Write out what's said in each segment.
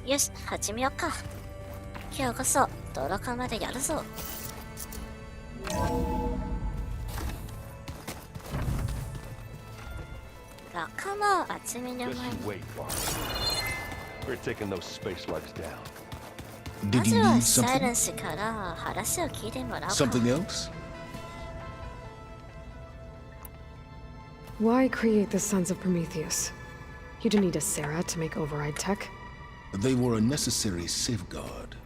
よし、始めよっか。今日こそトロコンまでやるぞ。仲間を集める前に We're taking those space slugs down. ま Did ず you は need サイレ something? ンスから話を聞いてもらおうか。 Something else? Why create the Sons of Prometheus? You didn't need a Sarah to make override tech. They were a necessary safeguard.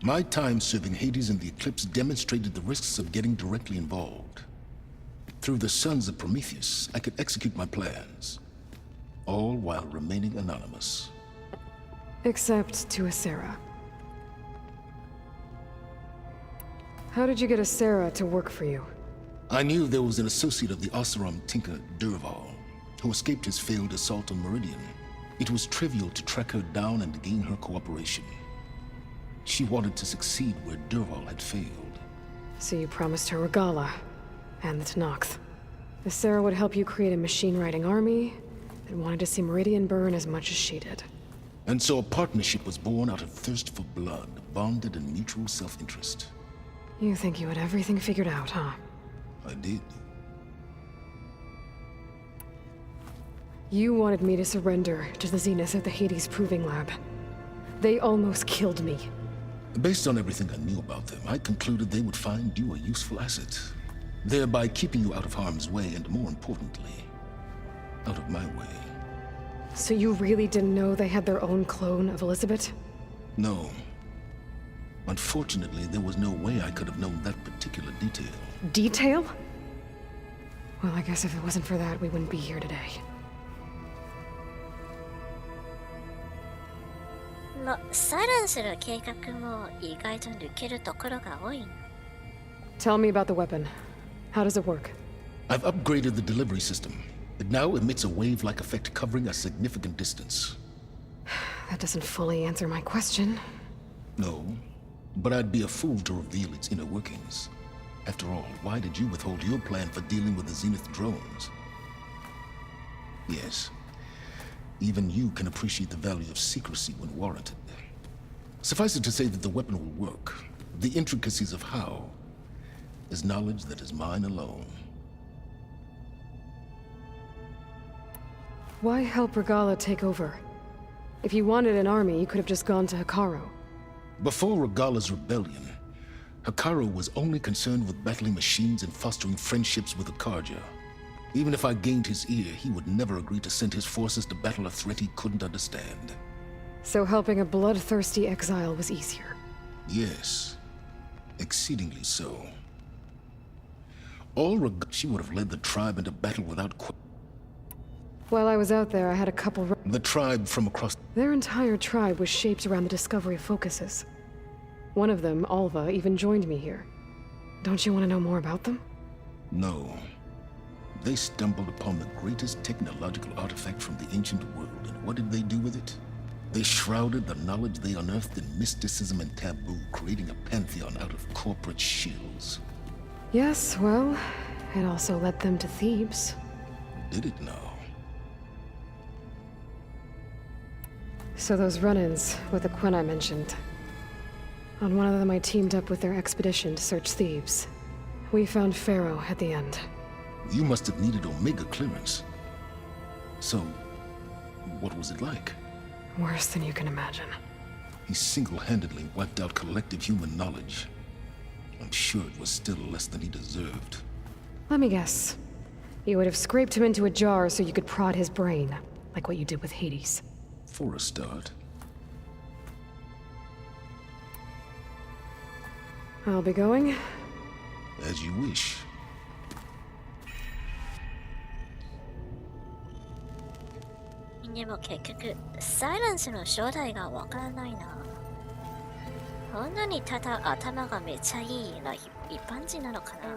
My time serving Hades in the Eclipse demonstrated the risks of getting directly involved. Through the Sons of Prometheus, I could execute my plans, all while remaining anonymous. Except to a Sarah. How did you get a Sarah to work for you? I knew there was an associate of the Oseram tinker, Durval, who escaped his failed assault on Meridian. It was trivial to track her down and gain her cooperation. She wanted to succeed where Durval had failed. So you promised her Regala, and the Tenakth. The Sarah would help you create a machine-riding army, and wanted to see Meridian burn as much as she did. And so a partnership was born out of thirst for blood, bonded in mutual self-interest. You think you had everything figured out, huh? I did. You wanted me to surrender to the zenith of the Hades Proving Lab. They almost killed me. Based on everything I knew about them, I concluded they would find you a useful asset, thereby keeping you out of harm's way and, more importantly, out of my way. So you really didn't know they had their own clone of Elizabeth? No. Unfortunately, there was no way I could have known that particular detail. Detail? Well, I guess if it wasn't for that, we wouldn't be here today. サイレンする計画も意外と抜けるところが多い。Tell me about the weapon. How does it work? I've upgraded the delivery system. It now emits a wave-like effect covering a significant distance. That doesn't fully answer my question. No, but I'd be a fool to reveal its inner workings. After all, why did you withhold your plan for dealing with the Zenith drones? Yes, even you can appreciate the value of secrecy when warranted. Suffice it to say that the weapon will work. The intricacies of how is knowledge that is mine alone. Why help Regala take over? If you wanted an army, you could have just gone to Hikaru. Before Regala's rebellion, Hikaru was only concerned with battling machines and fostering friendships with Akarja. Even if I gained his ear, he would never agree to send his forces to battle a threat he couldn't understand. So helping a bloodthirsty exile was easier. Yes, exceedingly so. She would have led the tribe into battle without question. While I was out there, I had a couple... The tribe from across... Their entire tribe was shaped around the discovery of focuses. One of them, Alva, even joined me here. Don't you want to know more about them? No. They stumbled upon the greatest technological artifact from the ancient world, and what did they do with it? They shrouded the knowledge they unearthed in mysticism and taboo, creating a pantheon out of corporate shills. Yes, well, it also led them to Thebes. Did it now? So those run-ins with the Quen I mentioned. On one of them I teamed up with their expedition to search Thebes. We found Pharaoh at the end. You must have needed Omega clearance. So, what was it like? Worse than you can imagine. He single-handedly wiped out collective human knowledge. I'm sure it was still less than he deserved. Let me guess. You would have scraped him into a jar so you could prod his brain, like what you did with Hades. For a start. I'll be going. As you wish. でも結局、サイレンスの正体がわからないな。こんなにただ頭がめちゃいいな一般人なのかな。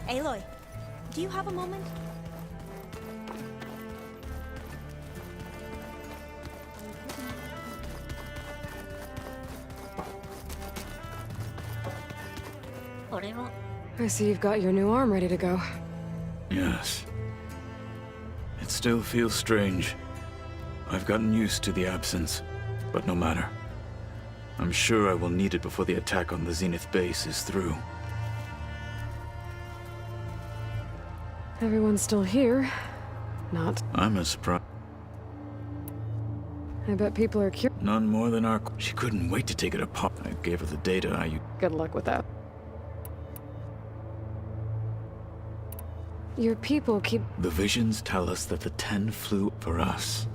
Aloy, do you have a moment? 俺も I see you've got your new arm ready to go. Yes. It still feels strange. I've gotten used to the absence, but no matter. I'm sure I will need it before the attack on the Zenith base is through. Everyone's still here. Not. I'm as surprised. I bet people are curious. None more than our... She couldn't wait to take it apart. I gave her the data Good luck with that. Your people keep... The visions tell us that the 10 flew for us.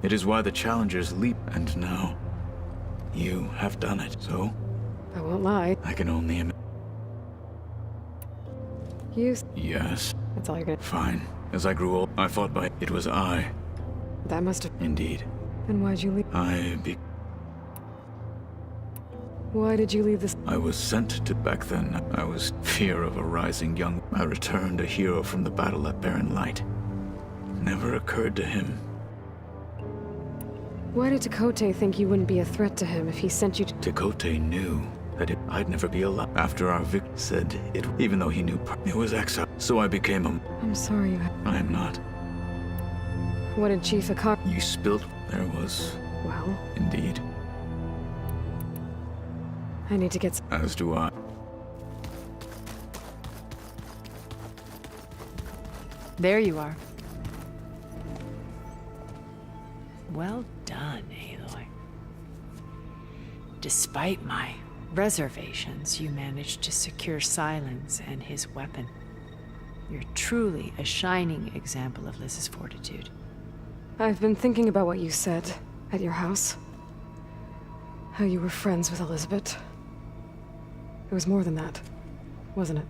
It is why the challengers leap, and now... You have done it, so... I won't lie. I can only You... Yes. That's all you're gonna... Fine. As I grew old, I fought by... It was I. That must have... Indeed. Then why'd you leave? Why did you leave this? I was sent to back then. I was fear of a rising young... I returned a hero from the battle at Barren Light. Never occurred to him. Why did Takote think you wouldn't be a threat to him if he sent you to... Takote knew that I'd never be alive. After our victory said it, even though he knew it was exile. So I became a... I'm sorry you... I am not. What did Chief Akar... You spilled... There was... Well... Indeed. I need to get... As do I. There you are. Well done, Aloy. Despite my reservations, you managed to secure Silence and his weapon. You're truly a shining example of Liz's fortitude. I've been thinking about what you said at your house. How you were friends with Elizabeth. It was more than that, wasn't it?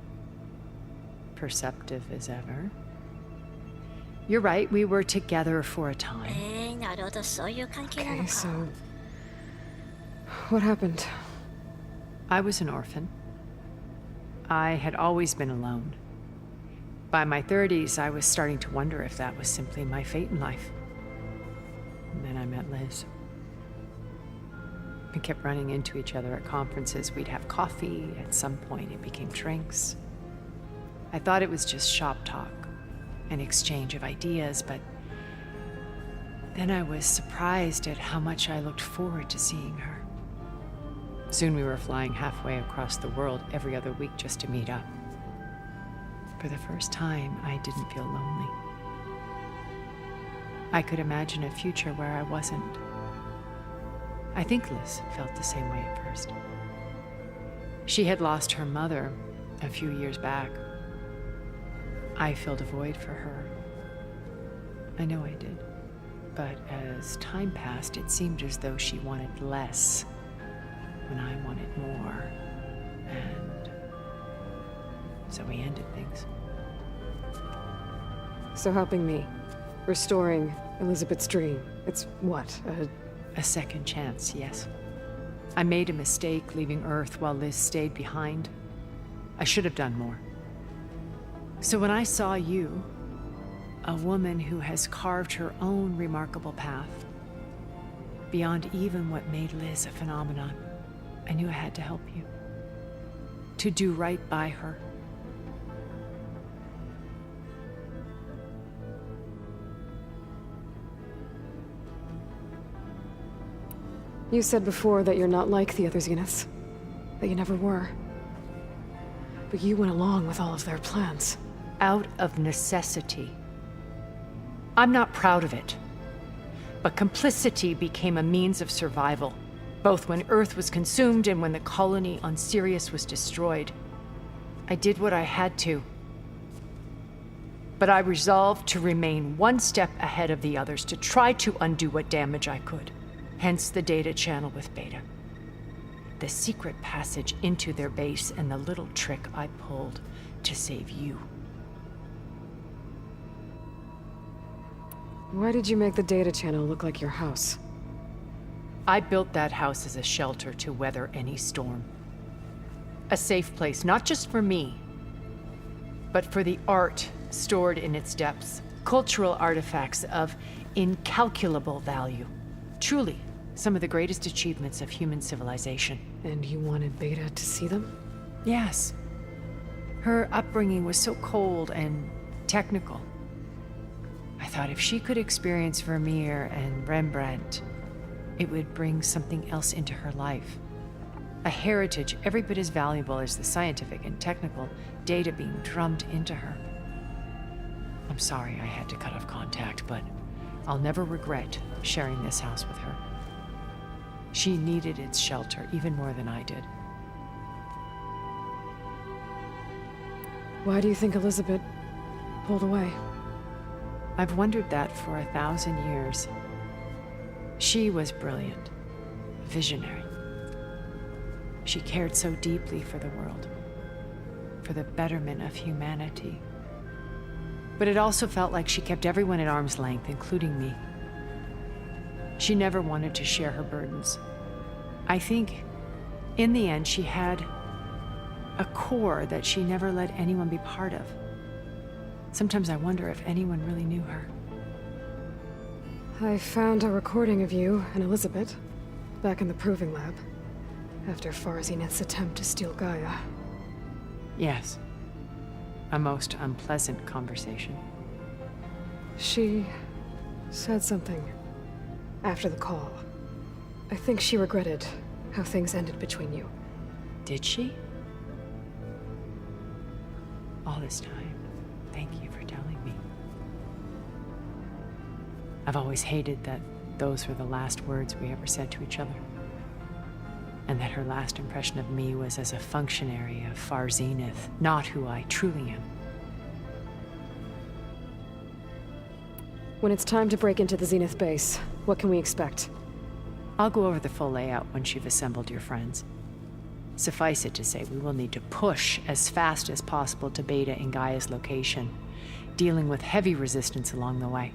Perceptive as ever. You're right, we were together for a time. なるほど、そういう関係なの Okay, か。 so... What happened? I was an orphan. I had always been alone. By my 30s, I was starting to wonder if that was simply my fate in life. And then I met Liz. We kept running into each other at conferences. We'd have coffee. At some point, it became drinks. I thought it was just shop talk, an exchange of ideas, but then I was surprised at how much I looked forward to seeing her. Soon we were flying halfway across the world every other week just to meet up. For the first time, I didn't feel lonely. I could imagine a future where I wasn't. I think Liz felt the same way at first. She had lost her mother a few years back. I filled a void for her. I know I did. But as time passed, it seemed as though she wanted less when I wanted more. And so we ended things. So helping me. Restoring Elizabeth's dream. It's what? A second chance, yes. I made a mistake leaving Earth while Liz stayed behind. I should have done more. So when I saw you, a woman who has carved her own remarkable path, beyond even what made Liz a phenomenon, I knew I had to help you. To do right by her. You said before that you're not like the other Zeniths. That you never were. But you went along with all of their plans. Out of necessity. I'm not proud of it. But complicity became a means of survival, both when Earth was consumed and when the colony on Sirius was destroyed. I did what I had to. But I resolved to remain one step ahead of the others, to try to undo what damage I could. Hence the data channel with Beta. The secret passage into their base and the little trick I pulled to save you. Why did you make the data channel look like your house? I built that house as a shelter to weather any storm. A safe place, not just for me, but for the art stored in its depths. Cultural artifacts of incalculable value. Truly, some of the greatest achievements of human civilization. And you wanted Beta to see them? Yes. Her upbringing was so cold and technical. I thought if she could experience Vermeer and Rembrandt, it would bring something else into her life. A heritage every bit as valuable as the scientific and technical data being drummed into her. I'm sorry I had to cut off contact, but I'll never regret sharing this house with her. She needed its shelter even more than I did. Why do you think Elizabeth pulled away? I've wondered that for 1,000 years. She was brilliant, visionary. She cared so deeply for the world, for the betterment of humanity. But it also felt like she kept everyone at arm's length, including me. She never wanted to share her burdens. I think, in the end, she had a core that she never let anyone be part of. Sometimes I wonder if anyone really knew her. I found a recording of you and Elizabeth back in the proving lab after Farzineth's attempt to steal Gaia. Yes. A most unpleasant conversation. She said something after the call. I think she regretted how things ended between you. Did she? All this time, thank you for telling me. I've always hated that those were the last words we ever said to each other. And that her last impression of me was as a functionary of Far Zenith, not who I truly am. When it's time to break into the Zenith base, what can we expect? I'll go over the full layout once you've assembled your friends. Suffice it to say, we will need to push as fast as possible to Beta and Gaia's location, dealing with heavy resistance along the way.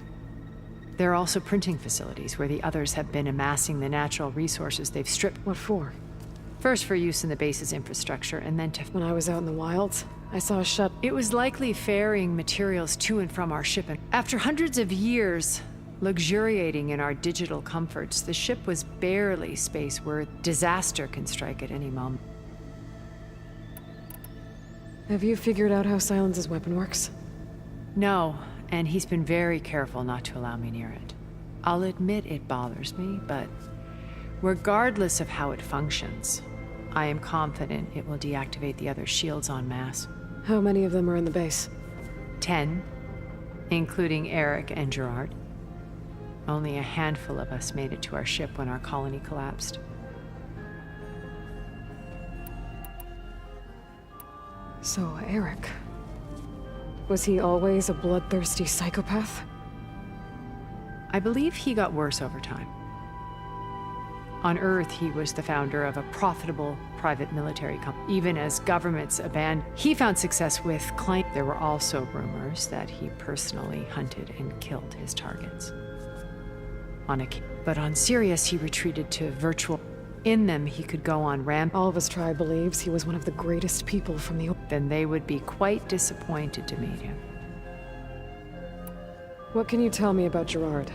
There are also printing facilities where the others have been amassing the natural resources they've stripped. What for? First for use in the base's infrastructure, and then to... When I was out in the wilds, I saw a shut. It was likely ferrying materials to and from our ship. And after hundreds of years luxuriating in our digital comforts, the ship was barely space-worthy. Disaster can strike at any moment. Have you figured out how Silence's weapon works? No, and he's been very careful not to allow me near it. I'll admit it bothers me, but regardless of how it functions, I am confident it will deactivate the other shields en masse. How many of them are in the base? 10, including Eric and Gerard. Only a handful of us made it to our ship when our colony collapsed. So, Eric... was he always a bloodthirsty psychopath? I believe he got worse over time. On Earth, he was the founder of a profitable private military company. Even as governments abandoned, he found success with client. There were also rumors that he personally hunted and killed his targets. But on Sirius, he retreated to virtual. In them, he could go on ramp. All of his tribe believes he was one of the greatest people from the... Then they would be quite disappointed to meet him. What can you tell me about Gerard?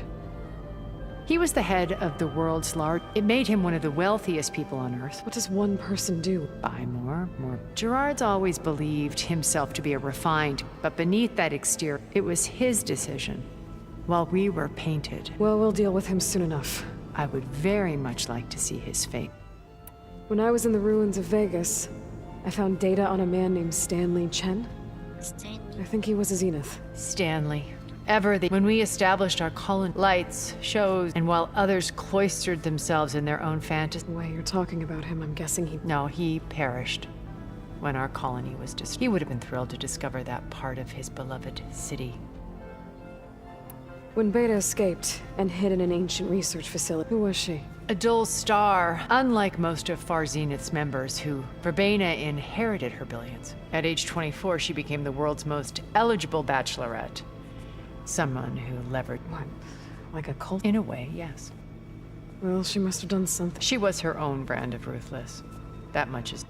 He was the head of the world's large... It made him one of the wealthiest people on Earth. What does one person do? Buy more. Gerard's always believed himself to be a refined, but beneath that exterior, it was his decision. While we were painted. Well, we'll deal with him soon enough. I would very much like to see his fate. When I was in the ruins of Vegas, I found data on a man named Stanley Chen. I think he was a Zenith. Stanley. When we established our colony, lights, shows, and while others cloistered themselves in their own fantasy. The way you're talking about him, I'm guessing he... No, he perished when our colony was destroyed. He would have been thrilled to discover that part of his beloved city. When Beta escaped and hid in an ancient research facility, who was she? A dull star, unlike most of Far Zenith's members who Verbena inherited her billions. At age 24, she became the world's most eligible bachelorette. Someone who levered... What? Like a cult? In a way, yes. Well, she must have done something. She was her own brand of ruthless. That much is...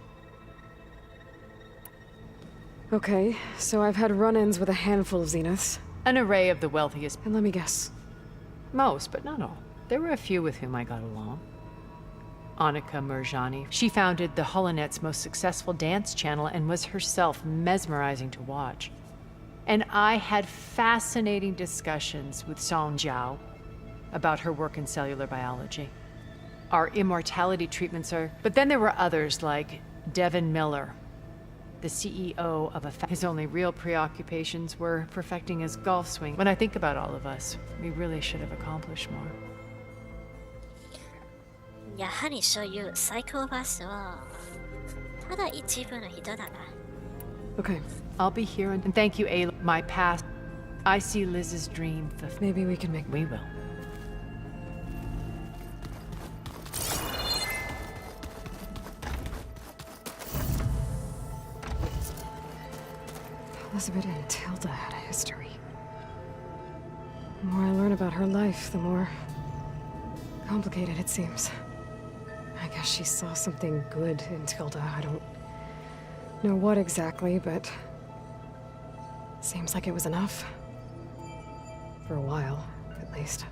Okay, so I've had run-ins with a handful of Zeniths. An array of the wealthiest... And let me guess. Most, but not all. There were a few with whom I got along. Annika Murjani. She founded the Holonet's most successful dance channel and was herself mesmerizing to watch. And I had fascinating discussions with Song Jiao about her work in cellular biology. Our immortality treatments are... But then there were others like Devin Miller, the CEO of his only real preoccupations were perfecting his golf swing. When I think about all of us, we really should have accomplished more. やはりそういうサイコパスはただ一部の人だな。 Okay, I'll be here and thank you, Ayla. My past. I see Liz's dream fulfilled. Maybe we can make... We will. Elizabeth and Tilda had a history. The more I learn about her life, the more complicated it seems. I guess she saw something good in Tilda. I don't know what exactly, but seems like it was enough. For a while, at least.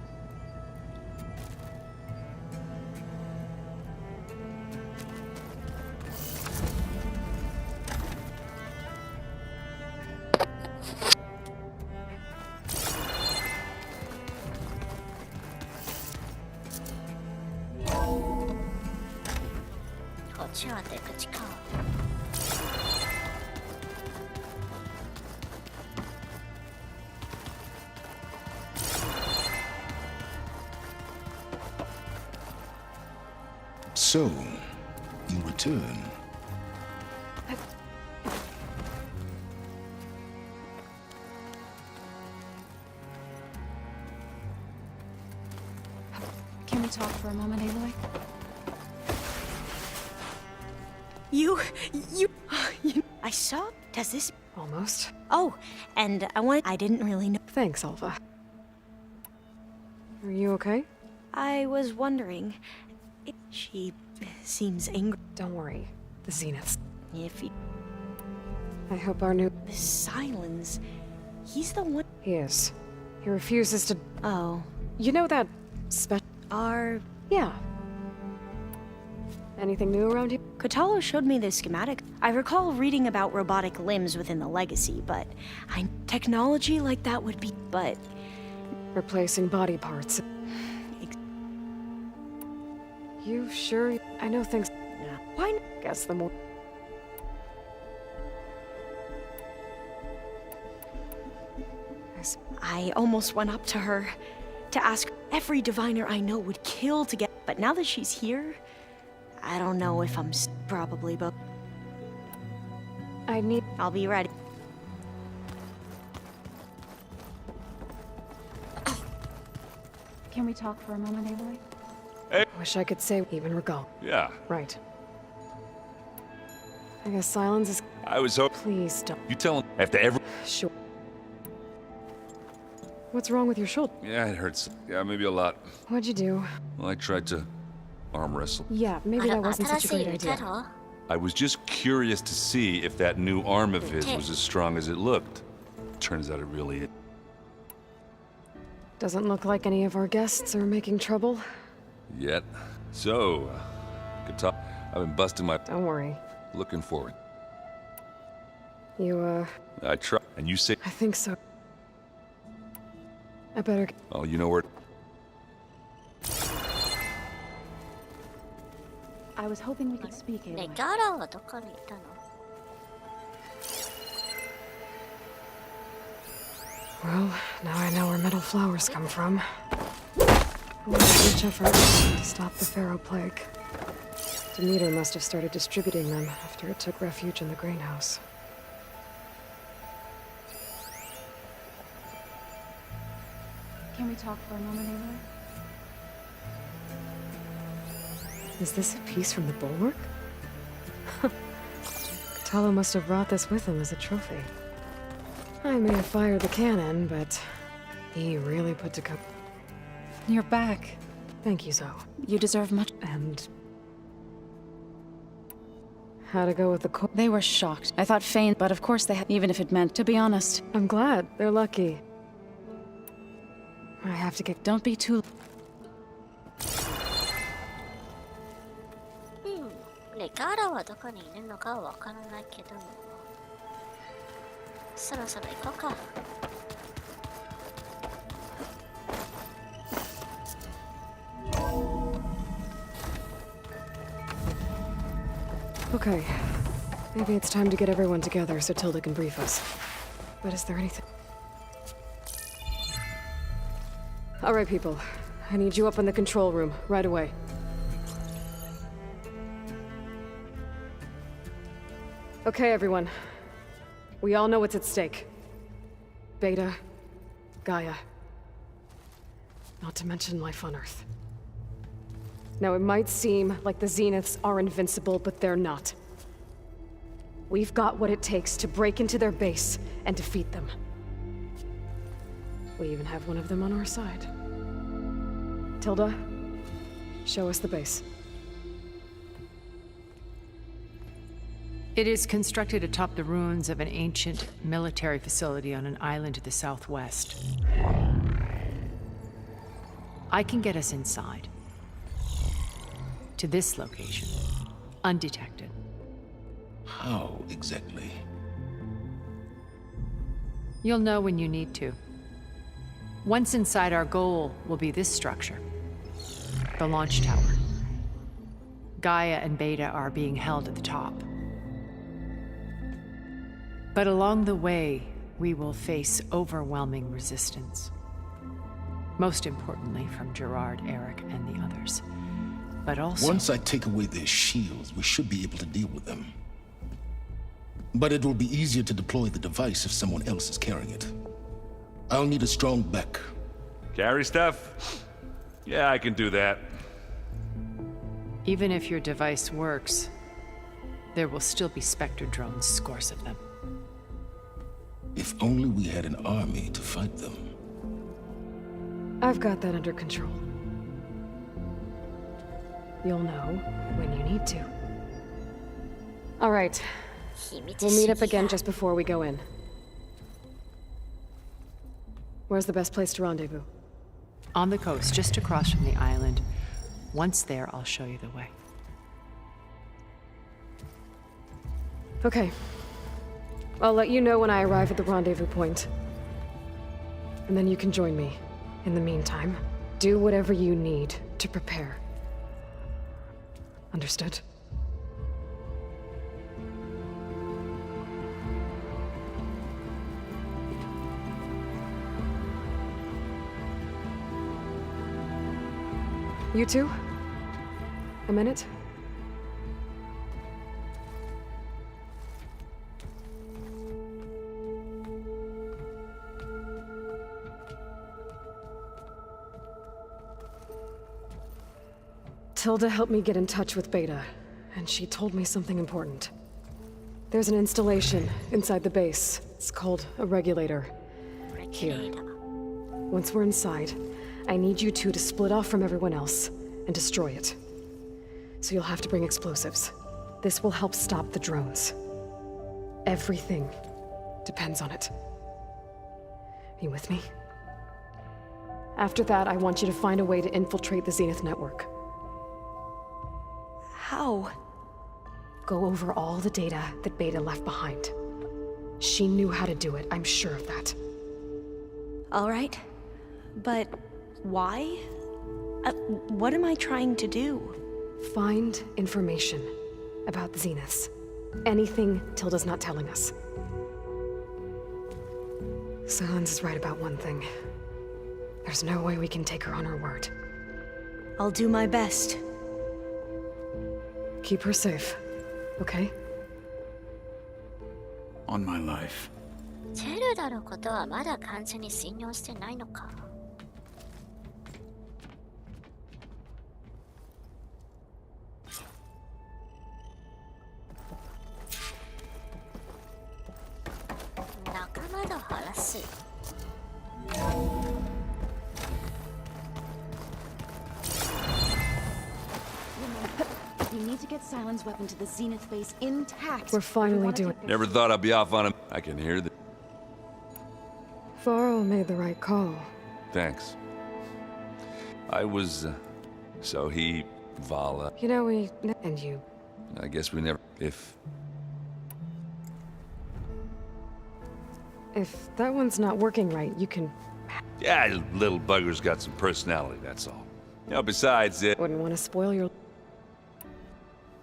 So, you return. Can we talk for a moment, Aloy? You... I saw... Does this... Almost. Oh, and I didn't really know... Thanks, Alva. Are you okay? I was wondering... She seems angry. Don't worry. The Zeniths. If you... I hope our new... The Silence... He's the one... He is. He refuses to... Oh. You know that... Our... Yeah. Anything new around here? Kotalo showed me the schematic. I recall reading about robotic limbs within the Legacy, but... Technology like that would be... But... Replacing body parts. You sure? I know things... Yeah. Why not? Guess the more... I almost went up to her to ask. Every diviner I know would kill to get... But now that she's here, I don't know if I'm probably, but... I need... I'll be ready. Can we talk for a moment, Aloy? Wish I could say even recall. Yeah, Right. I guess silence is... I was hoping. Please don't... You tell him after every. Sure. What's wrong with your shoulder? Yeah, it hurts. Yeah, maybe a lot. What'd you do? Well, I tried to arm wrestle. Yeah, maybe that wasn't such a great 新しい歌 idea. ろ I was just curious to see if that new arm of his was as strong as it looked. Turns out it really is. Doesn't look like any of our guests are making trouble. Yet. So, good talk. I've been busting my. Don't worry. Looking forward. You, I try. And you say. I think so. I better... Oh, you know where. I was hoping we could speak, ね Aloy. ガラはどこにいたの Well, now I know where metal flowers come from. A huge effort to stop the Pharaoh plague. Demeter must have started distributing them after it took refuge in the greenhouse. Can we talk for a moment, Aloy? Is this a piece from the bulwark? Talo must have brought this with him as a trophy. I may have fired the cannon, but he really put to come. You're back. Thank you, Zoe. You deserve much. And how to go with the They were shocked. I thought Fane, but of course they had, even if it meant, to be honest. I'm glad. They're lucky. I have to get... Don't be too... ガーラはどこにいるのかわからないけど、そろそろ行こうか。Okay. Maybe it's time to get everyone together so Tilda can brief us. But is there anything? Alright, people. I need you up in the control room, right away. Okay, everyone. We all know what's at stake. Beta, Gaia. Not to mention life on Earth. Now, it might seem like the Zeniths are invincible, but they're not. We've got what it takes to break into their base and defeat them. We even have one of them on our side. Tilda, show us the base. It is constructed atop the ruins of an ancient military facility on an island to the southwest. I can get us inside. To this location, undetected. How exactly? You'll know when you need to. Once inside, our goal will be this structure. The launch tower. Gaia and Beta are being held at the top. But along the way, we will face overwhelming resistance. Most importantly from Gerard, Eric, and the others. But also... Once I take away their shields, we should be able to deal with them. But it will be easier to deploy the device if someone else is carrying it. I'll need a strong back. Carry stuff? Yeah, I can do that. Even if your device works, there will still be Spectre drones, scores of them. If only we had an army to fight them. I've got that under control. You'll know when you need to. All right. We'll meet up again just before we go in. Where's the best place to rendezvous? On the coast, just across from the island. Once there, I'll show you the way. Okay. I'll let you know when I arrive at the rendezvous point. And then you can join me. In the meantime, do whatever you need to prepare. Understood? You two? A minute? Tilda helped me get in touch with Beta, and she told me something important. There's an installation inside the base. It's called a regulator. Here. Once we're inside, I need you two to split off from everyone else and destroy it. So you'll have to bring explosives. This will help stop the drones. Everything depends on it. Are you with me? After that, I want you to find a way to infiltrate the Zenith network. How? Go over all the data that Beta left behind. She knew how to do it, I'm sure of that. All right. But why? What am I trying to do? Find information about the Zeniths. Anything Tilda's not telling us. Sans is right about one thing. There's no way we can take her on her word. I'll do my best. Keep her safe, okay? On my life. チェルダのことはまだ完全に信用してないのか。仲間と話す。You need to get Silent's weapon to the Zenith base intact. We're finally doing it. Never thought I'd be off on him. I can hear the... Varro made the right call. Thanks. I was... so he... Vala... You know, and you I guess we never... If that one's not working right, you can... Yeah, little bugger's got some personality, that's all. You know, besides it... Wouldn't want to spoil your...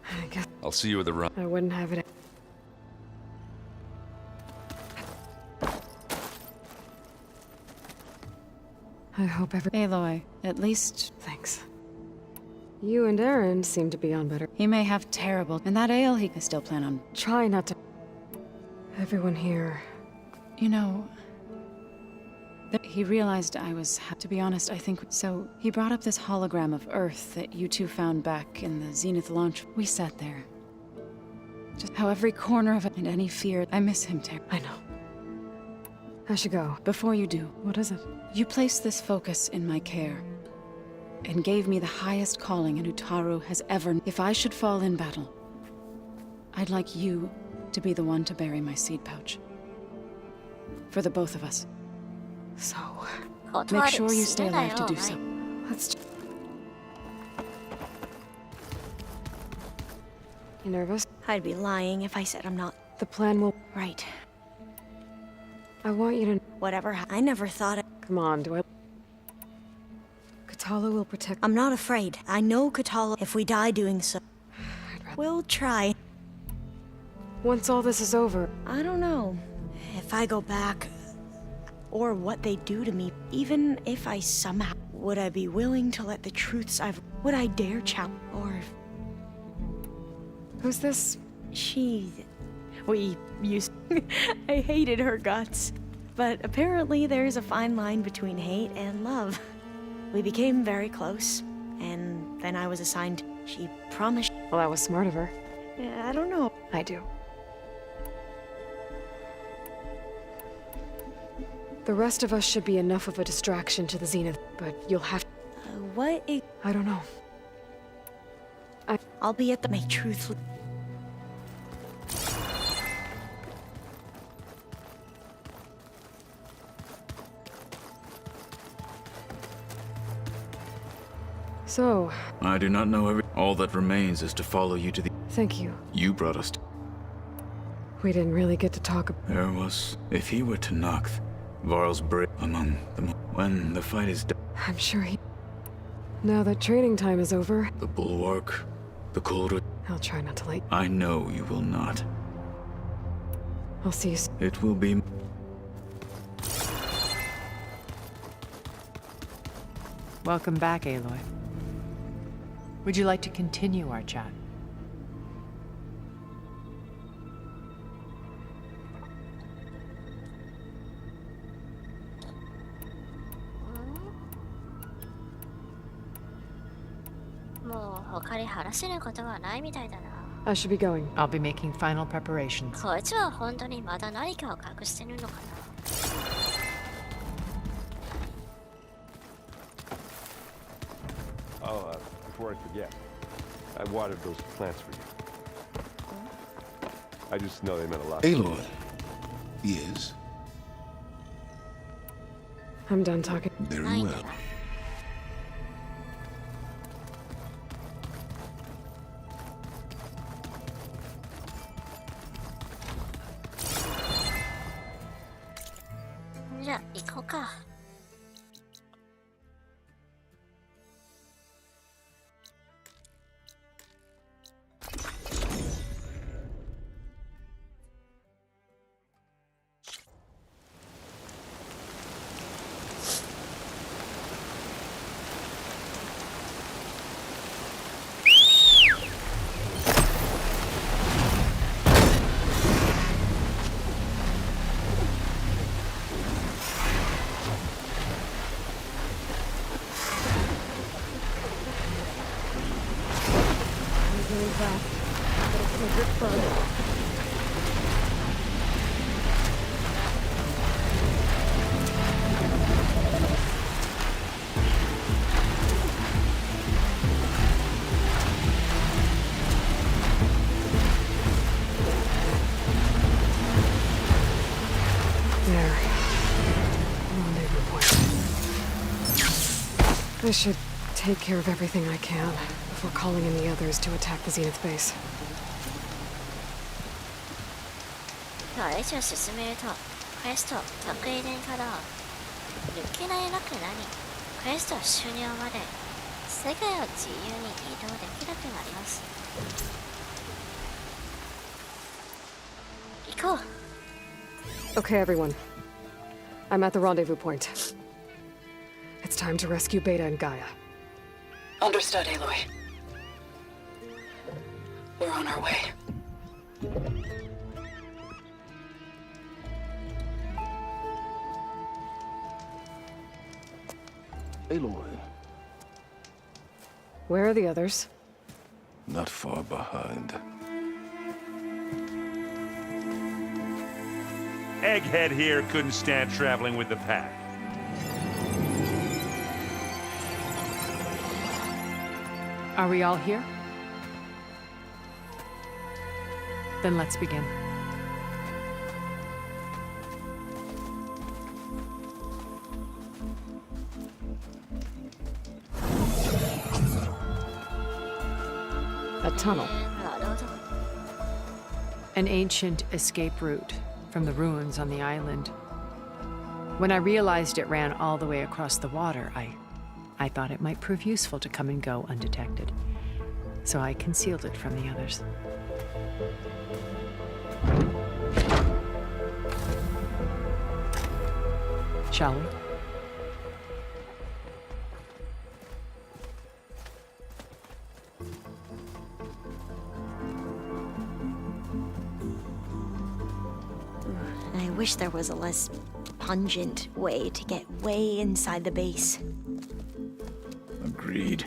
I guess I'll see you at the run. I wouldn't have it... I hope Aloy, at least... Thanks. You and Aaron seem to be on better... He may have terrible... And that ale he still plan on... Try not to... Everyone here... You know... He realized I was... To be honest, I think... So, he brought up this hologram of Earth that you two found back in the Zenith launch. We sat there. Just how every corner of it and any fear... I miss him, I know. I should go. Before you do... What is it? You placed this focus in my care. And gave me the highest calling an Utaru has ever... If I should fall in battle... I'd like you to be the one to bury my seed pouch. For the both of us. So... Make sure you stay alive to do so. Let's... You nervous? I'd be lying if I said I'm not. The plan will... Right. I want you to... Whatever. I never thought it. Come on, do I... Katala will protect... I'm not afraid. I know Katala. If we die doing so... We'll try. Once all this is over... I don't know. If I go back... Or what they do to me. Even if I somehow... Would I be willing to let the truths I've... Would I dare challenge... Or... Who's this? She... We used... I hated her guts. But apparently there's a fine line between hate and love. We became very close. And then I was assigned... She promised... Well, that was smart of her. Yeah, I don't know. I do. The rest of us should be enough of a distraction to the Zenith, but you'll have... What is... I don't know. I'll be at the... May truth... So... I do not know every... All that remains is to follow you to the... Thank you. You brought us to... We didn't really get to talk... There was... If he were to knock Varl's break among them... When the fight is done... I'm sure he... Now that training time is over... The bulwark... The cold... I'll try not to late. I know you will not. I'll see you soon. It will be... Welcome back, Aloy. Would you like to continue our chat? I should be going. I'll be making final preparations. こいつは本当にまだ何かを隠してるのかな Oh, before I forget, I watered those plants for you. I just know they meant a lot. Aloy. Yes? I'm done talking. Very well. Yeah, 行こうか There. Rendezvous point. I should take care of everything I can before calling in the others to attack the Zenith base. 大地を進めるとクエスト得意点から抜けられなくなり、クエスト終了まで世界を自由に移動できなくなります。行こう。 Okay, everyone. I'm at the rendezvous point. It's time to rescue Beta and Gaia. Understood, Aloy. We're on our way. Aloy, Where are the others? not far behind. Egghead here couldn't stand traveling with the pack. Are we all here? Then let's begin. A tunnel. なるほど。 An ancient escape route from the ruins on the island. When I realized it ran all the way across the water, I thought it might prove useful to come and go undetected. So I concealed it from the others. Shall we? I wish there was a less pungent way to get way inside the base. Agreed.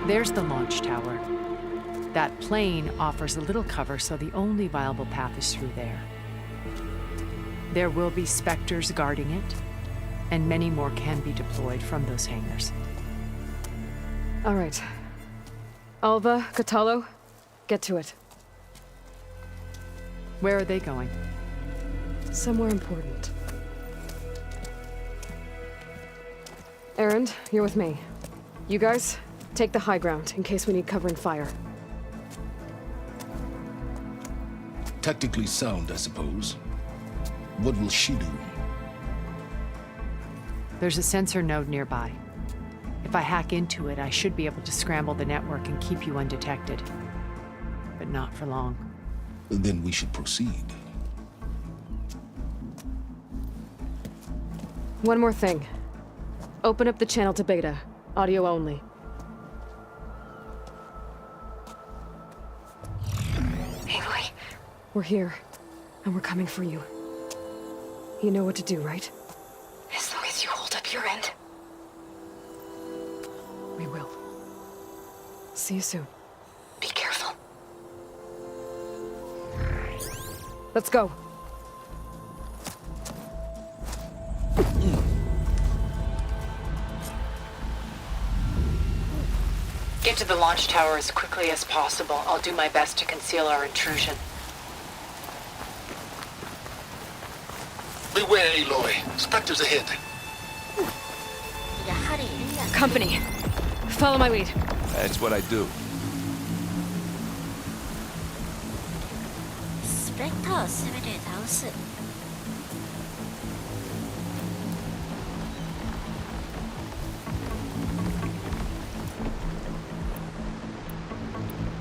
There's the launch tower. That plane offers a little cover, so the only viable path is through there. There will be specters guarding it, and many more can be deployed from those hangars. All right. Alva, Catalo, get to it. Where are they going? Somewhere important. Erend, you're with me. You guys, take the high ground in case we need covering fire. Tactically sound, I suppose. What will she do? There's a sensor node nearby. If I hack into it, I should be able to scramble the network and keep you undetected. But not for long. Then we should proceed. One more thing. Open up the channel to Beta. Audio only. Aloy. We're here, and we're coming for you. You know what to do, right? As long as you hold up your end. We will. See you soon. Be careful. Let's go. Get to the launch tower as quickly as possible. I'll do my best to conceal our intrusion. Beware, Aloy. Spectres ahead. やはりいるんだ。 Company, follow my lead. That's what I do. スペクターを全て倒す。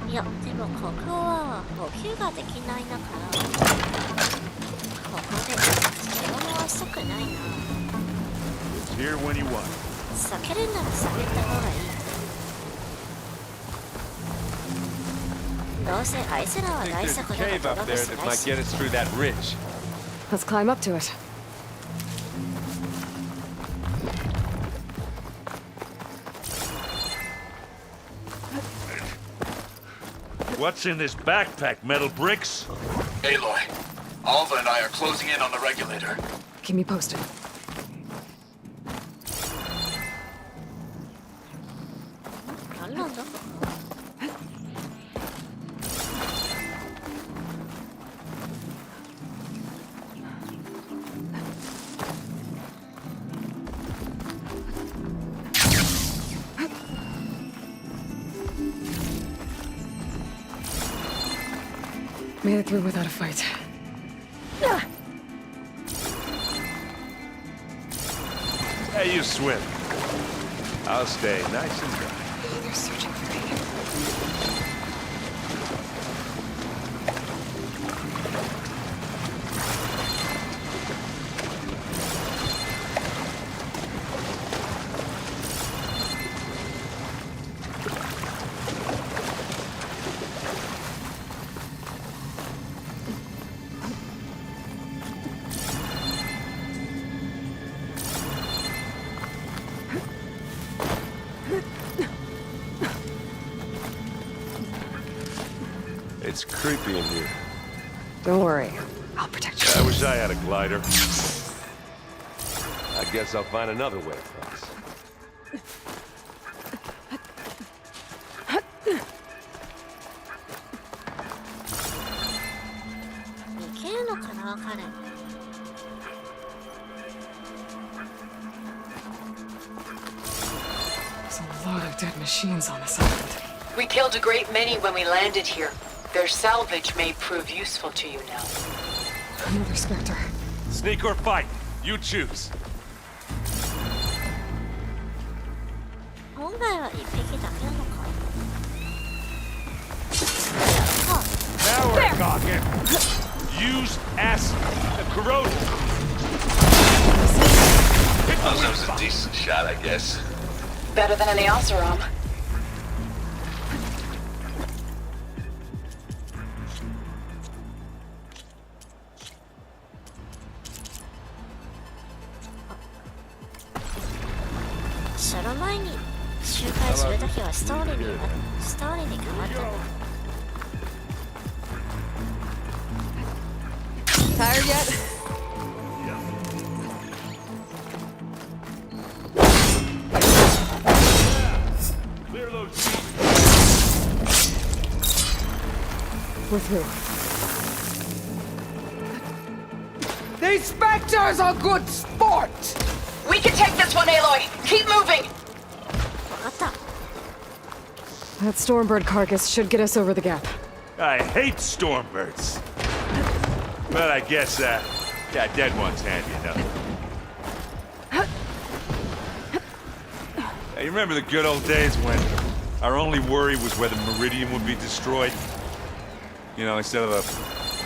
いや、でもここは補給ができないんだから、ここで手を回したくないな。 It's here when you want. 避けるなら避けた方がいい。どうせあいつらは I 大 think した there's こ a とが cave 届 up く there し that ない might し。 get us through that ridge. Let's climb up to it. What's in this backpack? Metal bricks? Aloy, Alva and I are closing in on the regulator. Keep me posted. Made it through without a fight. Hey, you swim. I'll stay nice and dry. They're searching for me. It's creepy in here. Don't worry. I'll protect you. I wish I had a glider. I guess I'll find another way across. いけるのかな、彼。There's a lot of dead machines on this island. We killed a great many when we landed here. Their salvage may prove useful to you now. Another Spectre. Sneak or fight, you choose. 本来は一匹だけなのか。Now we're talking. Use acid. The corrosion. That was a decent shot, I guess. Better than any Oseram. その前に周回するときはストーリーに変わったんだ。Tired yet? Clear those. We're through. These Spectres are good sport! We can take this one, Aloy! Keep moving! わかった。That Stormbird carcass should get us over the gap. I hate stormbirds. But I guess, yeah, dead one's handy enough. Hey, you remember the good old days when our only worry was whether Meridian would be destroyed? You know, instead of the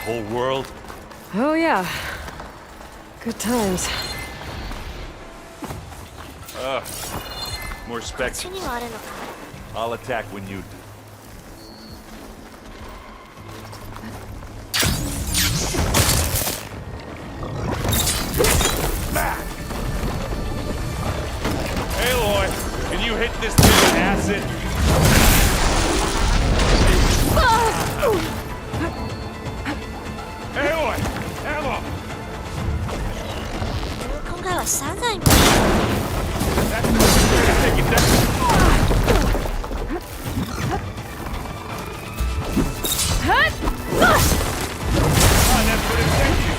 whole world? Oh yeah. Good times. More こっ spec. ちにはあるのか。 I'll attack when you do. Back! Aloy, can you hit this thing with acid? Aloy! Ammo! 今回は3台も。 Take it down. Oh, that's what it takes you.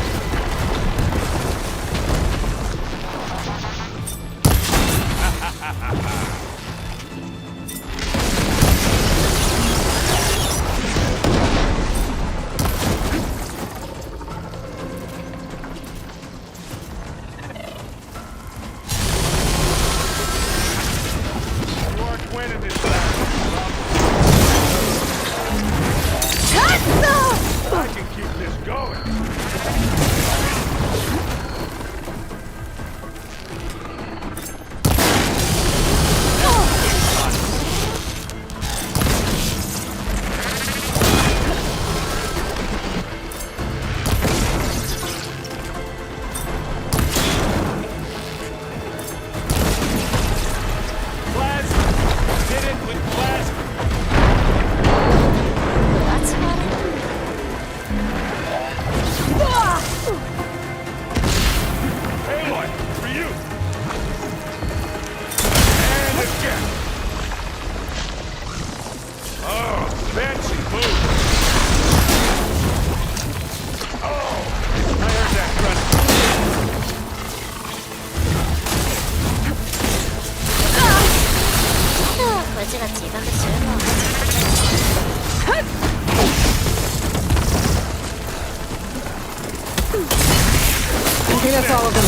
That's all of them.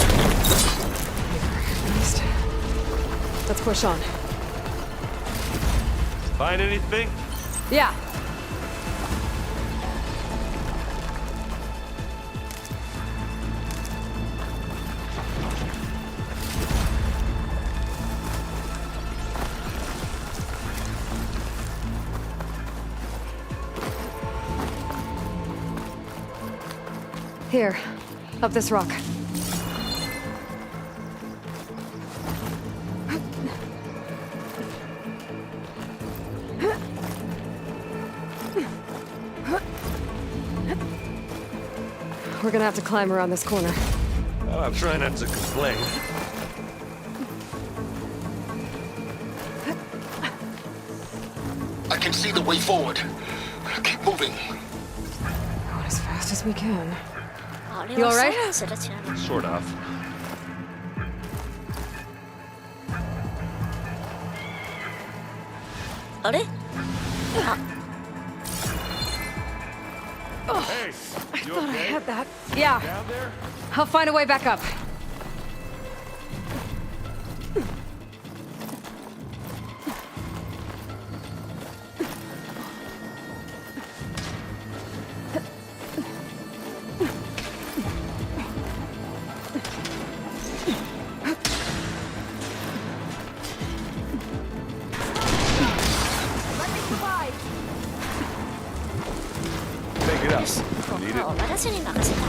East. Let's push on. Find anything? Yeah. Here, up this rock. We're gonna have to climb around this corner. Well, I'm trying not to complain. I can see the way forward. Keep moving. Going as fast as we can. あれ You は alright? サイレンスで違うの Sort of. あれ Hey, you Thought I okay? had that. Yeah, Down there? I'll find a way back up. Take it up. こ Need こは it? 私に任せた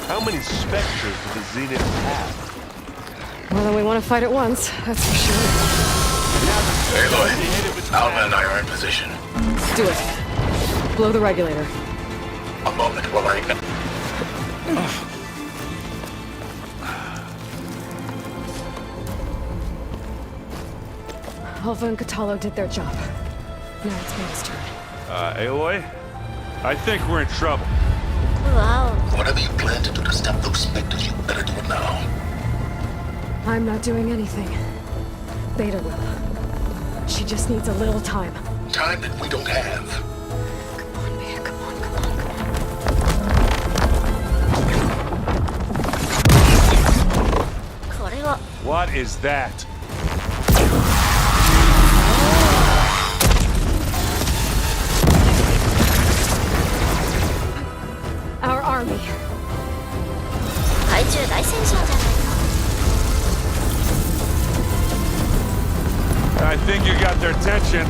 How many specters does the Zenith have? More than we want to fight at once, that's for sure. Aloy, Alma and I are in position. Do it. Blow the regulator. A moment while I... Alpha and Catalo did their job. Now it's May's turn. Aloy? I think we're in trouble. わ Whatever you plan to do to stop those specters, you better do it now. I'm not doing anything. Beta will. She just needs a little time. Time that we don't have. Come on, Beta, come on, come on, come on. おこれは What is that? Our army. 怪獣大戦争じゃないか I think you got their attention.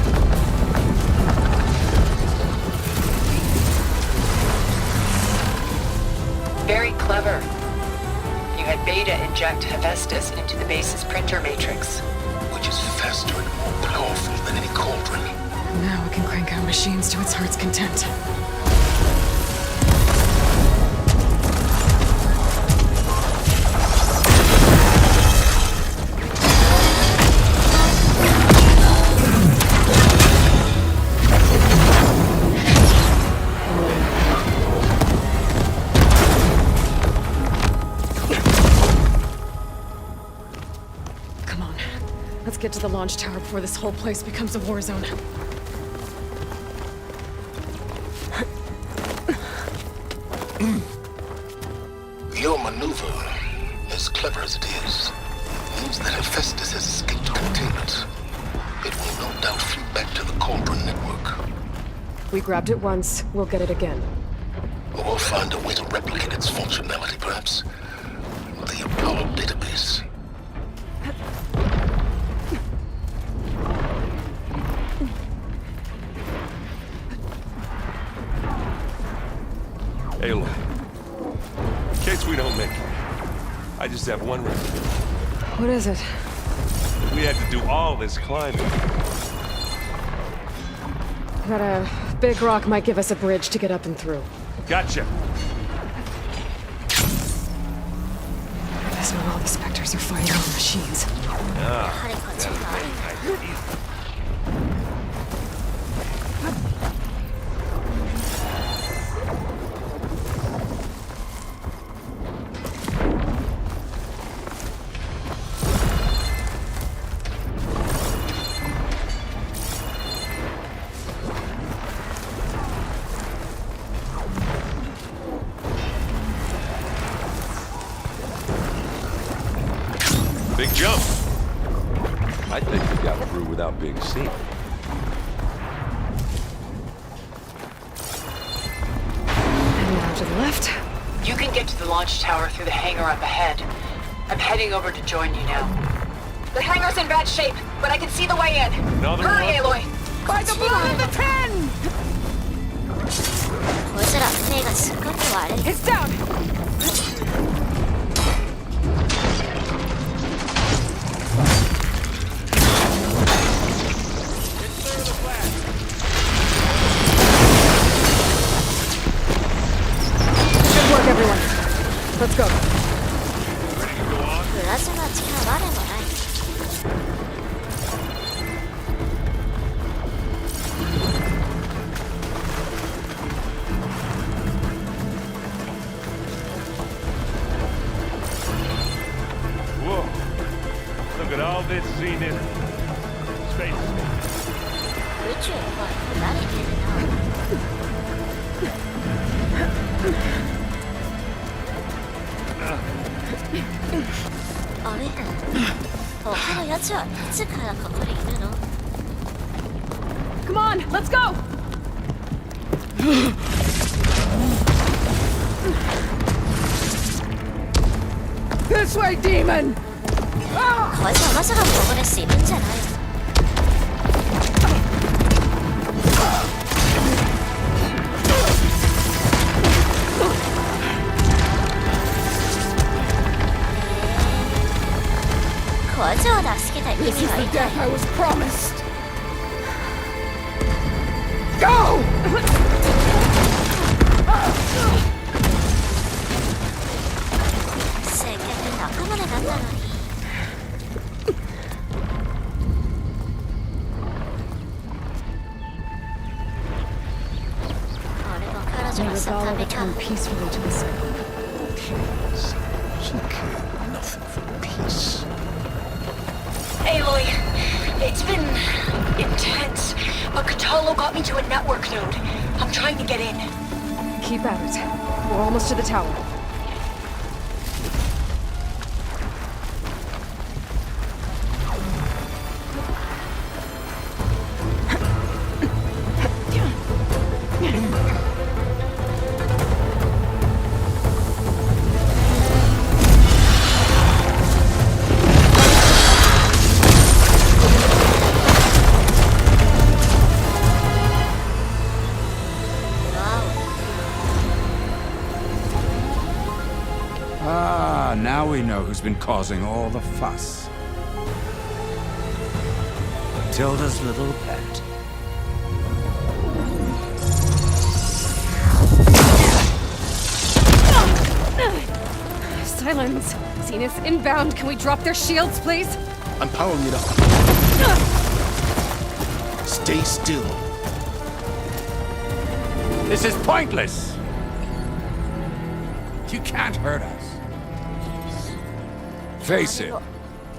Very clever. You had Beta inject Hephaestus into the base's printer matrix. Which is faster and more powerful than any cauldron. Now we can crank out machines to its heart's content. Come on. Let's get to the launch tower before this whole place becomes a war zone. Your maneuver, as clever as it is, means that Hephaestus has escaped containment. It will no doubt flew back to the Cauldron network. We grabbed it once, we'll get it again. Or we'll find a way to replicate its functionality, perhaps. The Apollo database. Aloy. In case we don't make it, I just have one request. What is it? We had to do all this climbing. That a big rock might give us a bridge to get up and through. Gotcha. That's when all the specters are fighting on machines. やはりこっちにあるんだ Aloy, Big jump. I think we got through without being seen. And now to the left. You can get to the launch tower through the hangar up ahead. I'm heading over to join you now. The hangar's in bad shape, but I can see the way in. Another Hurry, one? Aloy! By the blood of the ten! こいつら船がすっごく悪い。 It's down! Good work, everyone. Let's go. プラズマ力我もない。Whoa. Look at all this zenith space. 宇宙は慣れてるな。あれ他のやつはいつからここにいるの？ Come on, let's go! This way, demon! こいつはまさかここで死ぬんじゃない？こいつを助けた意 This 味 is は the 一体 death I was promised! Go! せっかく仲間になったのに。俺も彼女 May の the た Gala めか。 return peacefully to the circle. She cared nothing for peace. Aloy, it's been intense, but Katalo got me to a network node. I'm trying to get in. Keep at it. We're almost to the tower. Ah, now we know who's been causing all the fuss. Tilda's little pet. Silence! Zenith inbound. Can we drop their shields, please? I'm powering it up. Stay still. This is pointless! You can't hurt us. Face it.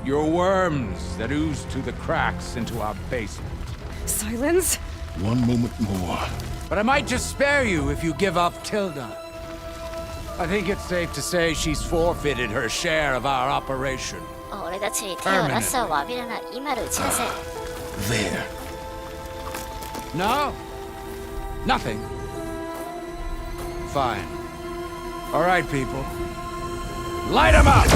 You're worms that ooze through the cracks into our basement. Silence? One moment more. But I might just spare you if you give up Tilda. I think it's safe to say she's forfeited her share of our operation. 俺たちに手を出すを詫びるな。今の打ち出せ。 There. No? Nothing? Fine. All right, people. Light 'em up!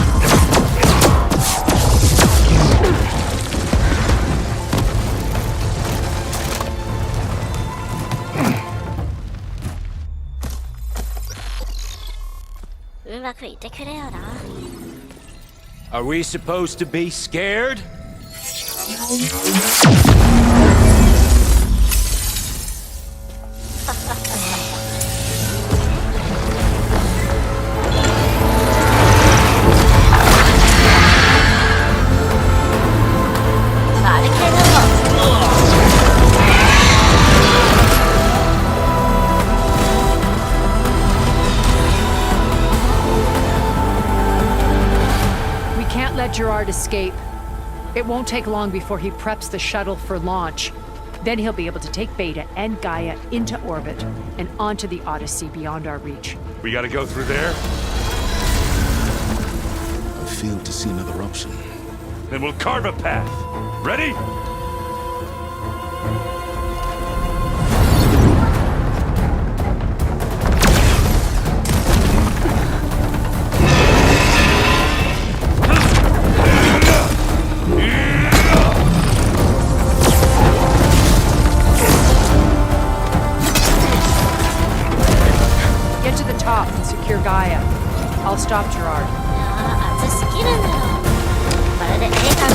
Are we supposed to be scared? Let Gerard escape. It won't take long before he preps the shuttle for launch. Then he'll be able to take Beta and Gaia into orbit and onto the Odyssey beyond our reach. We gotta go through there? I failed to see another option. Then we'll carve a path. Ready? Get to the top and secure Gaia. I'll stop Gerard. 熱すぎるのよ。まるで映画みたい。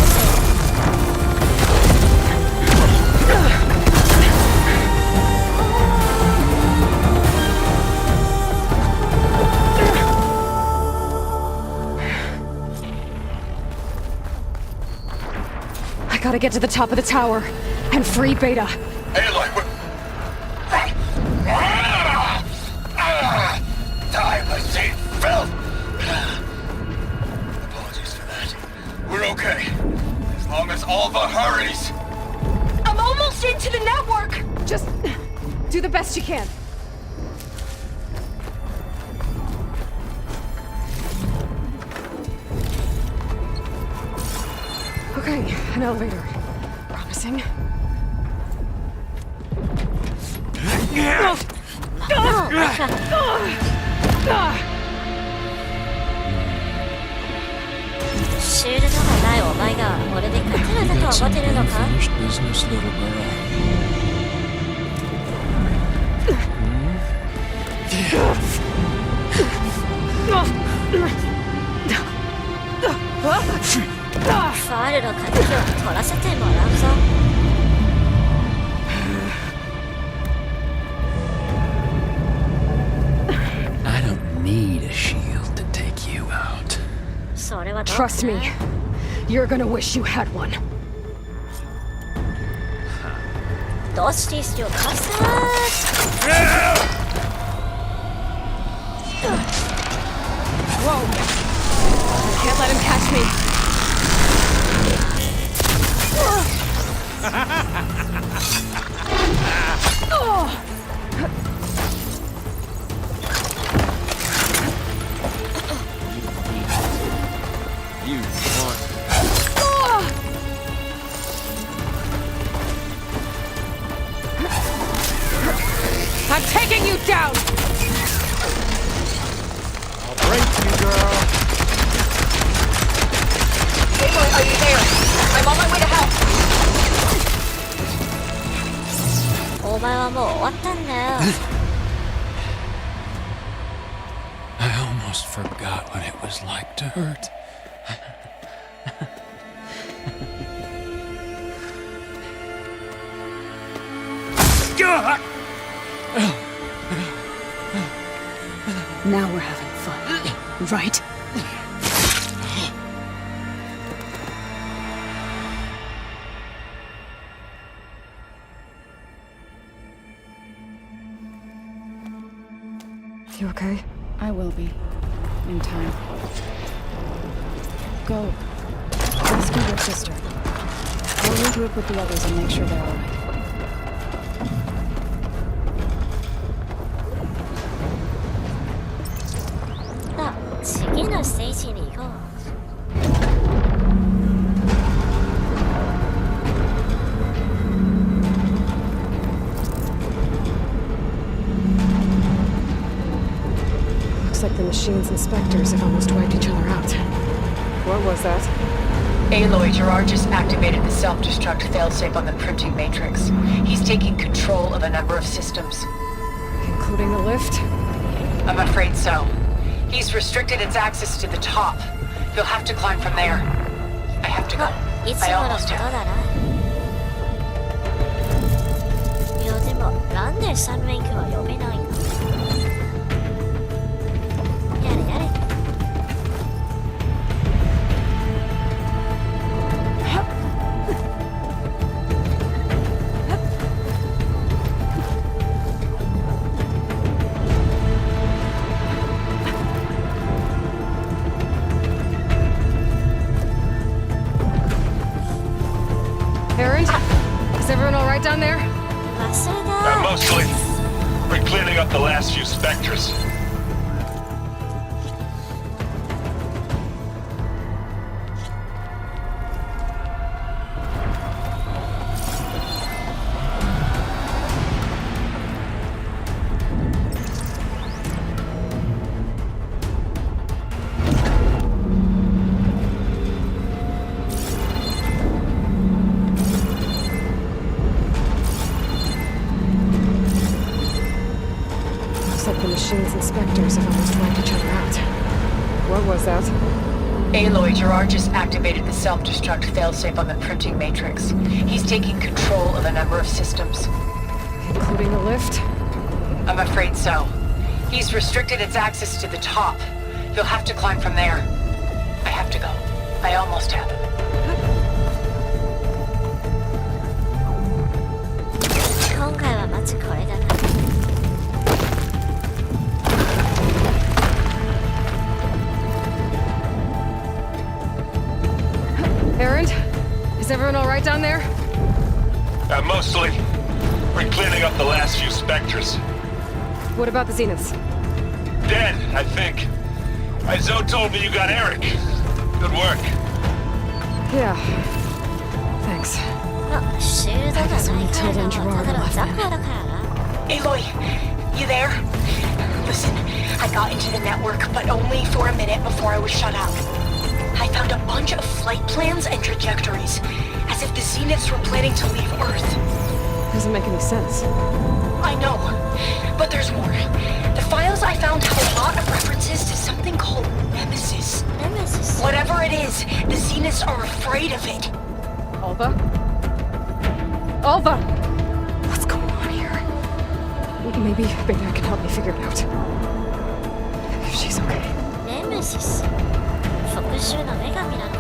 I gotta get to the top of the tower and free Beta. Aloy, die, I say, filth! Apologies for that. We're okay. As long as Alva hurries. I'm almost into the network! Just do the best you can. Okay, an elevator. Promising. No, シールドがないお前が俺で勝てるだと思ってるのか？ business, little girl.ファールの敵を取らせてもらうぞ。I don't need a shield to take you out. それはどう？ Trust me, you're gonna wish you had one. どうして必要かさWhoa! I can't let him catch me. You want... I'm taking you down! I'll break you, girl. Aloy, are you there? I'm on my way to help. お前はもう終わったんだよ。I almost forgot what it was like to hurt. Now we're having fun, right? You okay? I will be. In time. Go. Rescue your sister. I'll regroup with the others and make sure they're alright. さあ、次のステージに行こう。Looks like the machine's inspectors have almost wiped each other out. What was that? Aloy, Gerard just activated the self-destruct failsafe on the printing matrix. He's taking control of a number of systems. Including the lift? I'm afraid so. He's restricted its access to the top. You'll have to climb from there. I have to go. いつも I のこ almost と have. だな。いやでも、なんでサンウェイクは呼べないの？やれやれ。Aaron? Is everyone alright down there? 忘れた。 Mostly. We're cleaning up the last few specters. out. Aloy, Gerard just activated the self-destruct failsafe on the printing matrix. He's taking control of a number of systems. Including the lift? I'm afraid so. He's restricted its access to the top. You'll have to climb from there. I have to go. I almost have him. 今回はマジこれだな。Errand? Is everyone alright down there? Mostly. We're cleaning up the last few specters. What about the Zeniths? Dead, I think. Zoe told me you got Eric. Good work. Yeah. Thanks. シールドがないからな。ただのザクだからな。Aloy, you there? Listen, I got into the network, but only for a minute before I was shut out. I found a bunch of flight plans and trajectories, as if the Zeniths were planning to leave Earth. Doesn't make any sense. I know, but there's more. The files I found have a lot of references to something called Nemesis. Nemesis? Whatever it is, the Zeniths are afraid of it. Alva? Alva! What's going on here? Maybe Beta can help me figure it out. If she's okay. Nemesis? 復讐の女神なのか。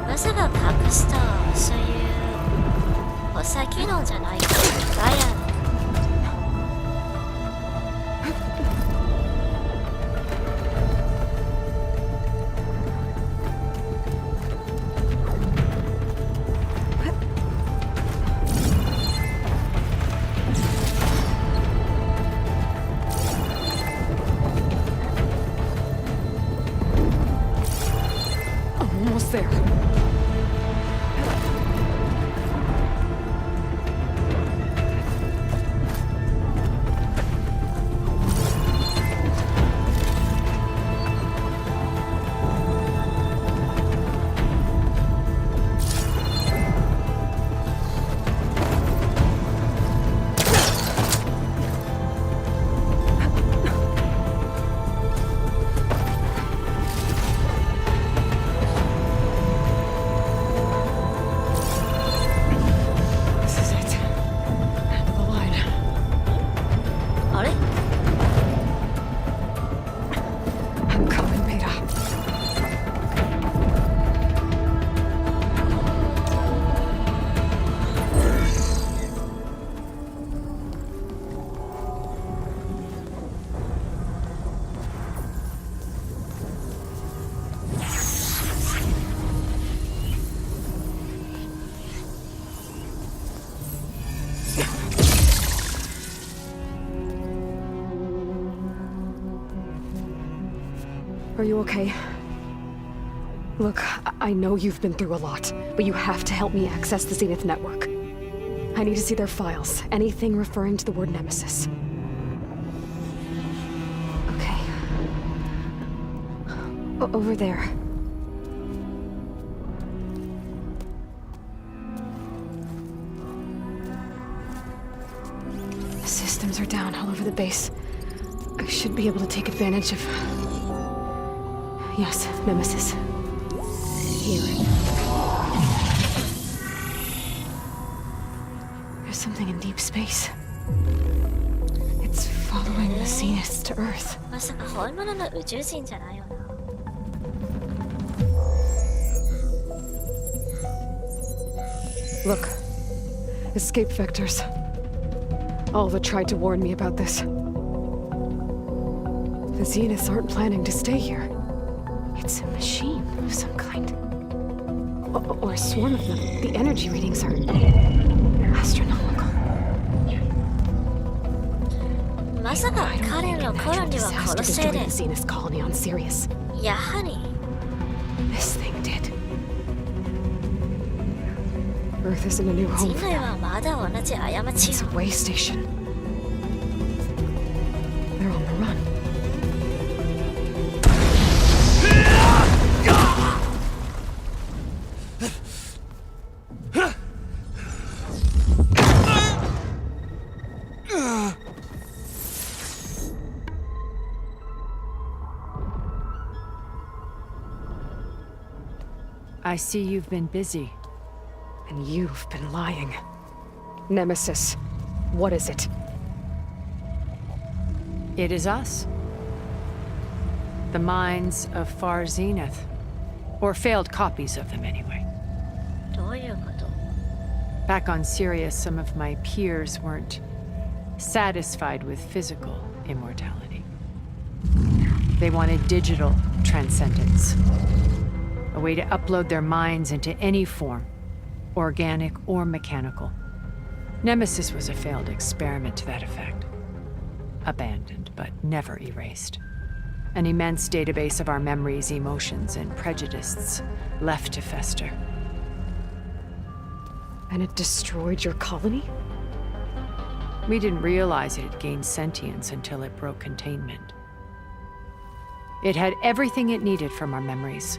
まさか隠したそういう補佐機能じゃないか。ガイアの。Almost there. Are you okay? Look, I know you've been through a lot, but you have to help me access the Zenith network. I need to see their files, anything referring to the word Nemesis. Okay. Over there. The systems are down all over the base. I should be able to take advantage of... Yes, Nemesis. Here. There's something in deep space. It's following the Zeniths to Earth. まさか本物の宇宙人じゃないよな。Look. Escape vectors. Alva tried to warn me about this. The Zeniths aren't planning to stay here. It's a machine of some kind. Or a swarm of them. The energy readings are astronomical. まさか彼のコロニーは殺せで。 the Zenith colony on Sirius. やはり。 This thing did. Earth isn't a new home 人 for 類 them. はまだ同じ過ち It's を。 a way station. They're on the run. I see you've been busy. And you've been lying. Nemesis, what is it? It is us. The minds of Far Zenith. Or failed copies of them, anyway. どういうこと？ Back on Sirius, some of my peers weren't satisfied with physical immortality. They wanted digital transcendence. A way to upload their minds into any form, organic or mechanical. Nemesis was a failed experiment to that effect. Abandoned, but never erased. An immense database of our memories, emotions, and prejudices left to fester. And it destroyed your colony? We didn't realize it had gained sentience until it broke containment. It had everything it needed from our memories.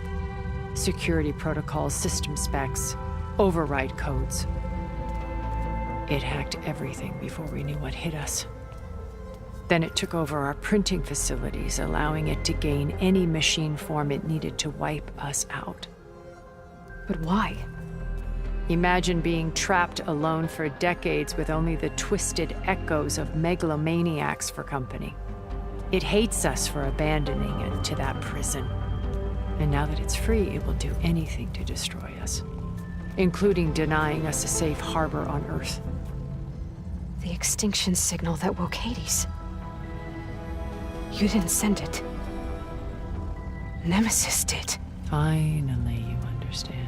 Security protocols, system specs, override codes. It hacked everything before we knew what hit us. Then it took over our printing facilities, allowing it to gain any machine form it needed to wipe us out. But why? Imagine being trapped alone for decades with only the twisted echoes of megalomaniacs for company. It hates us for abandoning it to that prison. And now that it's free, it will do anything to destroy us, including denying us a safe harbor on Earth. The extinction signal that woke Hades. You didn't send it. Nemesis did. Finally, you understand.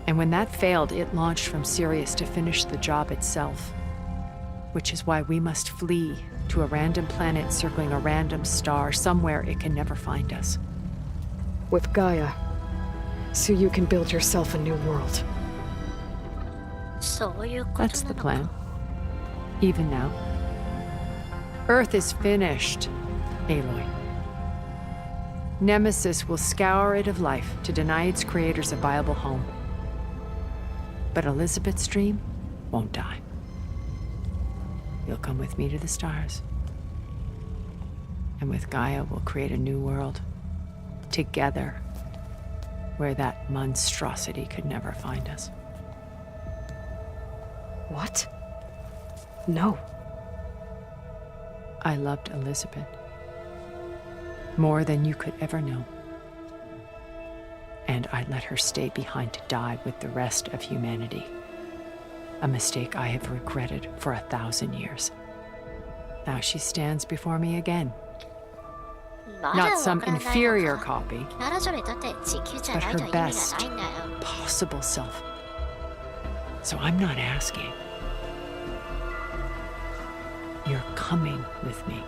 And when that failed, it launched from Sirius to finish the job itself. Which is why we must flee to a random planet circling a random star, somewhere it can never find us. With Gaia, so you can build yourself a new world. そういうことなのか。 That's the plan. Even now. Earth is finished, Aloy. Nemesis will scour it of life to deny its creators a viable home. But Elizabeth's dream won't die. You'll come with me to the stars. And with Gaia, we'll create a new world. Together. Where that monstrosity could never find us. What? No. I loved Elizabeth. More than you could ever know. And I let her stay behind to die with the rest of humanity. A mistake I have regretted for 1,000 years. Now she stands before me again. Not some inferior copy, but her best possible self. So I'm not asking. You're coming with me.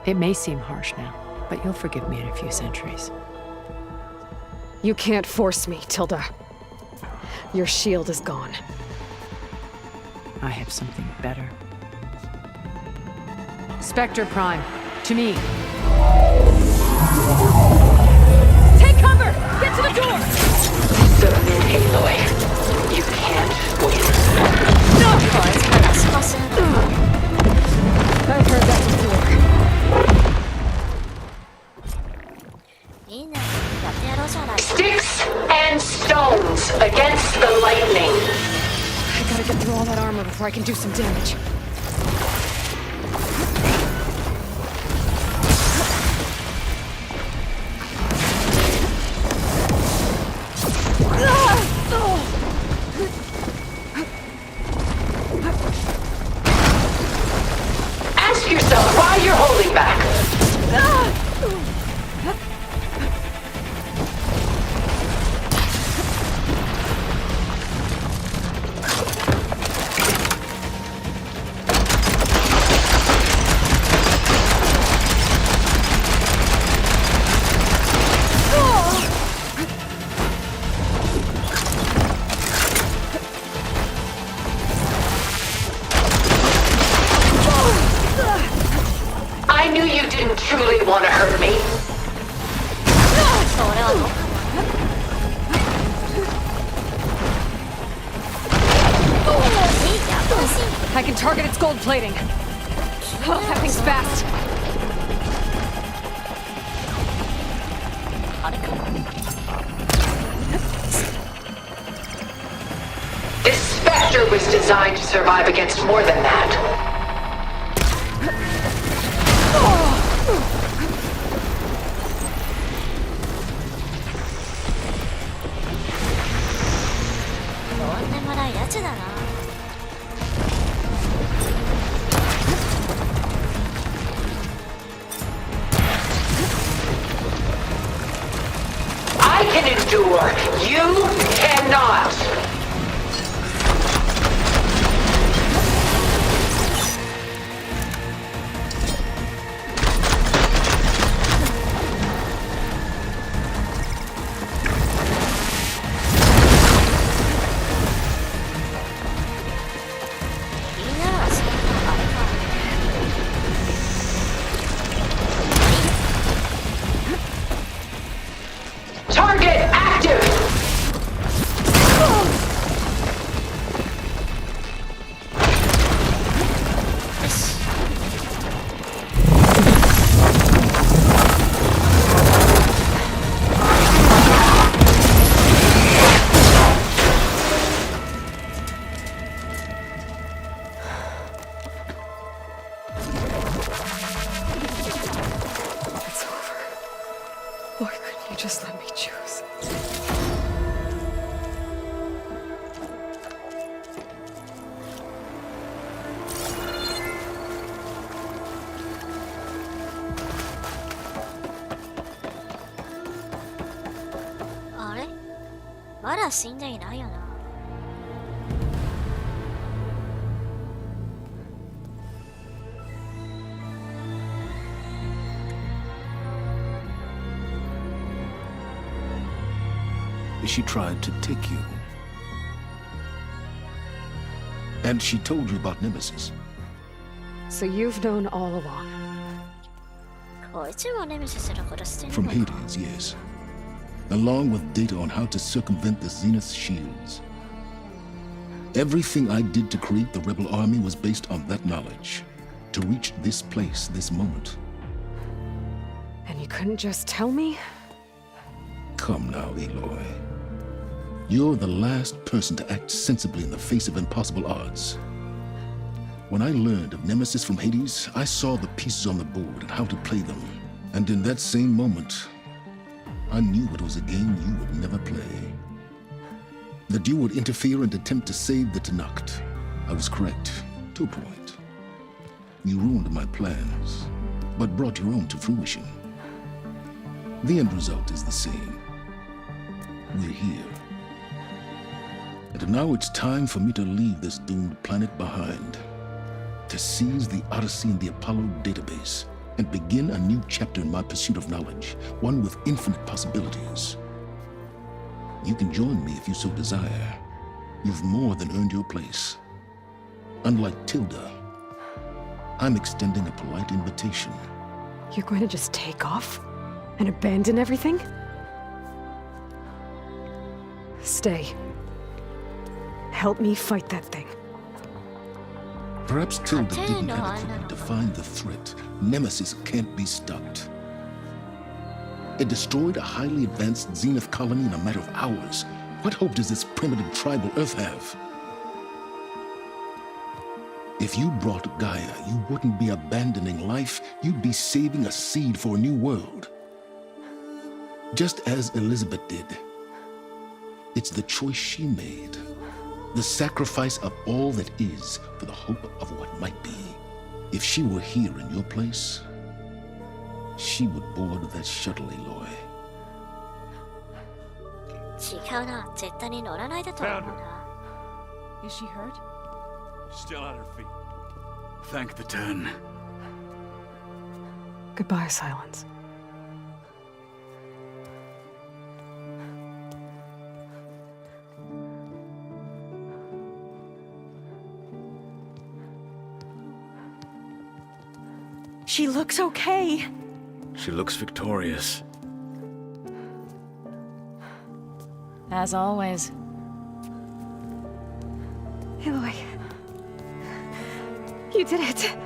It may seem harsh now, but you'll forgive me in a few centuries. You can't force me, Tilda. Your shield is gone. I have something better. Spectre Prime, to me. Take cover! Get to the door! Aloy, you can't win. I've heard that before. いいね。やってやろうじゃない。 Sticks and stones against the lightning. I gotta get through all that armor before I can do some damage. Ask yourself why you're holding back. I knew you didn't truly want to hurt me. I can target its gold plating. Oh, that thing's fast. あれか This Spectre was designed to survive against more than that. とんでもないやつだな。I can endure. You cannot. Target active. It's over. Why couldn't you just let me choose? Ah, あれまだ死んでいないよな。She tried to take you. And she told you about Nemesis. So you've known all along. こいつもネメシスのことしてる From のか Hades, yes. Along with data on how to circumvent the Zenith shields. Everything I did to create the rebel army was based on that knowledge. To reach this place, this moment. And you couldn't just tell me? Come now, Eloy. You're the last person to act sensibly in the face of impossible odds. When I learned of Nemesis from Hades, I saw the pieces on the board and how to play them. And in that same moment, I knew it was a game you would never play. That you would interfere and attempt to save the Tenakth. I was correct, to a point. You ruined my plans, but brought your own to fruition. The end result is the same. We're here. And now it's time for me to leave this doomed planet behind. To seize the Odyssey and the Apollo database and begin a new chapter in my pursuit of knowledge, one with infinite possibilities. You can join me if you so desire. You've more than earned your place. Unlike Tilda, I'm extending a polite invitation. You're going to just take off? And abandon everything? Stay. Help me fight that thing. Perhaps Tilda didn't adequately define the threat. Nemesis can't be stopped. It destroyed a highly advanced Zenith colony in a matter of hours. What hope does this primitive tribal Earth have? If you brought Gaia, you wouldn't be abandoning life, you'd be saving a seed for a new world. Just as Elizabeth did. It's the choice she made. The sacrifice of all that is for the hope of what might be. If she were here in your place, she would board that shuttle, Eloy. 違うな。絶対に乗らないだと思うな。Is she hurt? Still on her feet. Thank the turn. Goodbye, Silence. She looks okay. She looks victorious. As always. Eloy. You did it.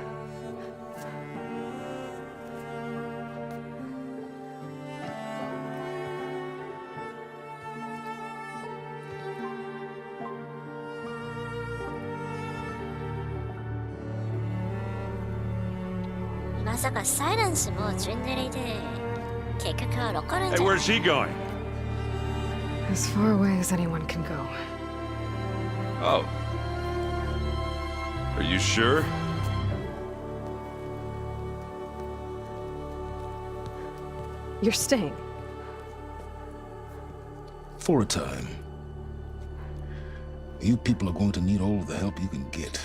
まさかサイレンスも準レリで結局は残るん Hey, じゃない where's he going? As far away as anyone can go. Oh. Are you sure? You're staying. For a time. You people are going to need all of the help you can get.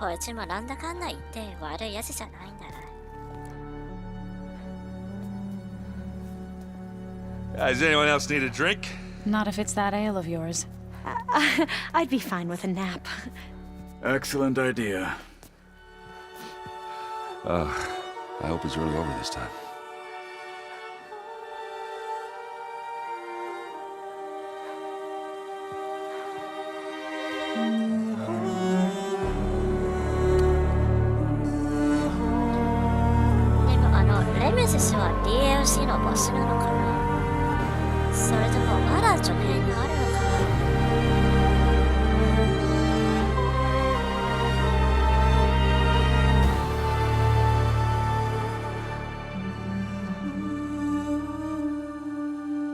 こいつもなんだかんだ言って悪いやつじゃないんだな。Does anyone else need a drink? Not if it's that ale of yours. I'd be fine with a nap. Excellent idea. I hope it's really over this time. Nemesis は DLC のボスなのかな、それともまだ続編があるのかな。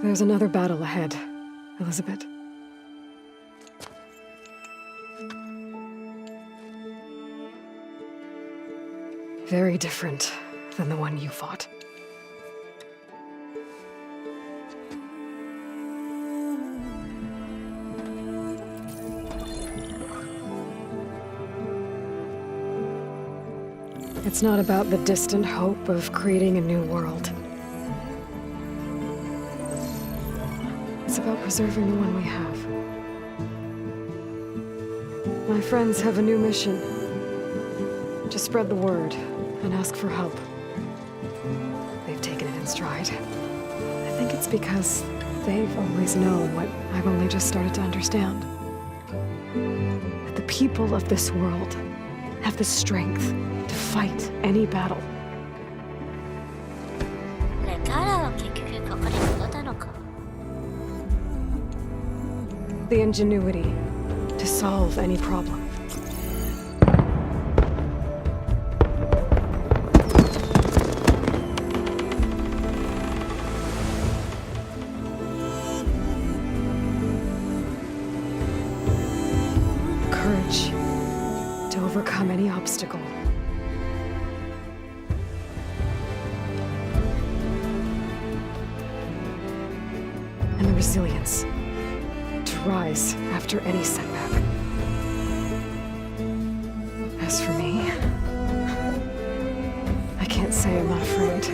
There's another battle ahead, Elizabeth. Very different than the one you fought. It's not about the distant hope of creating a new world. It's about preserving the one we have. My friends have a new mission. To spread the word and ask for help. They've taken it in stride. I think it's because they've always known what I've only just started to understand. That the people of this world have the strength to fight any battle. で、彼は結局ここに戻ったのか。The ingenuity to solve any problem. Courage to overcome any obstacle. And the resilience to rise after any setback. As for me, I can't say I'm not afraid.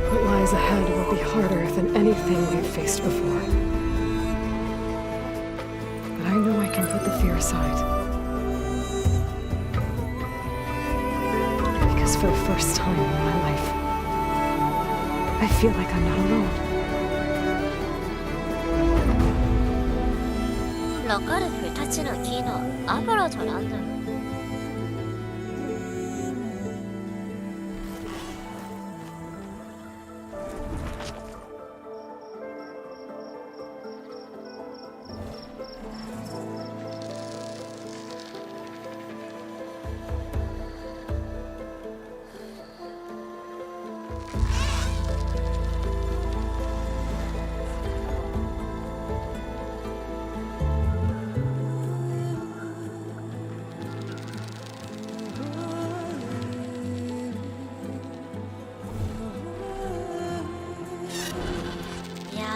What lies ahead will be harder than anything we've faced before. But I know I can put the fear aside. Because for the first time in my life, I feel like I'm not alone. 残る2つのキーのアポロとランドム。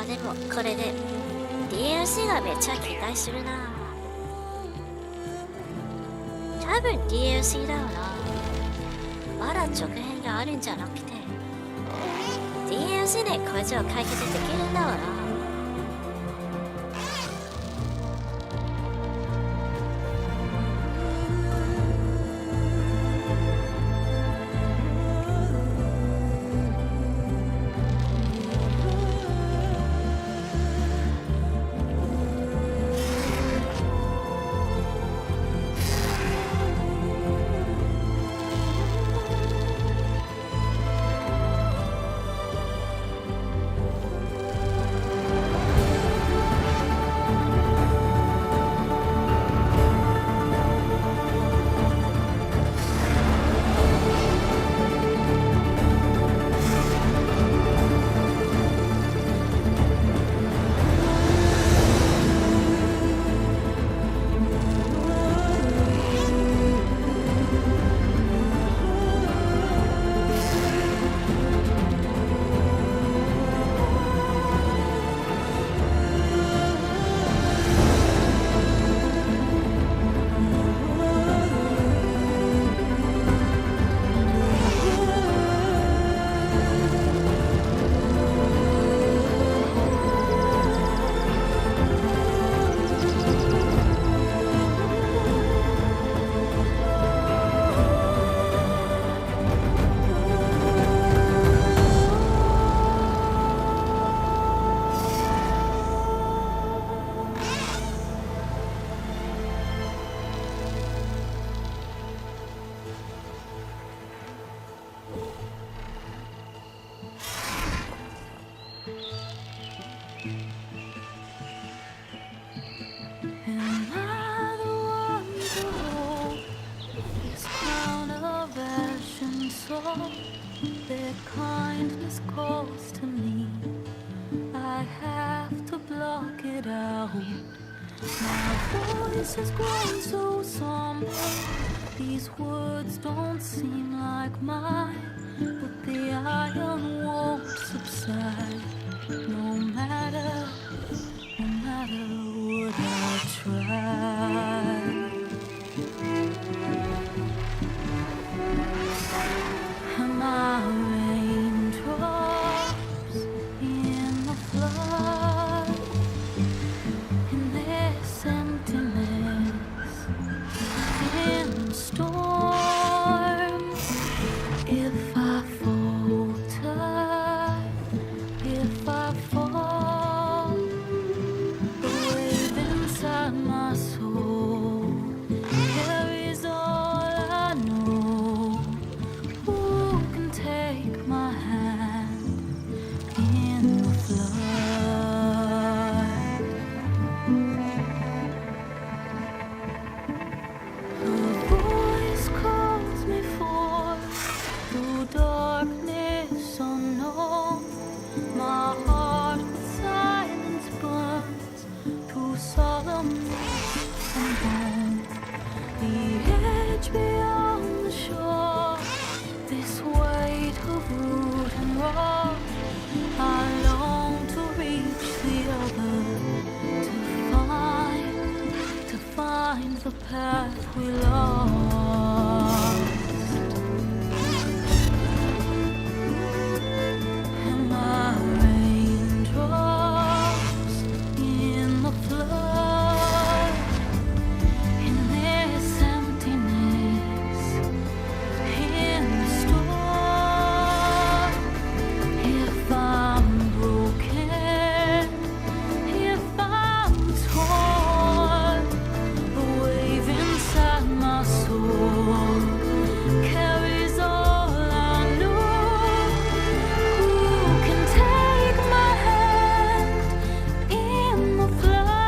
でもこれで DLC がめっちゃ期待するな。多分 DLC だよな。まだ続編があるんじゃなくて DLC でこいつを解決できるんだろうな。Their kindness calls to me. I have to block it out. My voice has grown so somber. These words don't seem like mine, but the iron won't subside. No matter what I try. My raindrops in the flood, in this emptiness, in the storm. If I falter, if I fall, the wave inside my soul carries all I know. Who can take my hand in the flood? Her voice calls me forth through darkness unknown. My heart with silence burns through solemnness and bone. The edge beyond the shore, this weight of root and rock, I long to reach the other, to find the path we lost. And my raindrops in the flood, in this emptiness, in the storm. If I'm broken, if I'm torn, the wave inside my soul carries all I know. Who can take my hand in the flood?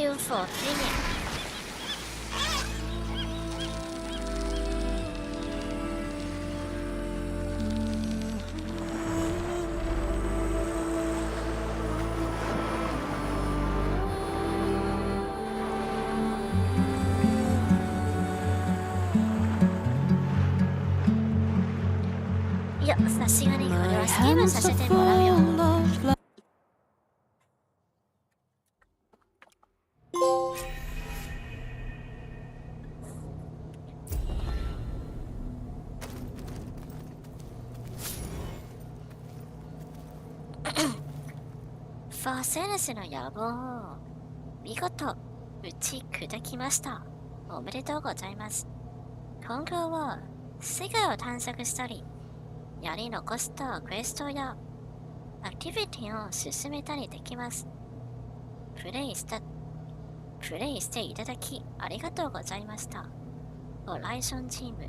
you for opinion. いや、さすがにこれはスキームさせてもらうよ。ファーセレスの野望、見事打ち砕きました。おめでとうございます。今後は世界を探索したり、やり残したクエストやアクティビティを進めたりできます。プレイしていただきありがとうございました。ホライゾンチーム、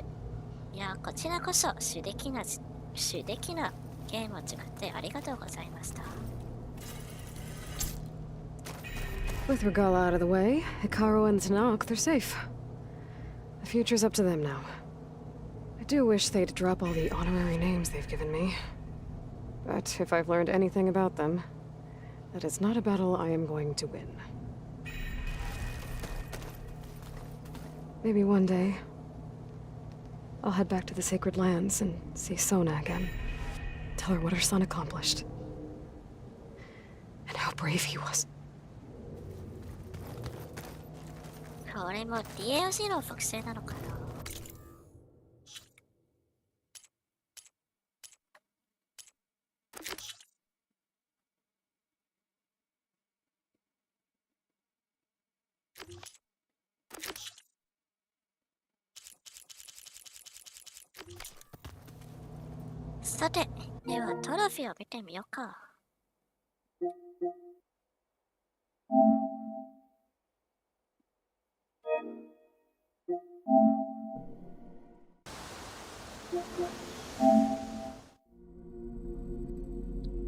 いや、こちらこそ主的なゲームを作ってありがとうございました。With Regala out of the way, Hikaru and Tanakh, they're safe. The future's up to them now. I do wish they'd drop all the honorary names they've given me. But if I've learned anything about them, that is not a battle I am going to win. Maybe one day, I'll head back to the Sacred Lands and see Sona again. Tell her what her son accomplished. And how brave he was. これも DLC の複製なのかな。さて、ではトロフィーを見てみようか。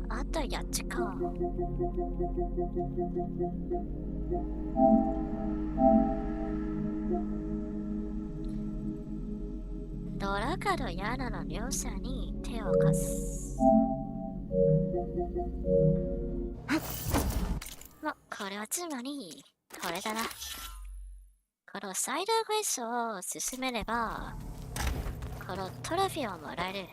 あと8つか。ドラカとヤナの両者に手を貸す。これはつまり、これだな。このサイドクエストを進めれば、このトロフィーをもらえる。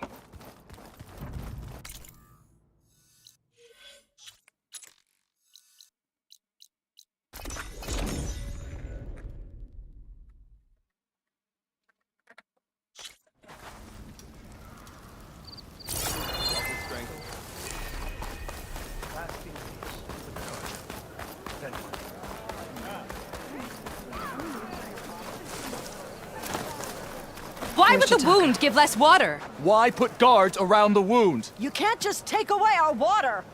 Why would the wound give less water? Why put guards around the wound? You can't just take away our water!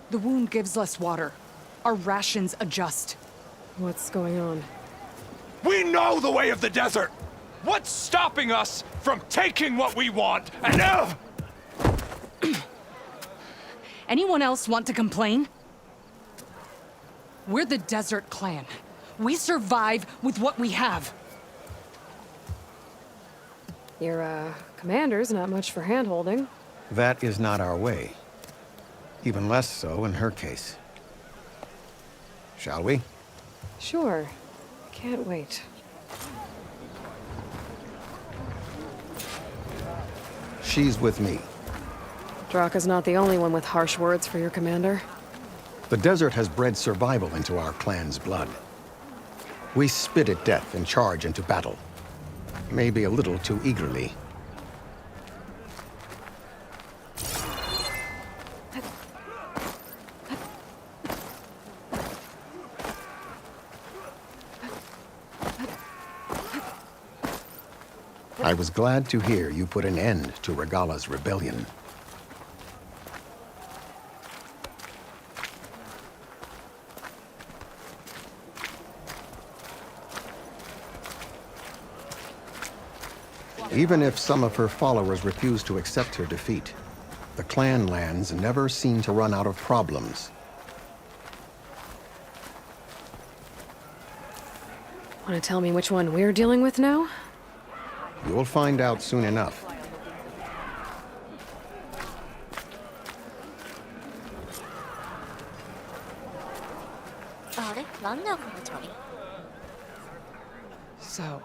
The wound gives less water. Our rations adjust. What's going on? We know the way of the desert! What's stopping us from taking what we want and Anyone else want to complain? We're the Desert Clan. We survive with what we have. Your, commander's not much for hand-holding. That is not our way. Even less so in her case. Shall we? Sure. Can't wait. She's with me. Draka's not the only one with harsh words for your commander. The desert has bred survival into our clan's blood. We spit at death and charge into battle. Maybe a little too eagerly. I was glad to hear you put an end to Regala's rebellion. Even if some of her followers refuse to accept her defeat, the clan lands never seem to run out of problems. Want to tell me which one we're dealing with now? You'll find out soon enough. あれなんだこの鳥。 So,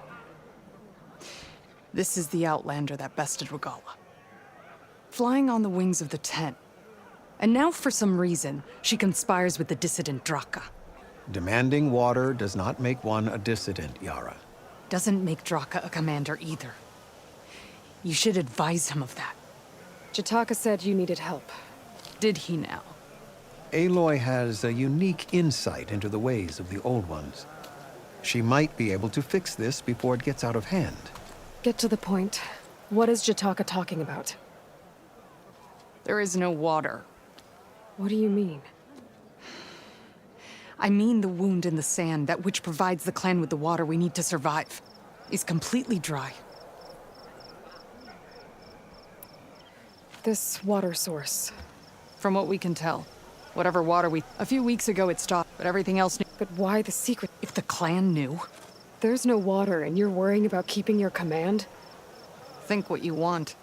this is the Outlander that bested Regala. Flying on the wings of the tent. And now, for some reason, she conspires with the dissident Draka. Demanding water does not make one a dissident, Yara. Doesn't make Draka a commander either. You should advise him of that. Jataka said you needed help. Did he now? Aloy has a unique insight into the ways of the Old Ones. She might be able to fix this before it gets out of hand. Get to the point. What is Jataka talking about? There is no water. What do you mean? I mean the wound in the sand, that which provides the clan with the water we need to survive, is completely dry. This water source. From what we can tell. Whatever water we... A few weeks ago it stopped, but everything else knew. But why the secret? If the clan knew... There's no water, and you're worrying about keeping your command? Think what you want.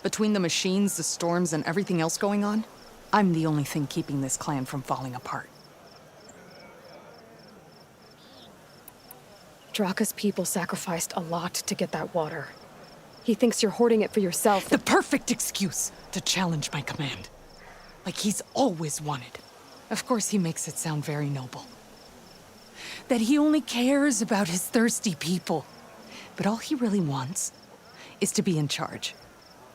Between the machines, the storms, and everything else going on, I'm the only thing keeping this clan from falling apart. Draka's people sacrificed a lot to get that water. He thinks you're hoarding it for yourself. The perfect excuse to challenge my command. Like he's always wanted. Of course he makes it sound very noble. That he only cares about his thirsty people. But all he really wants is to be in charge.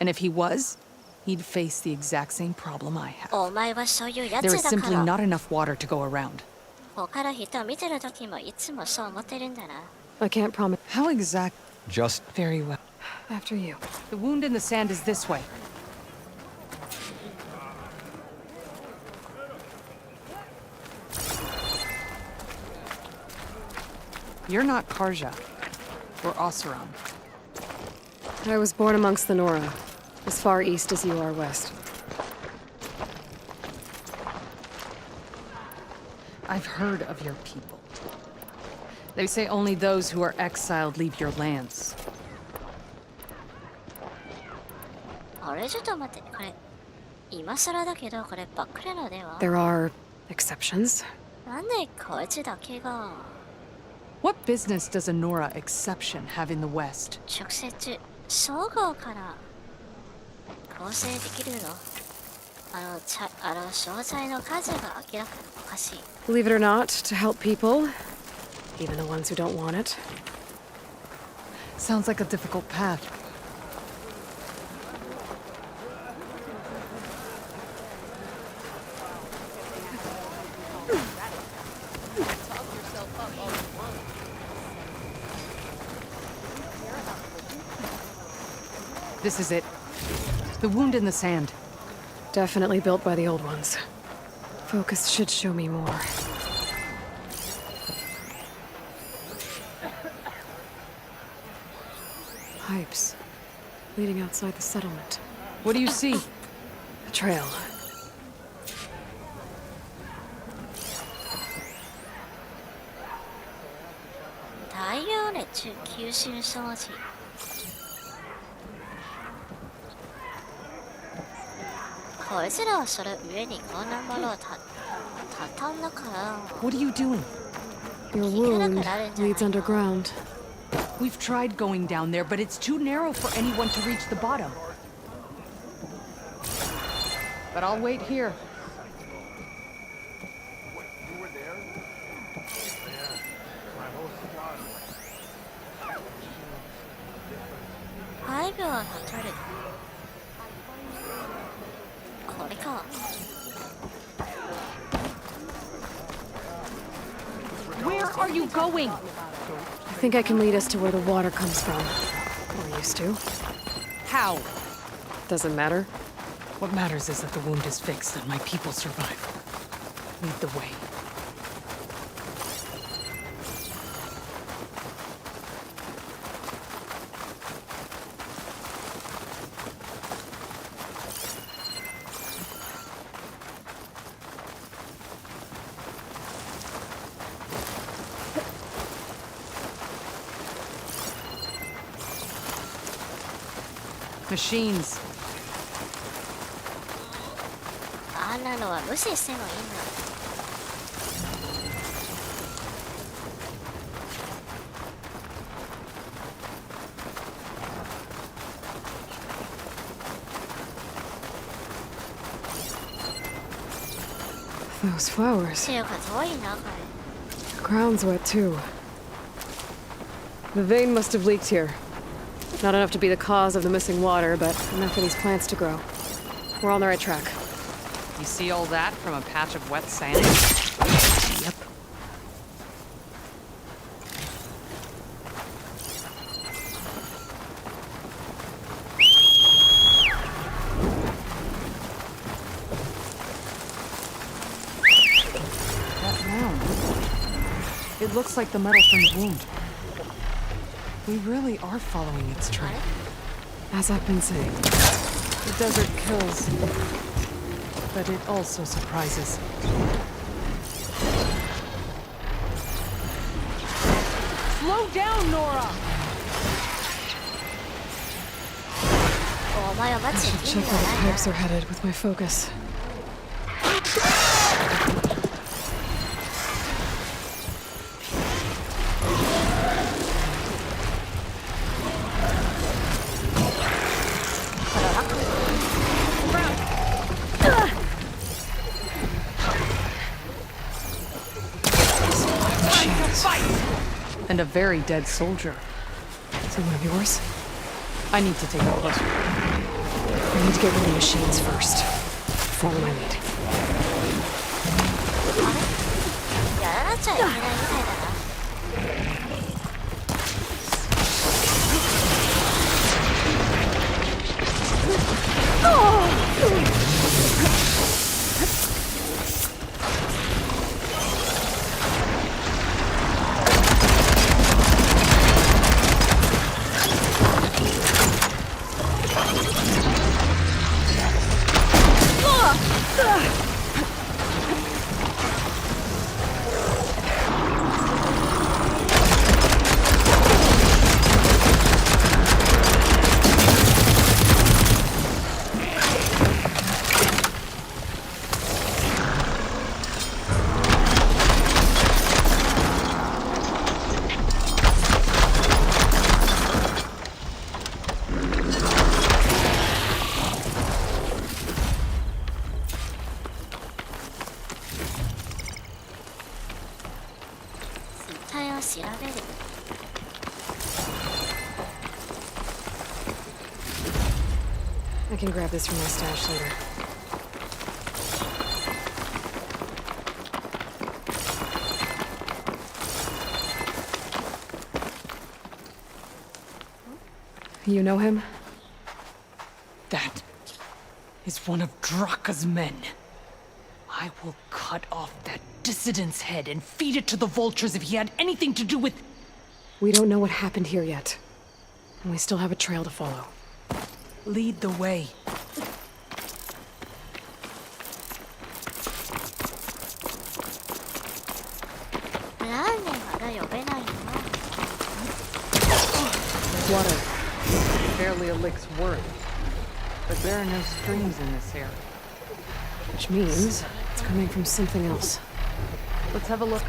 And if he was, he'd face the exact same problem I have. お前はそういうやつ There だ is か simply ら。 not enough water to go around. 他の人を見てる時もいつもそう思ってるんだな。 I can't promise. How exact? Just Very well. After you. The wound in the sand is this way. You're not Karja, or Oseram. I was born amongst the Nora, as far east as you are west. I've heard of your people. They say only those who are exiled leave your lands. あれちょっと待って、これ今更だけどこれバックレのでは There are exceptions. なんでこいつだけが What business does a Nora exception have in the West? 直接総合から構成できるの詳細の数が明らかにおかしい。 Believe it or not, to help people, even the ones who don't want it. Sounds like a difficult path. This is it. The wound in the sand. Definitely built by the old ones. Focus should show me more. Pipes leading outside the settlement. What do you see? A trail. What are you doing? Your wound leads underground. We've tried going down there, but it's too narrow for anyone to reach the bottom. But I'll wait here. Where are you going? I think I can lead us to where the water comes from. Or used to. How? Doesn't matter. What matters is that the wound is fixed and my people survive. Lead the way. Machines. あんなのは無視してもいいの。Those flowers. 手が遠いな、こ The ground's wet too. The vein must have leaked here. Not enough to be the cause of the missing water, but enough for these plants to grow. We're on the right track. You see all that from a patch of wet sand? Yep. That mound. It looks like the metal from the wound. We really are following its trail. As I've been saying. The desert kills, but it also surprises. Slow down, Nora! お前を待 I つ should 意 check 味 where は the ない pipes are headed with my focus. And a very dead soldier. Is it one of yours? I need to take a closer look. I need to get rid of the machines first. Follow my lead. やらなっちゃいけないみたいだな。調べる。I can grab this from my stash later. You know him? That is one of Draka's men. I will cut off that dissident's head and feed it to the vultures if he had anything to do with... We don't know what happened here yet. And we still have a trail to follow. Lead the way. Water. Barely a lick's worth. But there are no streams in this area. Which means it's coming from something else. Let's have a look.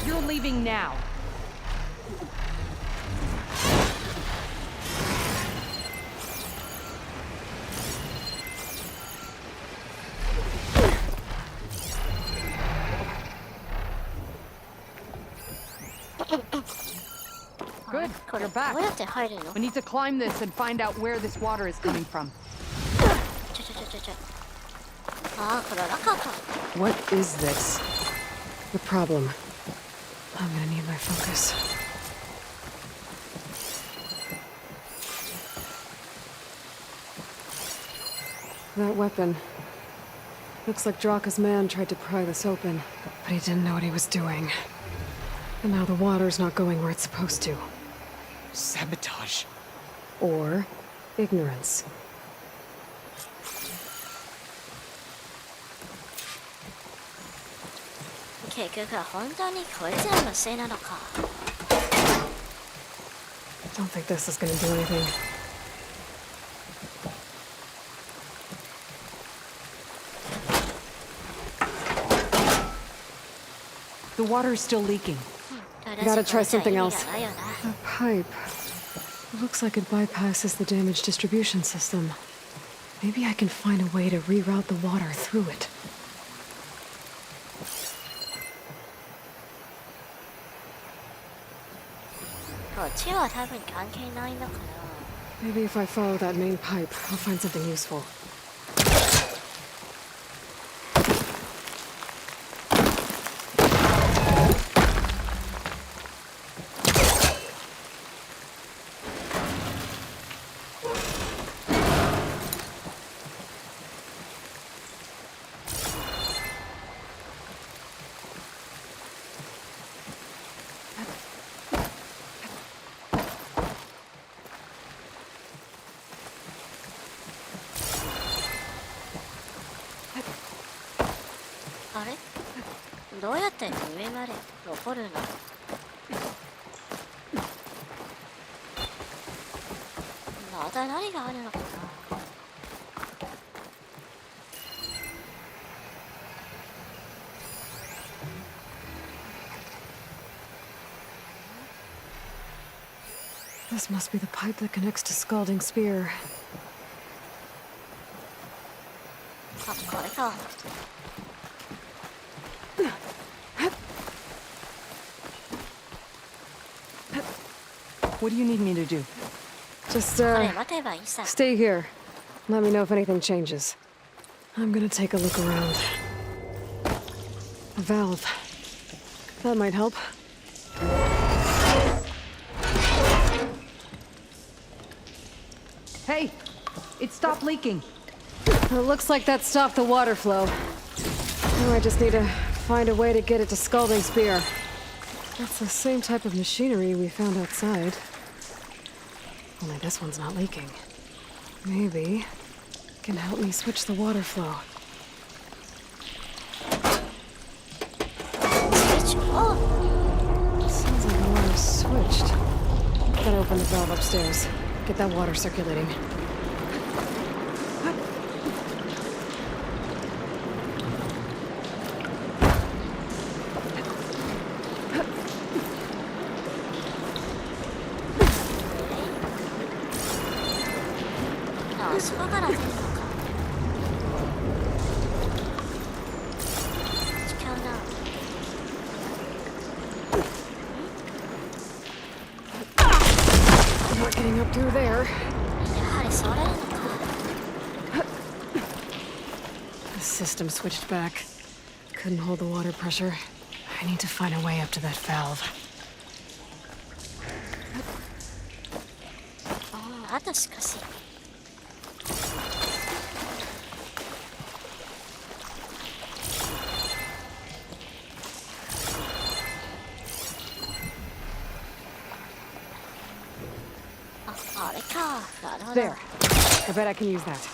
You're leaving now. Good, you're back. We need to climb this and find out where this water is coming from. What is this? The problem. I'm gonna need my focus. That weapon. Looks like Draka's man tried to pry this open, but he didn't know what he was doing. And now the water's not going where it's supposed to. Sabotage. Or ignorance. 結局は本当にこいつらのせいなのか。 Don't think this is gonna do anything. The water's still leaking. Gotta try something else. A pipe. It looks like it bypasses the damage distribution system. Maybe I can find a way to reroute the water through it. Maybe if I follow that main pipe, I'll find something useful. A れどうやって上まで登るの？まだ何があるのかな。 This must be the pipe that connects to Scalding Spear. あ、これか。 What do you need me to do? Just, stay here. Let me know if anything changes. I'm gonna take a look around. A valve. That might help. Hey! It stopped leaking. It looks like that stopped the water flow. Now I just need to find a way to get it to Scalding Spear. That's the same type of machinery we found outside. Only this one's not leaking. Maybe it can help me switch the water flow. Sounds like the water's switched. Gotta open the valve upstairs. Get that water circulating. Not getting up through there. The system switched back. Couldn't hold the water pressure. I need to find a way up to that valve. There. I bet I can use that.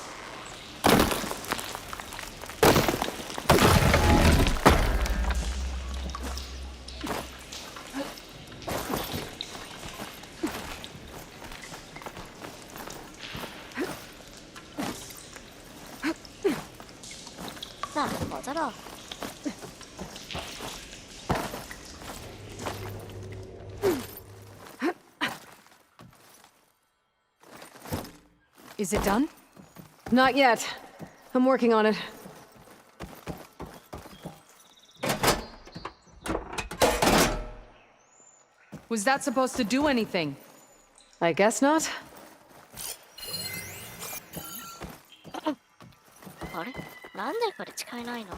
Is it done? Not yet. I'm working on it. Was that supposed to do anything? I guess not. あれ？なんでこれ使えないの？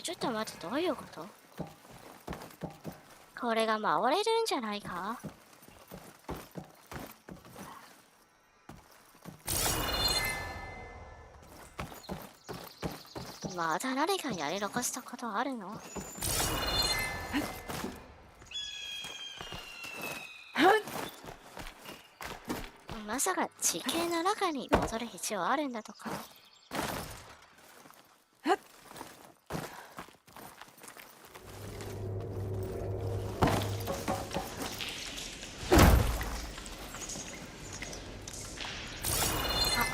ちょっと待って、どういうこと？これが回れるんじゃないか？まだ何かやり残したことあるの？まさか地球の中に戻る必要あるんだとか。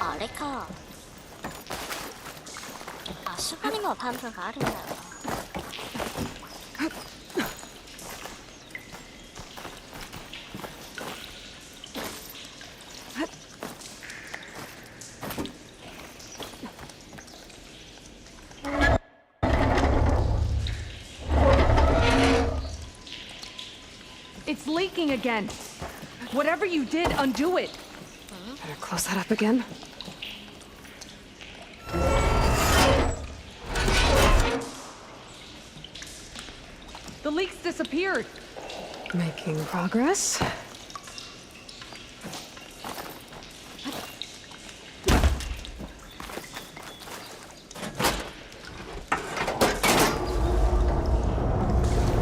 あれか。あそこにもパンプがあるんだな。It's leaking again. Whatever you did, undo it. Better close that up again. The leaks disappeared. Making progress.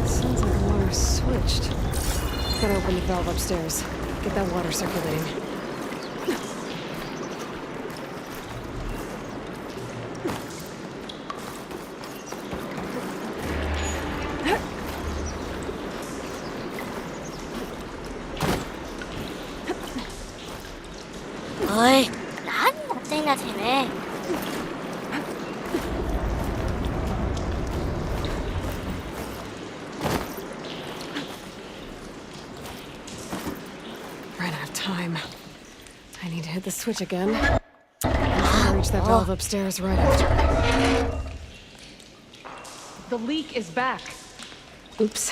Sounds like the water's switched. Gotta open the valve upstairs. Get that water circulating. Ôi, đánh một tên là thế này. Ran out of time. I need to hit the switch again. I'll reach that valve upstairs right after. The leak is back. Oops.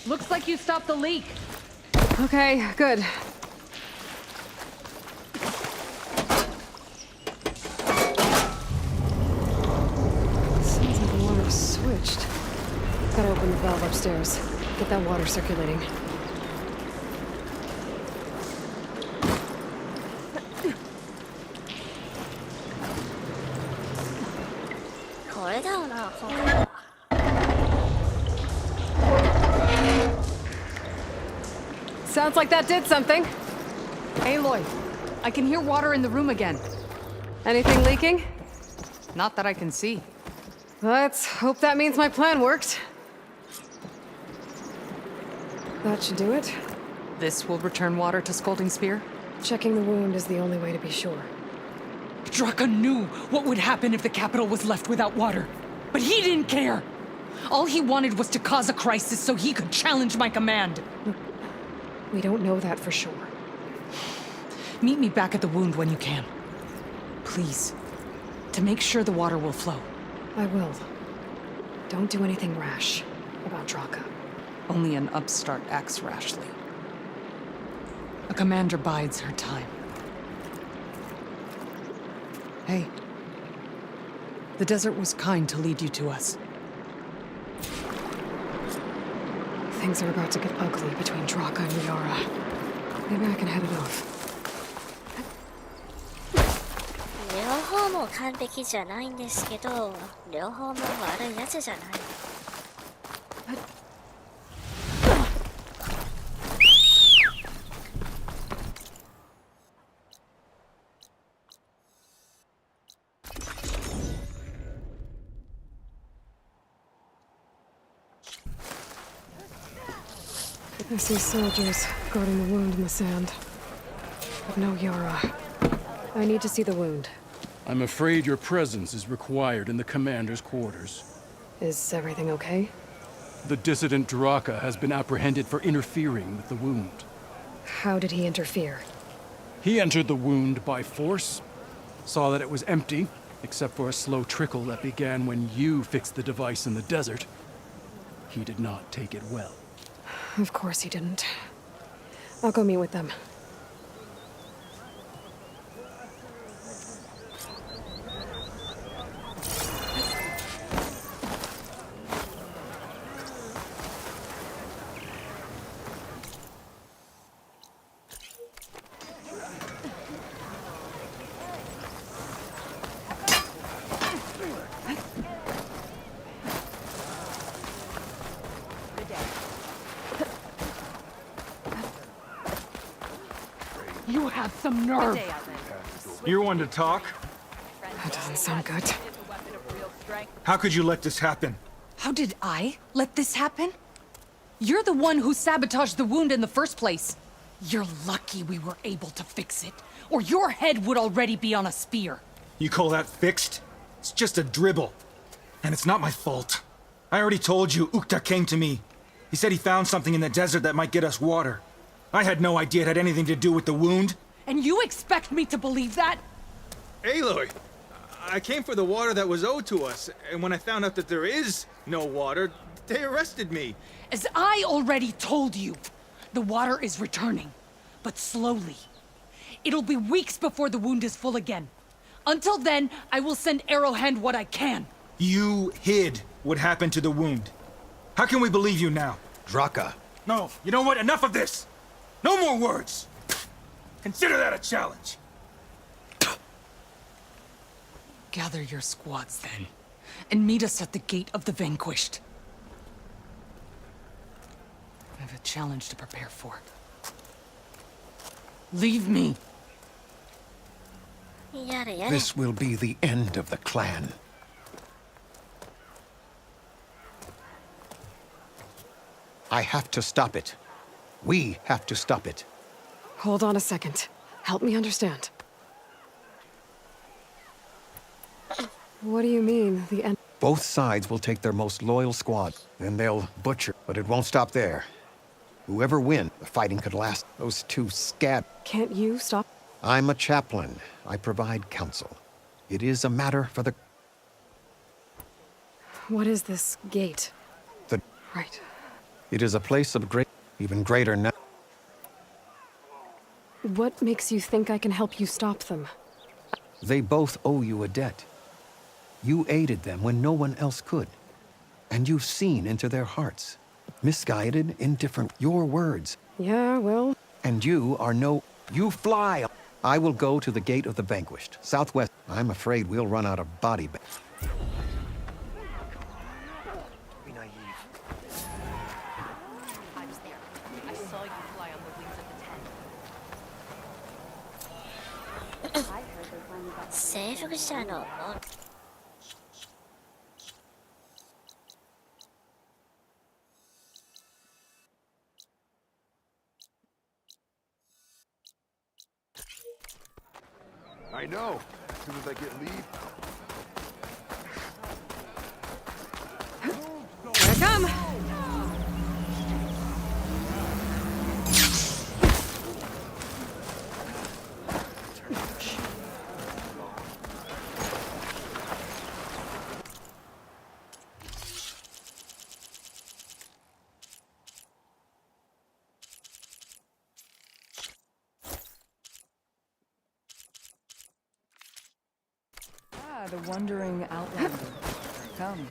Looks like you stopped the leak. Okay, good. Sounds like the water's switched. Gotta open the valve upstairs. Get that water circulating. Sounds like that did something. Aloy, I can hear water in the room again. Anything leaking? Not that I can see. Let's hope that means my plan worked. That should do it. This will return water to Scolding Spear? Checking the wound is the only way to be sure. Draka knew what would happen if the capital was left without water. But he didn't care! All he wanted was to cause a crisis so he could challenge my command. We don't know that for sure. Meet me back at the wound when you can. Please. To make sure the water will flow. I will. Don't do anything rash about Draka. Only an upstart acts rashly. A commander bides her time. Hey. The desert was kind to lead you to us. Things are about to get ugly between Draka and Yara. Maybe I can head it off. 両方も完璧じゃないんですけど、両方も悪いやつじゃない。I see soldiers guarding the wound in the sand. But no Yara. I need to see the wound. I'm afraid your presence is required in the commander's quarters. Is everything okay? The dissident Draka has been apprehended for interfering with the wound. How did he interfere? He entered the wound by force, saw that it was empty, except for a slow trickle that began when you fixed the device in the desert. He did not take it well. Of course he didn't. I'll go meet with them. have some nerve. You're one to talk? That doesn't sound good. How could you let this happen? How did I let this happen? You're the one who sabotaged the wound in the first place. You're lucky we were able to fix it, or your head would already be on a spear. You call that fixed? It's just a dribble. And it's not my fault. I already told you, Ukta came to me. He said he found something in the desert that might get us water. I had no idea it had anything to do with the wound. And you expect me to believe that? Aloy, I came for the water that was owed to us, and when I found out that there is no water, they arrested me. As I already told you, the water is returning, but slowly. It'll be weeks before the wound is full again. Until then, I will send Arrowhand what I can. You hid what happened to the wound. How can we believe you now? Draka. No, you know what? Enough of this! No more words! Consider that a challenge. Gather your squads then, and meet us at the Gate of the Vanquished. I have a challenge to prepare for. Leave me. This will be the end of the clan. I have to stop it. We have to stop it. Hold on a second. Help me understand. What do you mean, the end? Both sides will take their most loyal squad, then they'll butcher. But it won't stop there. Whoever wins, the fighting could last. Those two scab. Can't you stop? I'm a chaplain. I provide counsel. It is a matter for the... What is this gate? The... Right. It is a place of great... even greater now. What makes you think I can help you stop them? They both owe you a debt. You aided them when no one else could. And you've seen into their hearts. Misguided, indifferent, your words. Yeah, well... And you are no... You fly! I will go to the Gate of the Vanquished, southwest. I'm afraid we'll run out of body bags. Be naive. I was there. I saw you fly on the wings of the 10. I heard they finally got... 征服者の I know. As soon as I get leave. Here I come! The wandering outlander. Come.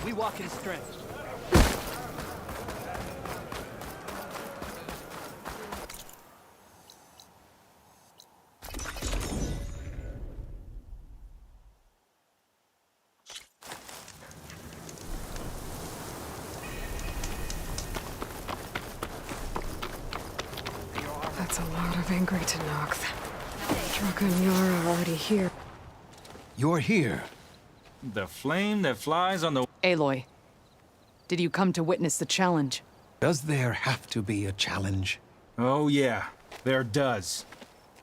We walk in strength. That's a lot of angry to knock. Draka and Yara are already here. You're here. The flame that flies on the... Aloy, did you come to witness the challenge? Does there have to be a challenge? Oh, yeah. There does.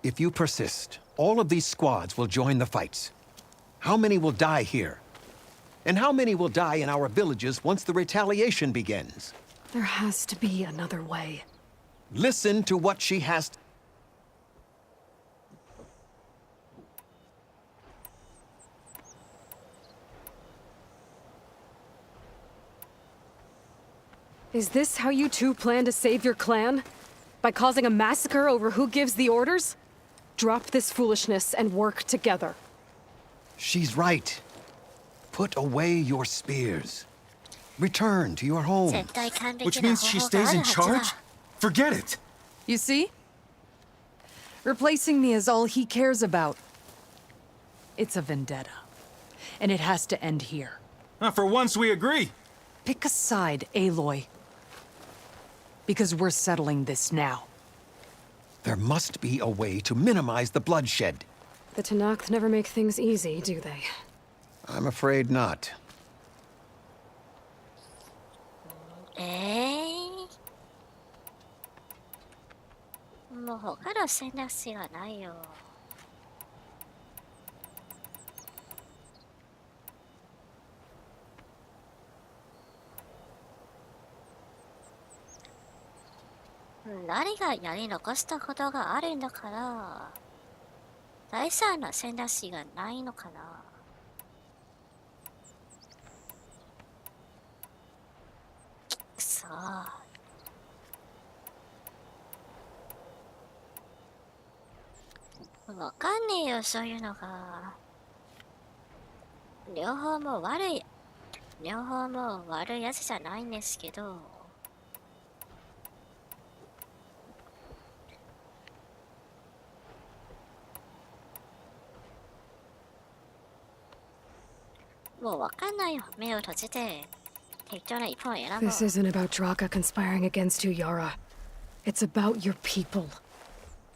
If you persist, all of these squads will join the fights. How many will die here? And how many will die in our villages once the retaliation begins? There has to be another way. Listen to what she has to... Is this how you two plan to save your clan? By causing a massacre over who gives the orders? Drop this foolishness and work together. She's right. Put away your spears. Return to your home. Which means she stays in charge? Forget it. You see? Replacing me is all he cares about. It's a vendetta. And it has to end here. For once we agree. Pick a side, Aloy. Because we're settling this now. There must be a way to minimize the bloodshed. The Tanakh never make things easy, do they? I'm afraid not. もう他の選択肢がないよ。何がやり残したことがあるんだから、第三の選択肢がないのかな。くそー。わかんねえよ、そういうのが。両方も悪いやつじゃないんですけど。もうわかんないよ、目を閉じて。適当な一本選ぼう。This isn't about Draka conspiring against you, Yara. It's about your people.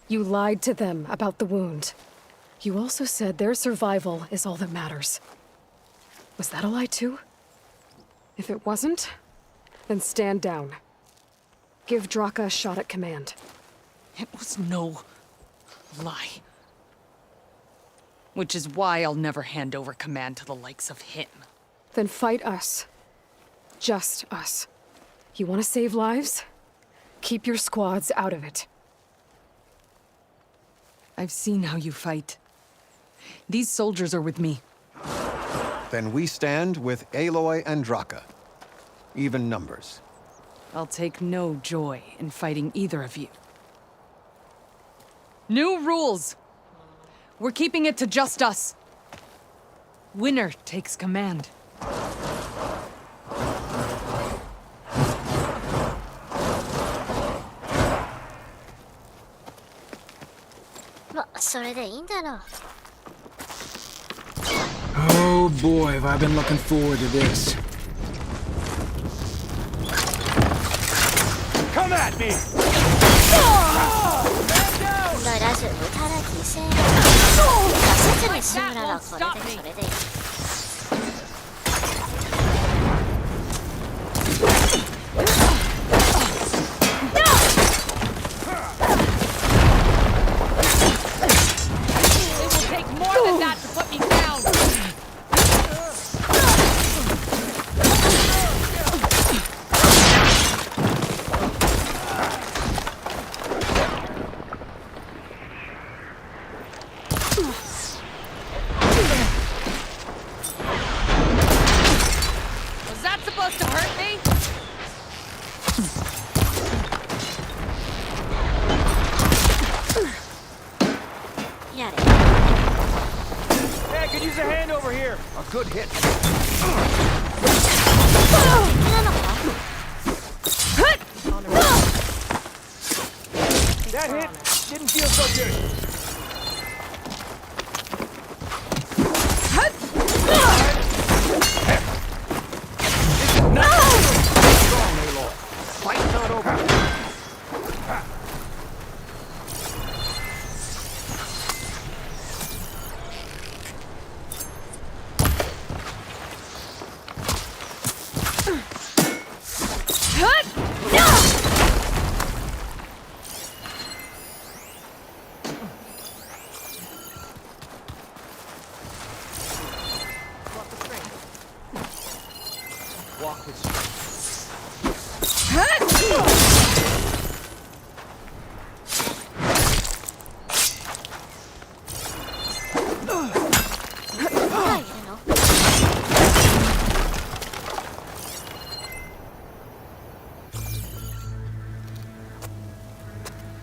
You lied to them about the wound. You also said their survival is all that matters. Was that a lie too? If it wasn't, then stand down. Give Draka a shot at command. It was no lie. Which is why I'll never hand over command to the likes of him. Then fight us. Just us. You want to save lives? Keep your squads out of it. I've seen how you fight. These soldiers are with me. Then we stand with Aloy and Draka. Even numbers. I'll take no joy in fighting either of you. New rules! We're keeping it to just us. Winner takes command. ま、それでいいんだろう。Oh boy, have I been looking forward to this. Come at me! ラジオ歌だ犠牲出せずに済むならこれでそれでいい。Good hit. That hit didn't feel so good. Fight's not over.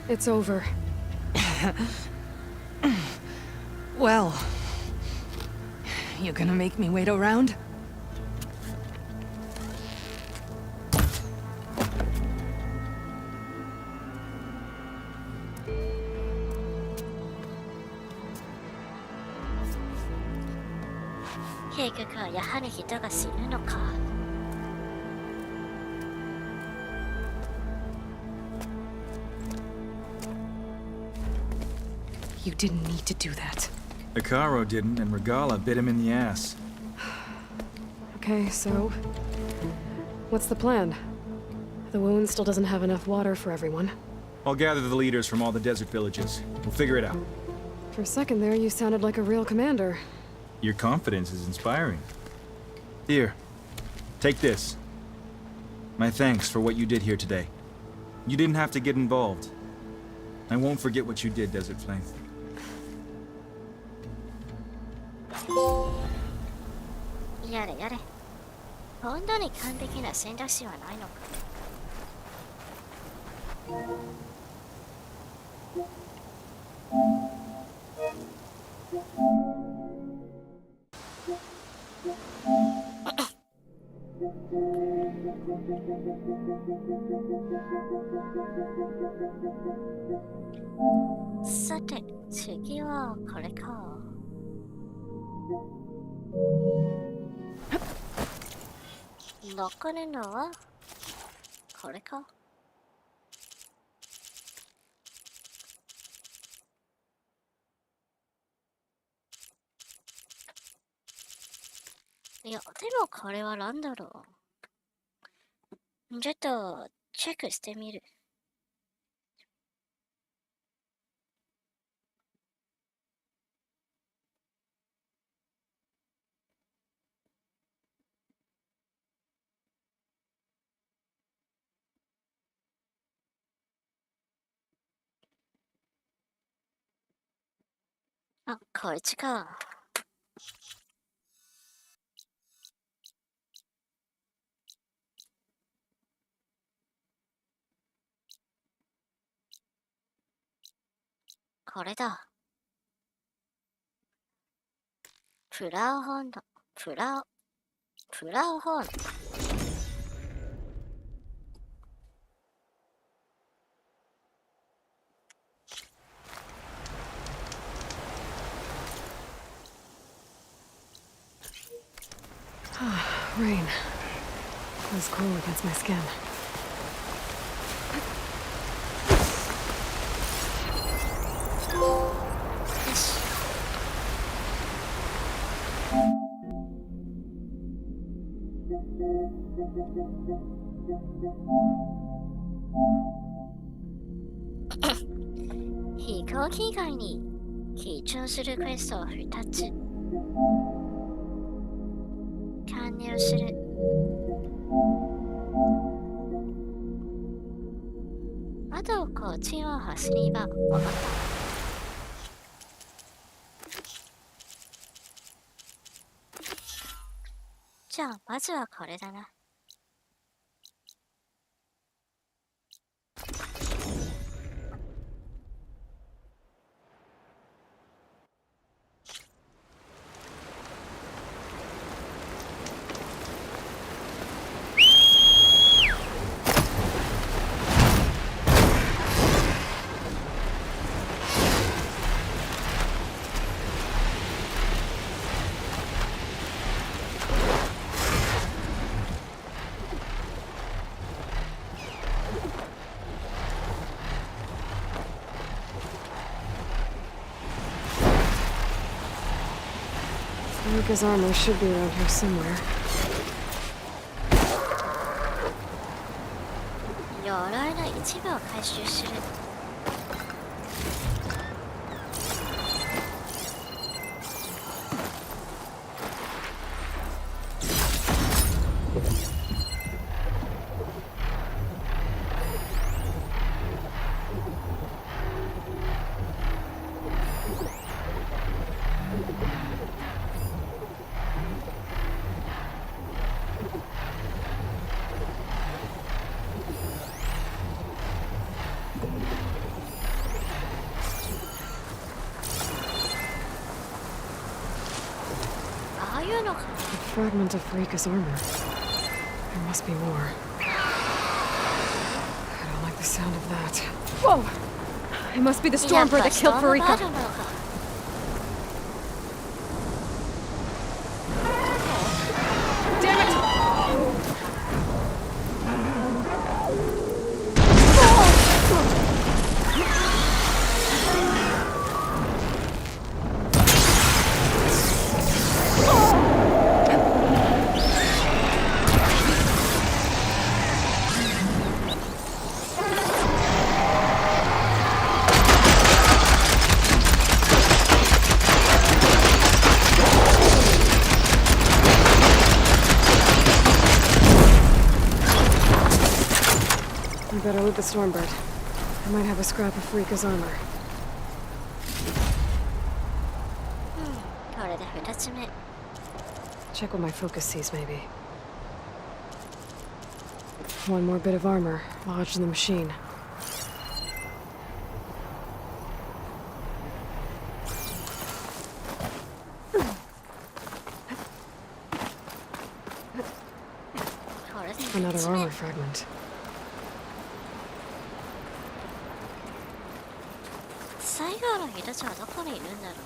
It's over. Well, you gonna make me wait around? 結局はやはり人が死ぬのか。You didn't need to do that. Ikaro didn't, and Regala bit him in the ass. Okay, so... what's the plan? The wound still doesn't have enough water for everyone. I'll gather the leaders from all the desert villages. We'll figure it out. For a second there, you sounded like a real commander. Your confidence is inspiring. Here, take this. My thanks for what you did here today. You didn't have to get involved. I won't forget what you did, Desert Flame. やれやれ。本当に完璧な選択肢はないのか。さて、次はこれか。残るのはこれか。いや、でもこれは何だろう。ちょっとチェックしてみる。あ、こいつか。これだ。プラウホンド。プラウホンド。Rain. Feels cool against my skin. Yes. 飛行機以外に緊張するクエストを2つ完了する。あとこっちを走りば分かった。じゃあまずはこれだな。Ruka's armor should be around here somewhere. 鎧の一部を回収する。A fragment of Rika's armor. There must be more. I don't like the sound of that. Whoa! It must be the Stormbird that killed Farika. better loot the Stormbird. I might have a scrap of Frika's armor. これで2つ目。 Check what my focus sees, maybe. One more bit of armor lodged in the machine. Another armor fragment. 最後の人たちはどこにいるんだろう。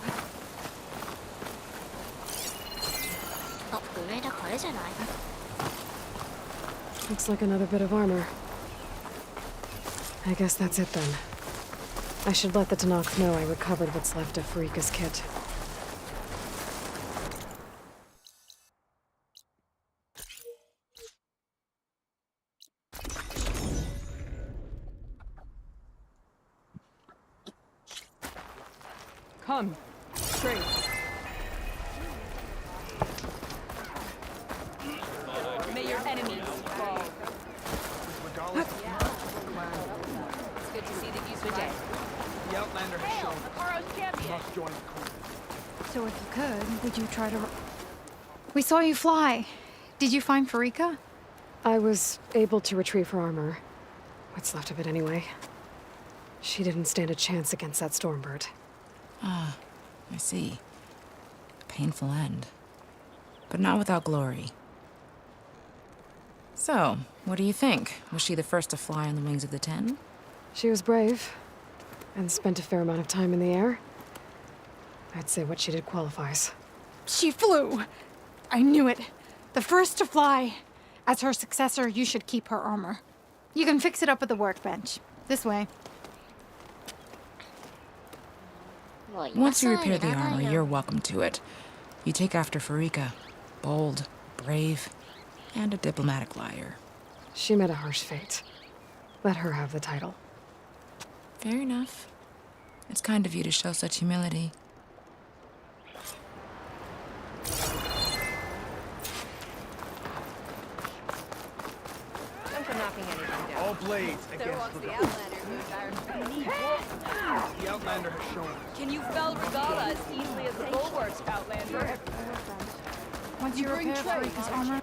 あ、上のこれじゃない？ Looks like another bit of armor. I guess that's it then. I should let the Tanakh know I recovered what's left of Farika's kit. Come. Straight. May your enemies fall. It's good to see that you survived. The Outlander has shown Tomorrow's champion. must join the crew. So if you could, would you try to... We saw you fly. Did you find Farika? I was able to retrieve her armor. What's left of it anyway. She didn't stand a chance against that Stormbird. Ah, I see. Painful end. But not without glory. So, what do you think? Was she the first to fly on the wings of the Ten? She was brave, and spent a fair amount of time in the air. I'd say what she did qualifies. She flew! I knew it. The first to fly. As her successor, you should keep her armor. You can fix it up at the workbench. This way. Once you repair the armor, you're welcome to it. You take after Farika. Bold, brave, and a diplomatic liar. She met a harsh fate. Let her have the title. Fair enough. It's kind of you to show such humility. All blades against the Outlander has shown. Can you fell Regala as easily as the bulwarks, Outlander? Once you repair Farika's armor...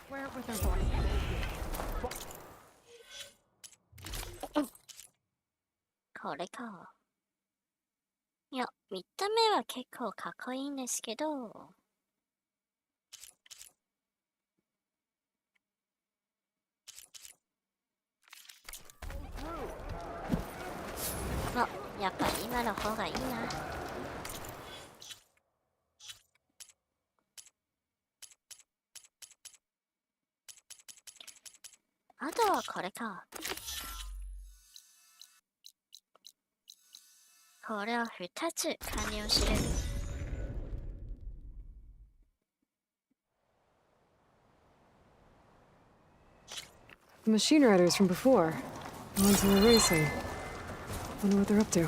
Where with her voice? これか。いや、見た目は結構かっこいいんですけど。あ、やっぱり今の方がいいな。あとはこれか。これを2つ完了する。The machine riders from before. The ones who were racing. Wonder what they're up to.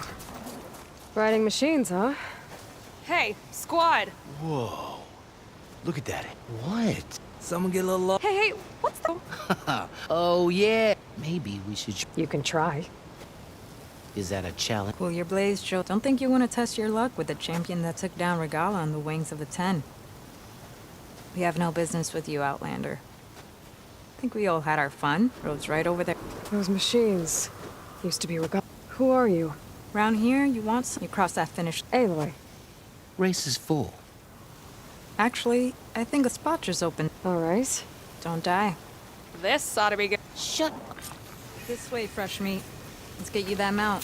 Riding machines, huh? Hey, squad! Whoa. Look at that. What? Someone get a little low. Hey, what's the... Oh, yeah. Maybe we should... You can try. Is that a challenge? Cool your blades, Joe. Don't think you want to test your luck with the champion that took down Regala on the wings of the Ten. We have no business with you, Outlander. I think we all had our fun. Road's right over there. Those machines used to be Regala. Who are you? Round here, you want some? You cross that finish. Aloy. Race is full. Actually, I think a spot just opened. All right. Don't die. This ought to be good. Shut up. This way, fresh meat. Let's get you that mount.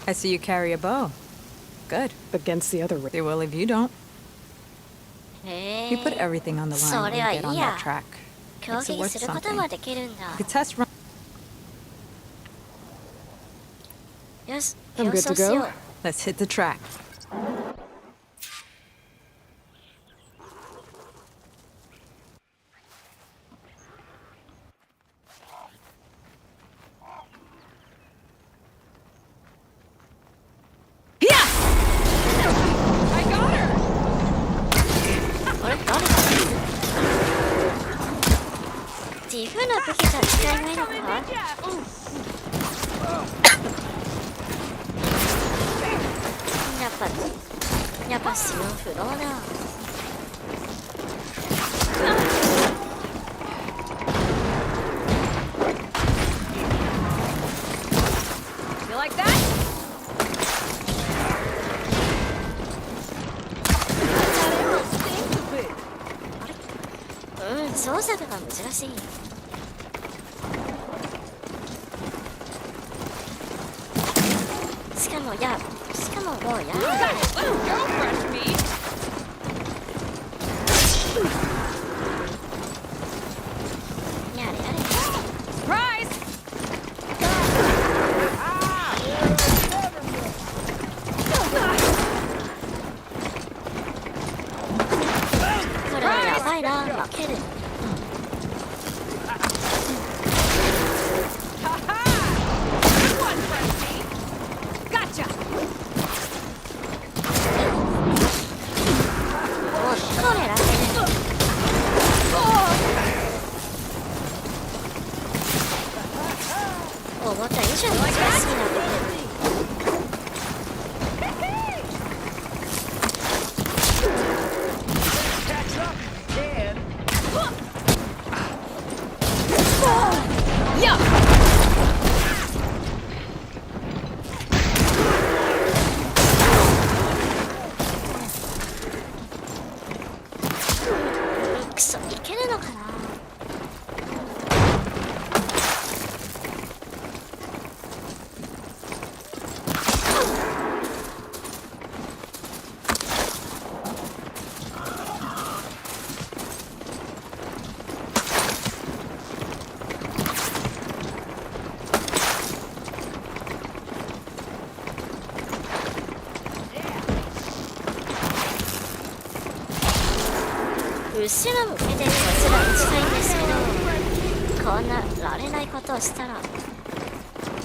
I see you carry a bow. Good. Against the other... They will if you don't. Hey. You put everything on the line when you get on that track. Makes it worth something. You could test run. Yes, I'm good to go. Let's hit the track. の武器が使えないのか？やっぱ使用不能だ。You like that? 操作が難しい。しかももうやだ。これはやばいな、負ける。思った以上に難しいな。くそ、いけるのかな。後ろ向けてこいつら打ちたいんですけど、こんなられないことをしたら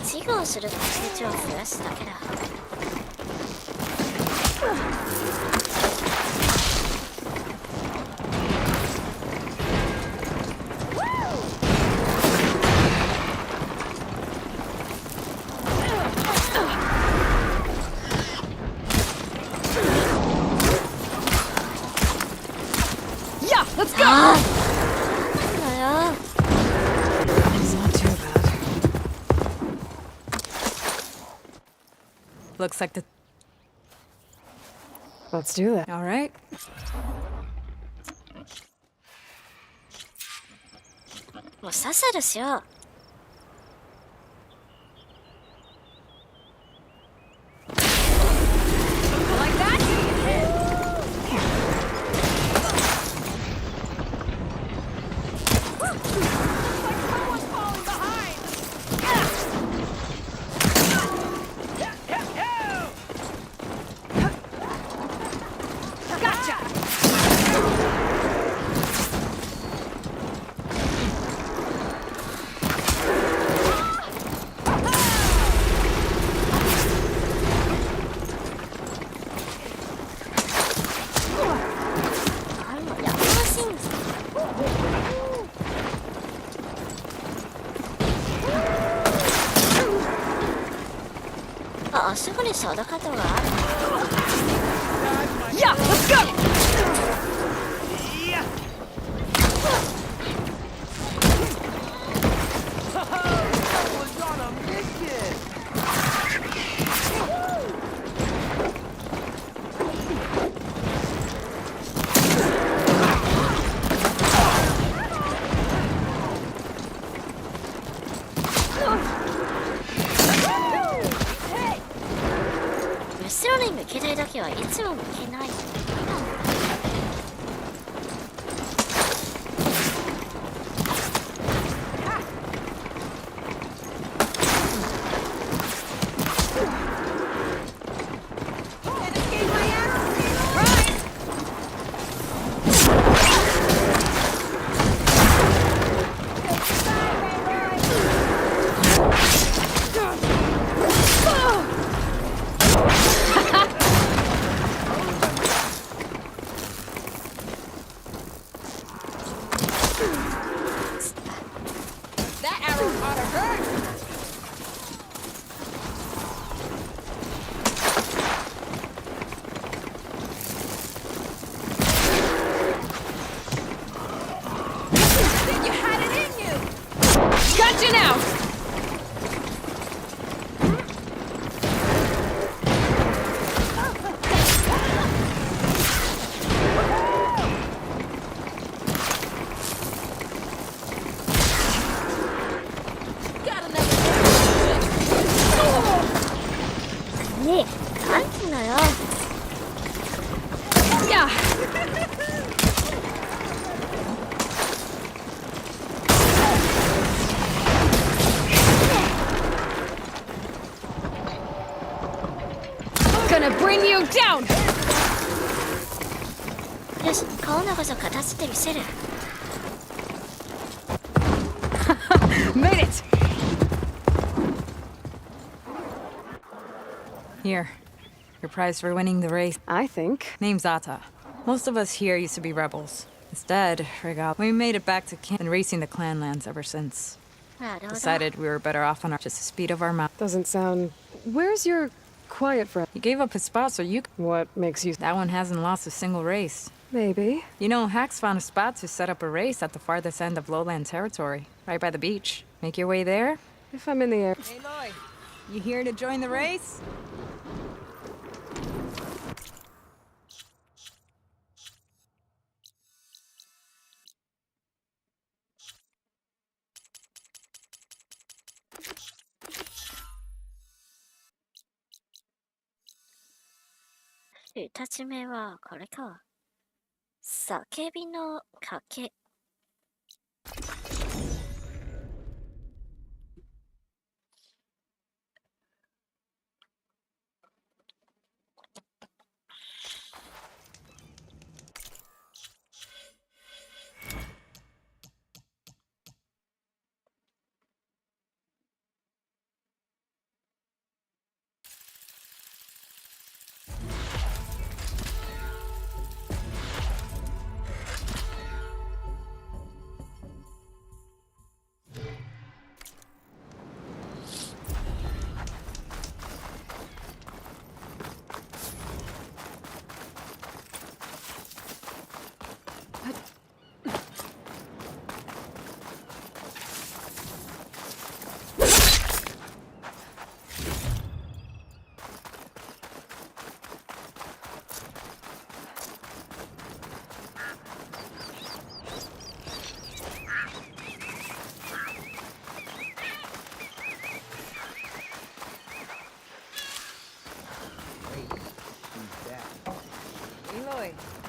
事後をする確率を増やすだけだ。Let's go! It's not too bad. Looks like the... Let's do that. All right. Well, さっさとしよう。あそこにソーダカットがある。Yeah, let's go!後ろに向けたいだけはいつも向けない。Slow down! よし、今度こそ勝たせてみせる。Made it! Here. Your prize for winning the race. I think. Name's Ata. Most of us here used to be rebels. Instead, we made it back to camp and racing the clan lands ever since. Decided we were better off on just the speed of our mouth. Doesn't sound... Where's your quiet friend? He gave up his spot so you... What makes you... That one hasn't lost a single race. Maybe. You know, Hax found a spot to set up a race at the farthest end of lowland territory, right by the beach. Make your way there? If I'm in the air... Hey, Lloyd. You here to join the race?2つ目はこれか。叫びの賭け。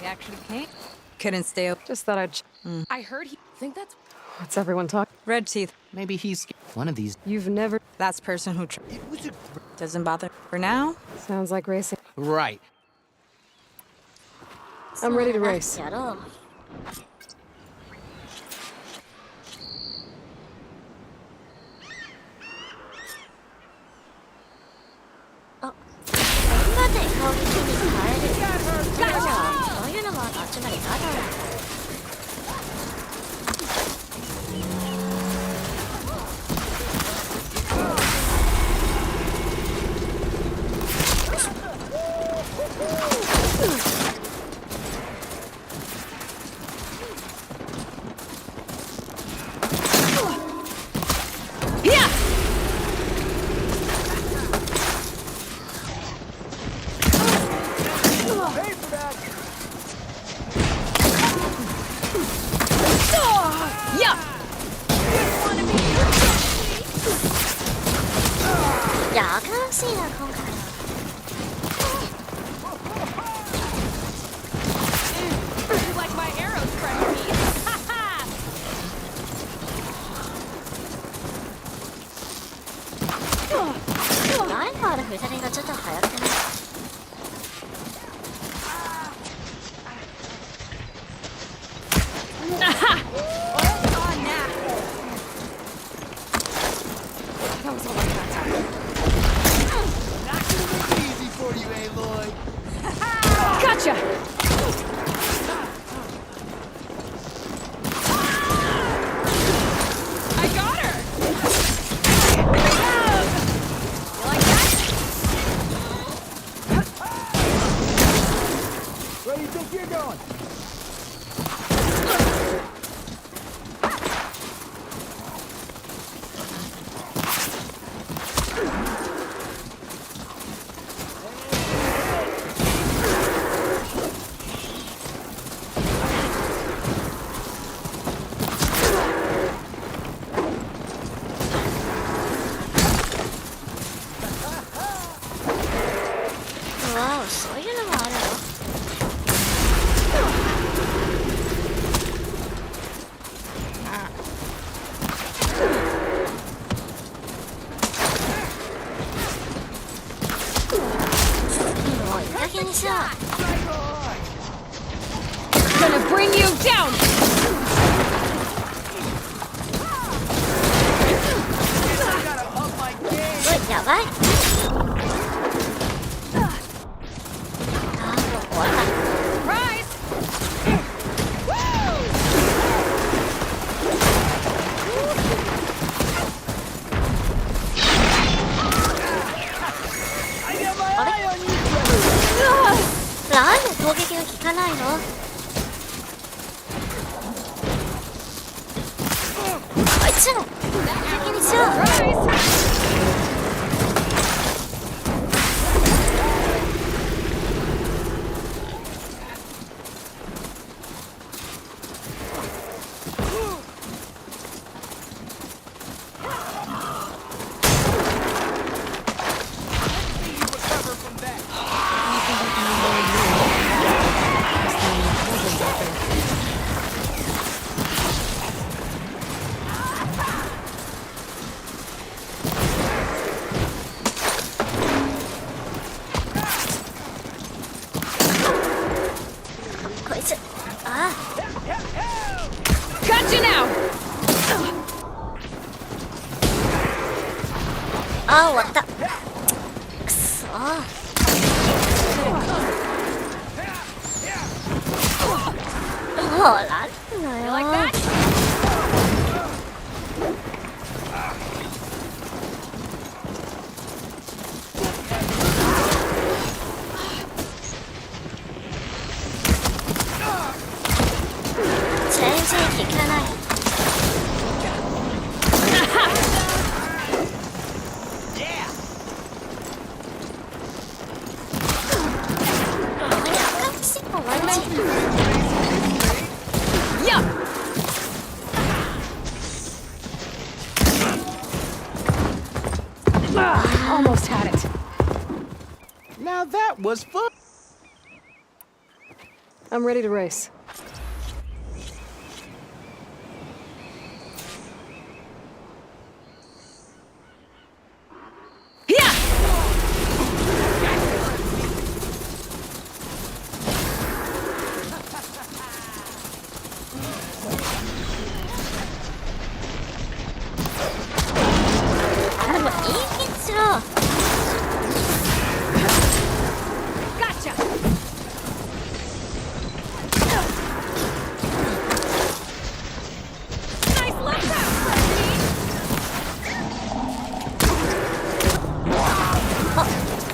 He actually came? Couldn't stay up. Just thought I'd... I heard he... Think that's... What's everyone talking? Red teeth. Maybe he's one of these. You've never... Last person who... Doesn't bother. For now? Sounds like racing. Right. I'm ready to race. やろう。あ、みんなで攻撃に変える。でも、そういうのもつまりただ。いや、新しいな、今回。Like my arrows, friend. ライファール2人がちょっと早くない？Gotcha! I got her! You like that? Where do you think you're going? Gonna bring you down! やばい。あー、もう終わった。なんで攻撃が効かないの？あいつら先にしよう。あー、終わった。くそー。ほらんのよ。全然効かない。Almost had it. Now that was fun. I'm ready to race.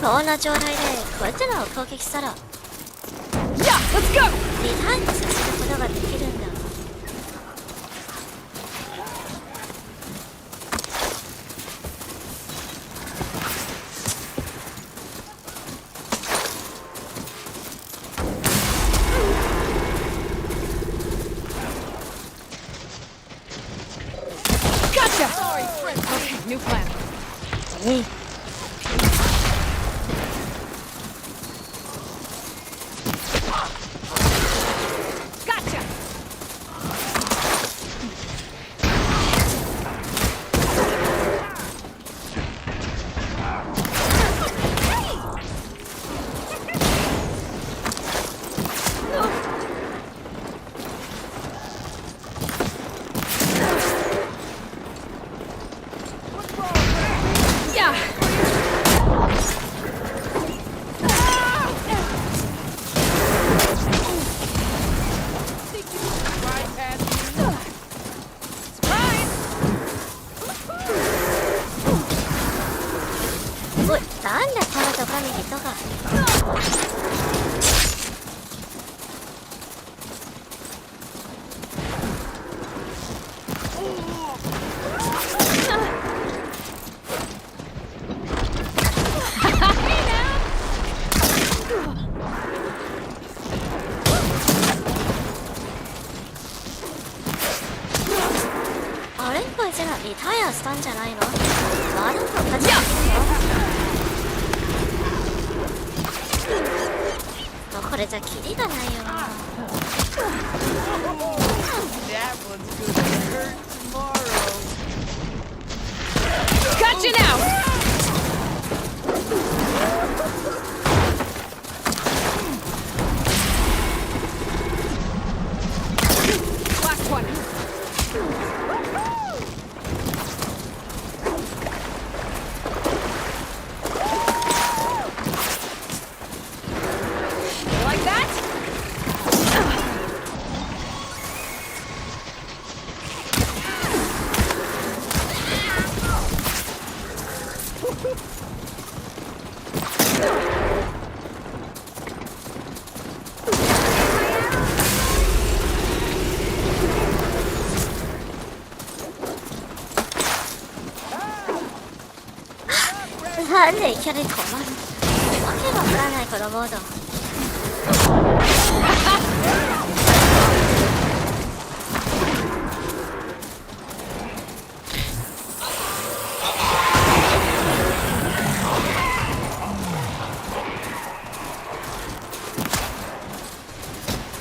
こんな状態でこいつらを攻撃したらリターンさせることができるんだ。Gotcha! Okay, new plan.あれこいつらリタイアしたんじゃないの？まだと勝ちだよ。これじゃキリがないよな。Gotcha now! なんでいきなり止まる。わけわからないこのモード。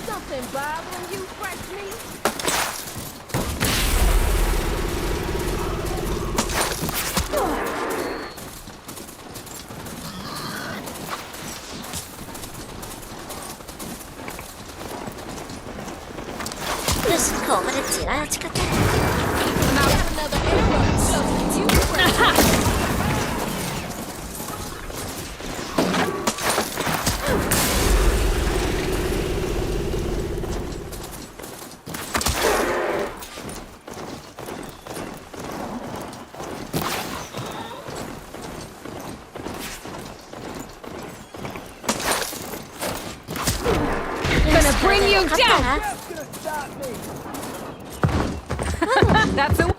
Something bothering you, fresh meat? Just go over the tirada de café. Gonna bring you down! That's a...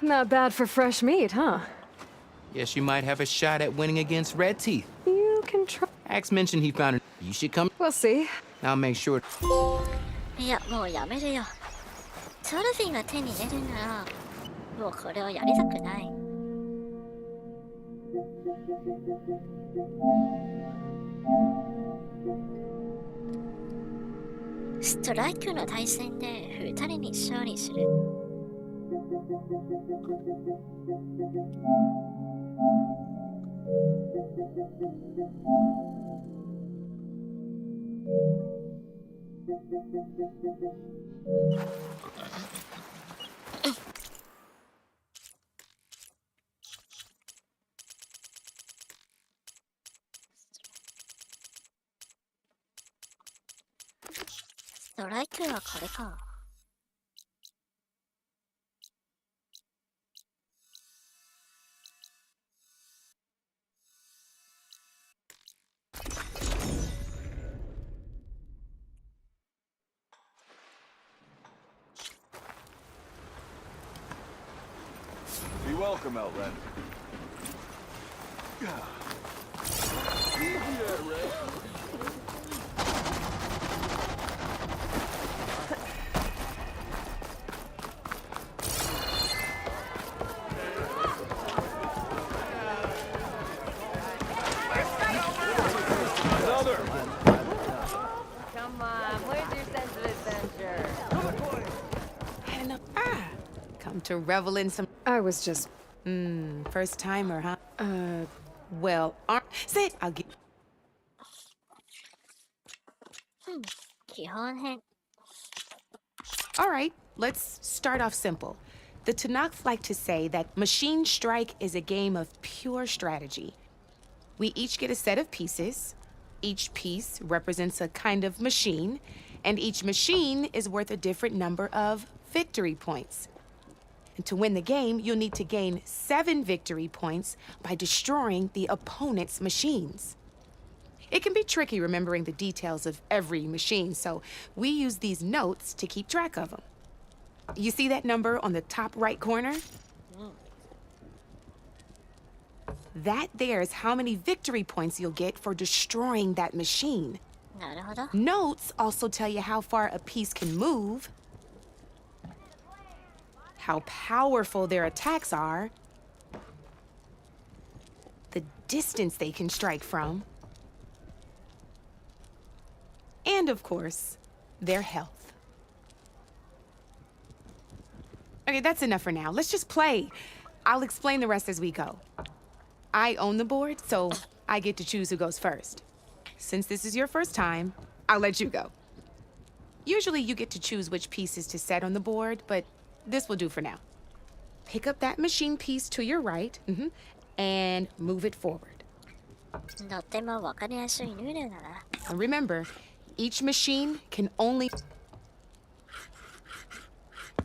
Not bad for fresh meat, huh? Guess you might have a shot at winning against Red Teeth. You can try. Axe mentioned he found it. You should come. We'll see. I'll make sure. いや、もうやめるよ。トロフィーが手に入れるなら、もうこれをやりたくない。ストライクの対戦で2人に勝利する。ストライクはこれか。Be welcome, Outlander. Yeah, Red. Come on, where's your sense of adventure? Come to revel in some. I was just... First timer, huh? Well, sit. I'll get. 基本編。All right, let's start off simple. The Tanakh like to say that Machine Strike is a game of pure strategy. We each get a set of pieces. Each piece represents a kind of machine, and each machine is worth a different number of victory points. And to win the game, you'll need to gain 7 victory points by destroying the opponent's machines. It can be tricky remembering the details of every machine, so we use these notes to keep track of them. You see that number on the top right corner? That there is how many victory points you'll get for destroying that machine. なるほど。 Notes also tell you how far a piece can move, how powerful their attacks are, the distance they can strike from, and of course, their health. Okay, that's enough for now. Let's just play. I'll explain the rest as we go. I own the board, so I get to choose who goes first. Since this is your first time, I'll let you go. Usually you get to choose which pieces to set on the board, but this will do for now. Pick up that machine piece to your right, and move it forward. とってもわかりやすいルールだな。 And remember, each machine can only...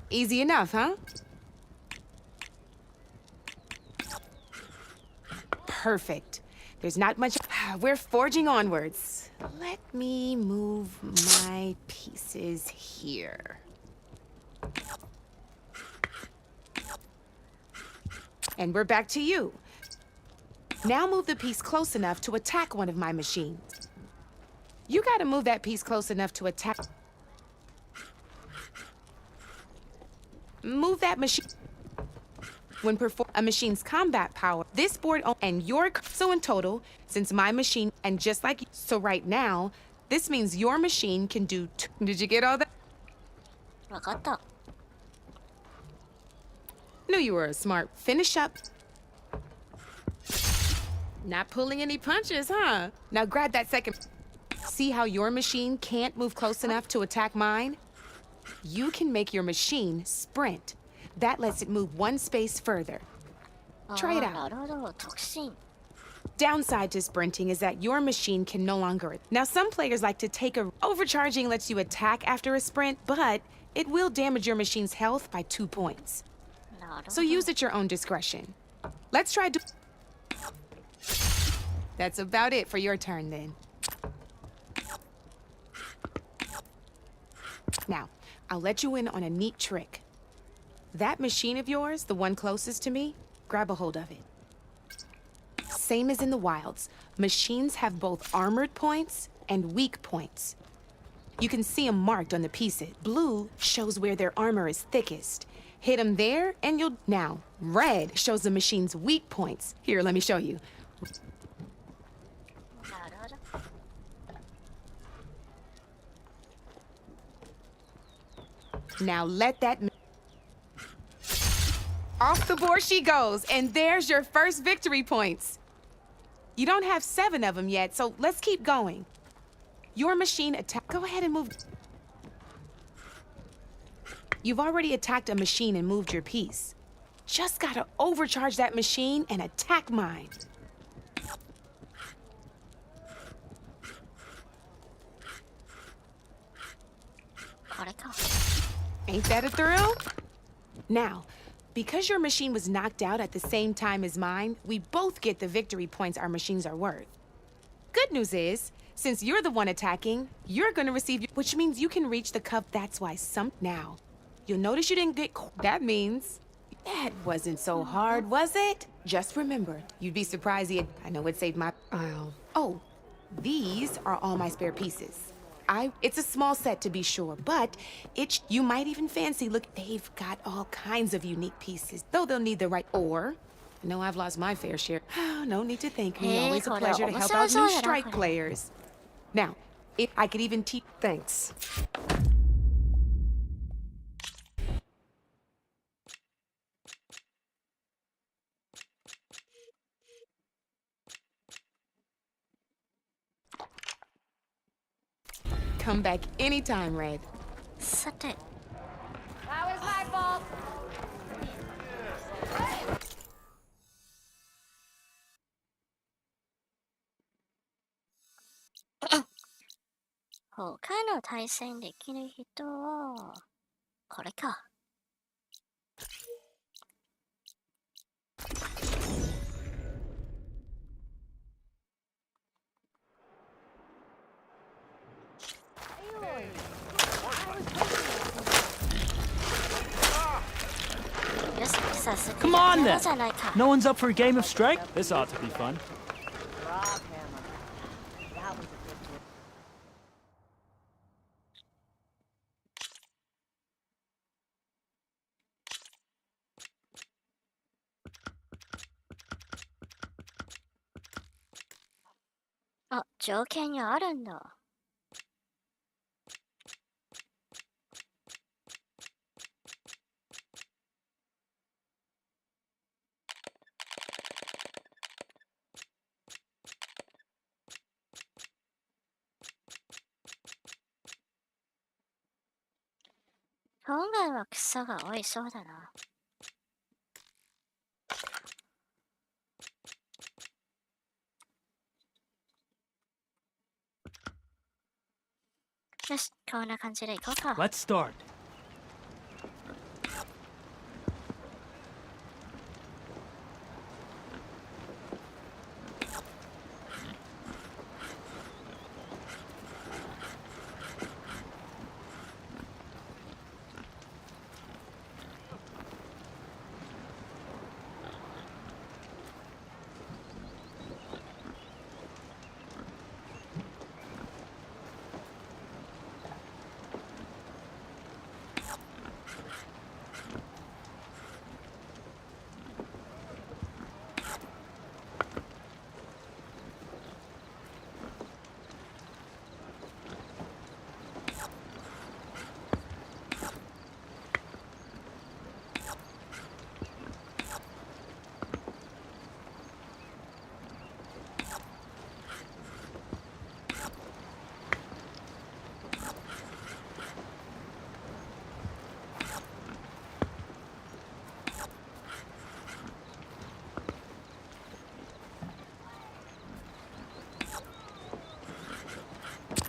Easy enough, huh? Perfect. There's not much... We're forging onwards. Let me move my pieces here. And we're back to you. Now move the piece close enough to attack one of my machines. You gotta move that piece close enough to attack. Move that machine. When perform a machine's combat power, this board and your so in total, since my machine and just like so right now, this means your machine can do. Did you get all that? わかった。 Knew you were a smart. Finish up. Not pulling any punches, huh? Now grab that second. See how your machine can't move close enough to attack mine? You can make your machine sprint. That lets it move one space further. Try it out. なるほど、特進。 Downside to sprinting is that your machine can no longer. Now, some players like to take a. Overcharging lets you attack after a sprint, but it will damage your machine's health by 2 points. So use at your own discretion. Let's try. That's about it for your turn, then. Now, I'll let you in on a neat trick. That machine of yours, the one closest to me, grab a hold of it. Same as in the wilds, machines have both armored points and weak points. You can see them marked on the pieces. Blue shows where their armor is thickest. Hit them there and you'll... Now, red shows the machine's weak points. Here, let me show you. Now let that... Off the board she goes, and there's your first victory points. You don't have 7 of them yet, so let's keep going. Your machine attack... Go ahead and move... You've already attacked a machine and moved your piece. Just gotta overcharge that machine and attack mine. Ain't that a thrill? Now, because your machine was knocked out at the same time as mine, we both get the victory points our machines are worth. Good news is, since you're the one attacking, you're gonna receive... Which means you can reach the cup. That's why some... Now, you'll notice you didn't get... That means... That wasn't so hard, was it? Just remember, you'd be surprised he... I know it saved my... Oh, these are all my spare pieces. It's a small set to be sure, but you might even fancy, look, they've got all kinds of unique pieces, though they'll need the right, or, I know I've lost my fair share. Oh, no need to thank me, always a pleasure to help out new strike players. Now, if I could even teach... Thanks. Come back anytime, Red. さて。 That was my fault. 他の対戦できる人は、これか。Come on then! No one's up for a game of strike? This ought to be fun. Ah, 条件にあるんだ。今回は草が多いそうだな。よし、こんな感じでいこうか。Let's start.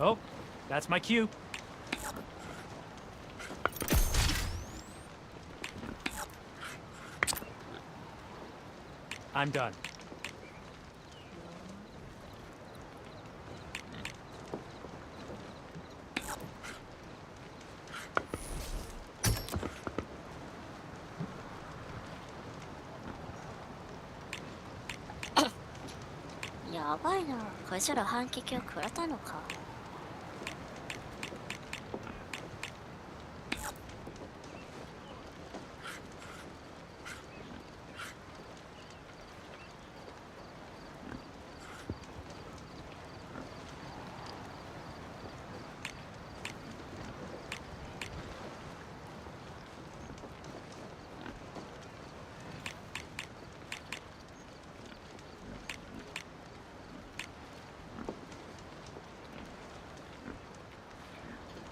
Oh, that's my cue. I'm done.やばいな。こいつら反撃を食らったのか。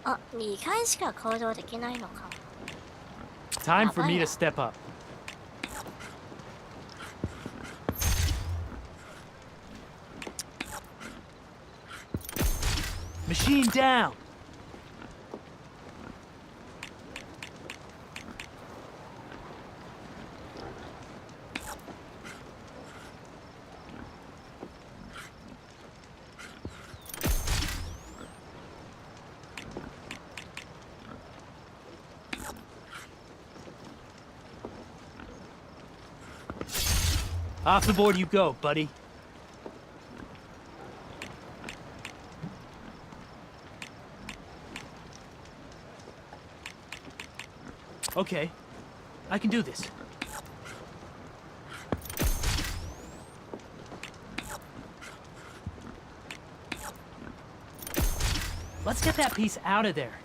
あ、2回しか行動できないのか。 Time for me to step up. Machine down. Off the board you go, buddy. Okay, I can do this. Let's get that piece out of there.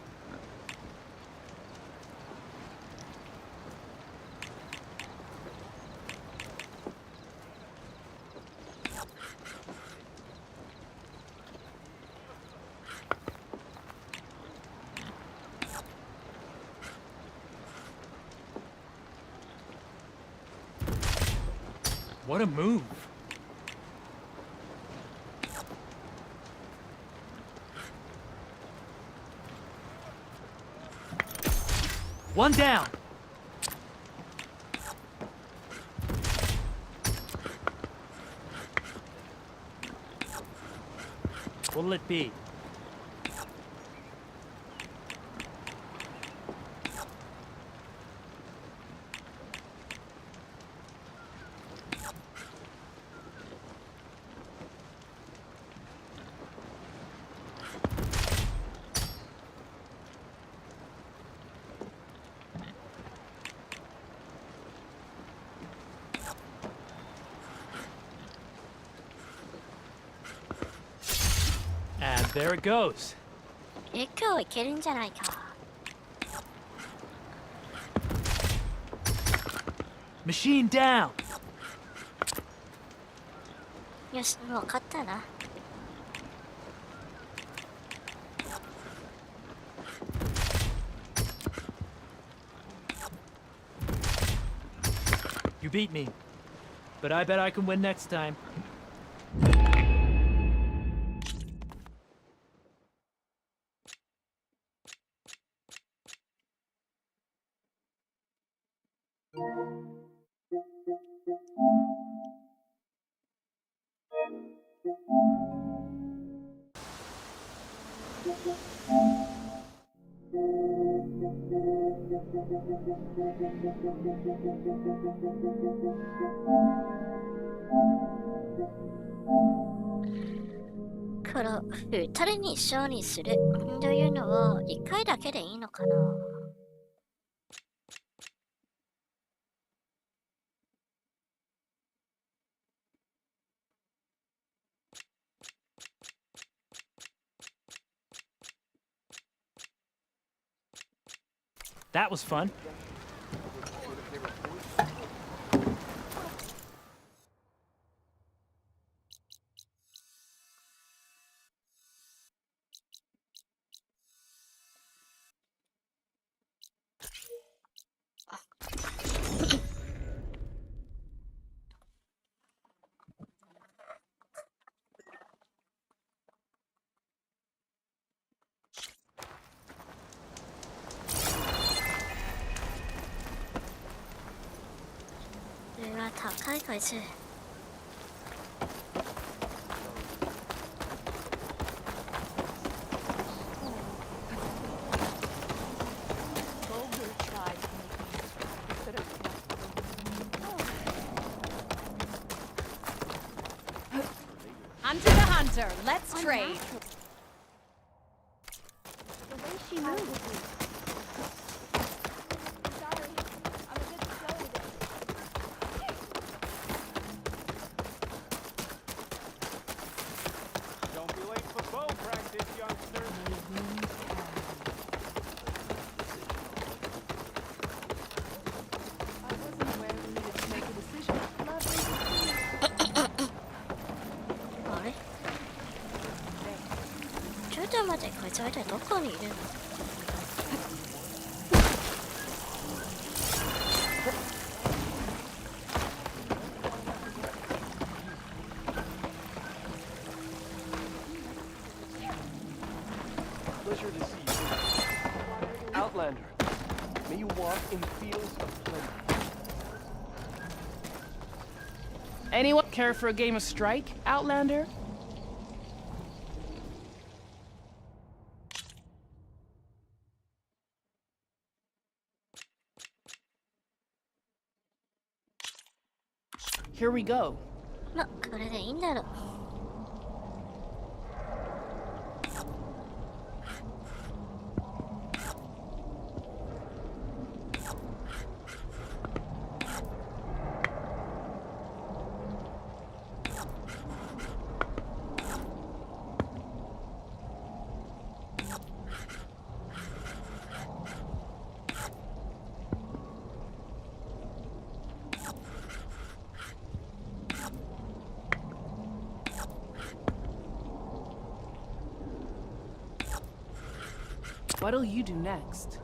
What a move. One down. What'll it be? And there it goes. 結構いけるんじゃないか。Machine down. よし、もう勝ったな。You beat me, but I bet I can win next time.この2人に勝利するというのは1回だけでいいのかな。That was fun. いこいつ。Hunter to hunter, let's trade. The way she moves. Sorry, I'm a bit slow today. Don't be late for bow practice, youngster. I wasn't aware we needed to make a decision. あれちょっと待って、こいつは一体どこにいるの？Pleasure to see you. Outlander, may you walk in fields of plenty. Anyone care for a game of Strike, Outlander? Here we go. まあ、これでいいんだろう。What'll you do next?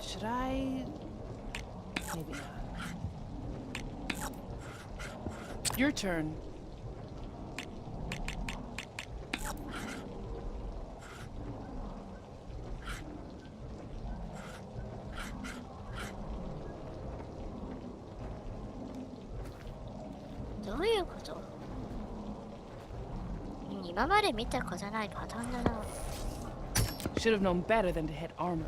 Should I? Maybe not. Your turn. What do you mean? 今まで見たことないパターンだな。Should have known better than to hit armor.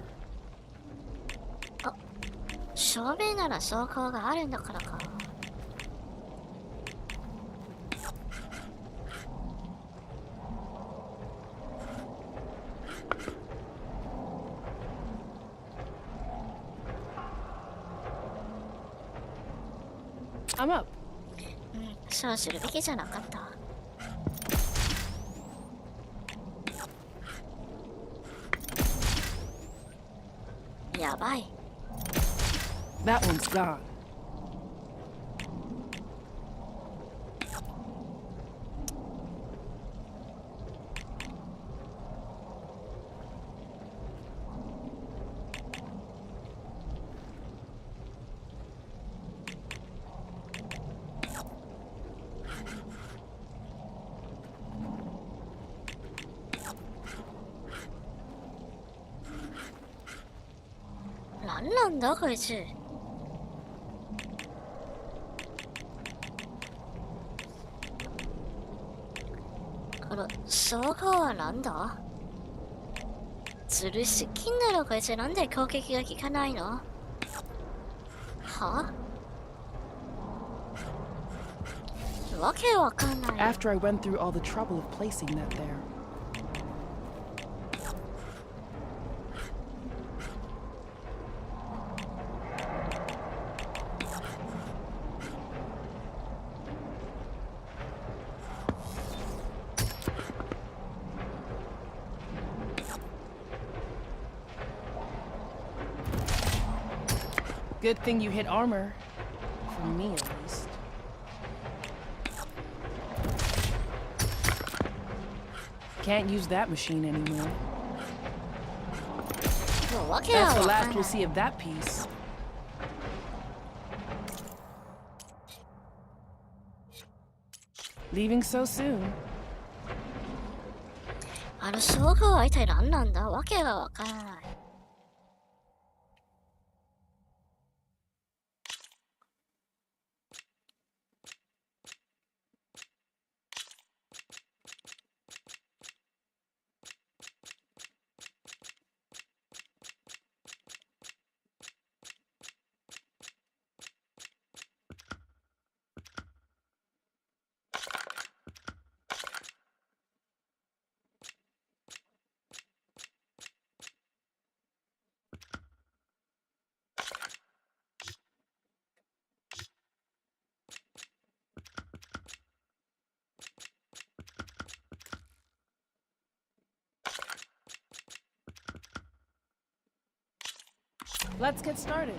正面なら走行があるんだからか。I'm up. そうするべきじゃなかった。やばい。That one's gone.何なんだこいつ。この走行はなんだ？ずるすぎんだろこいつ。なんで攻撃が効かないの？は？わけわかんない。After I went through all the trouble of placing that there. Good thing you hit armor. For me, at least. Can't use that machine anymore. もうわけが That's わ the かん last ない we'll see of that piece. Leaving so soon. あのスモークは一体何なんだわけがわからない。Let's get started.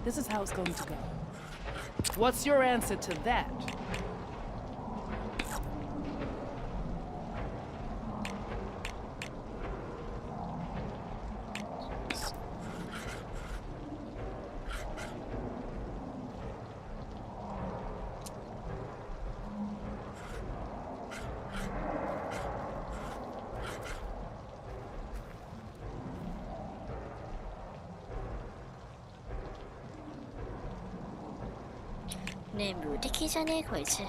This is how it's going to go. What's your answer to that? 네, 무敵じゃねえこいつ。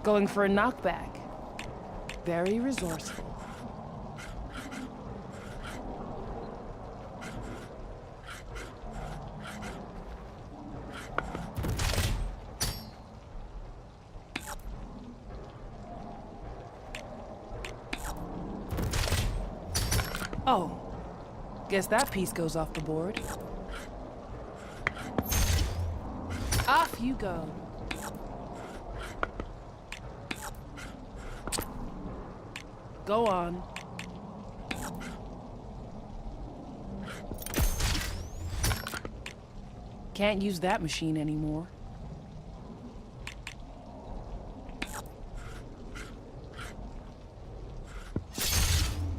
Going for a knockback. Very resourceful. Oh, guess that piece goes off the board. Off you go. Go on. Can't use that machine anymore.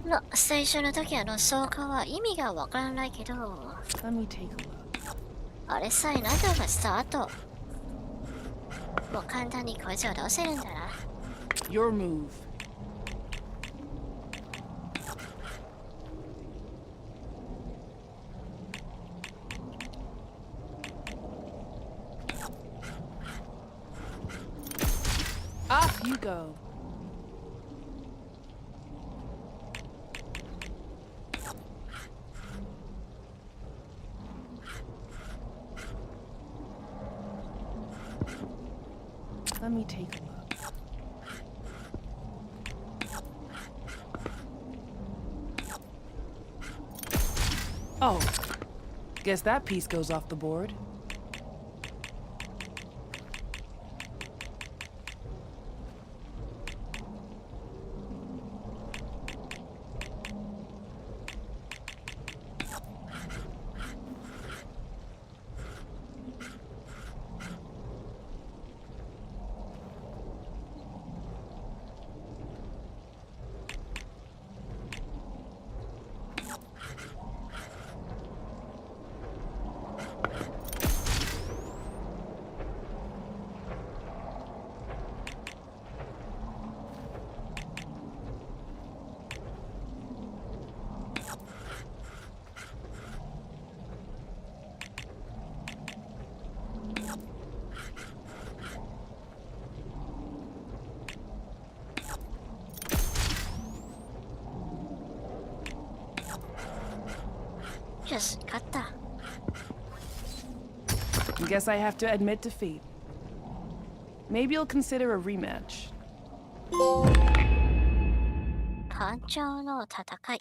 No, 最初の時そうかは意味がわからないけど、Let me take a look. あれさえ何とかした後、もう簡単にこいつを倒せるんだな。Your move. Off you go. Let me take a look. Oh, guess that piece goes off the board. よし、勝った。Guess I have to admit defeat. Maybe you'll consider a rematch. 感情の戦い。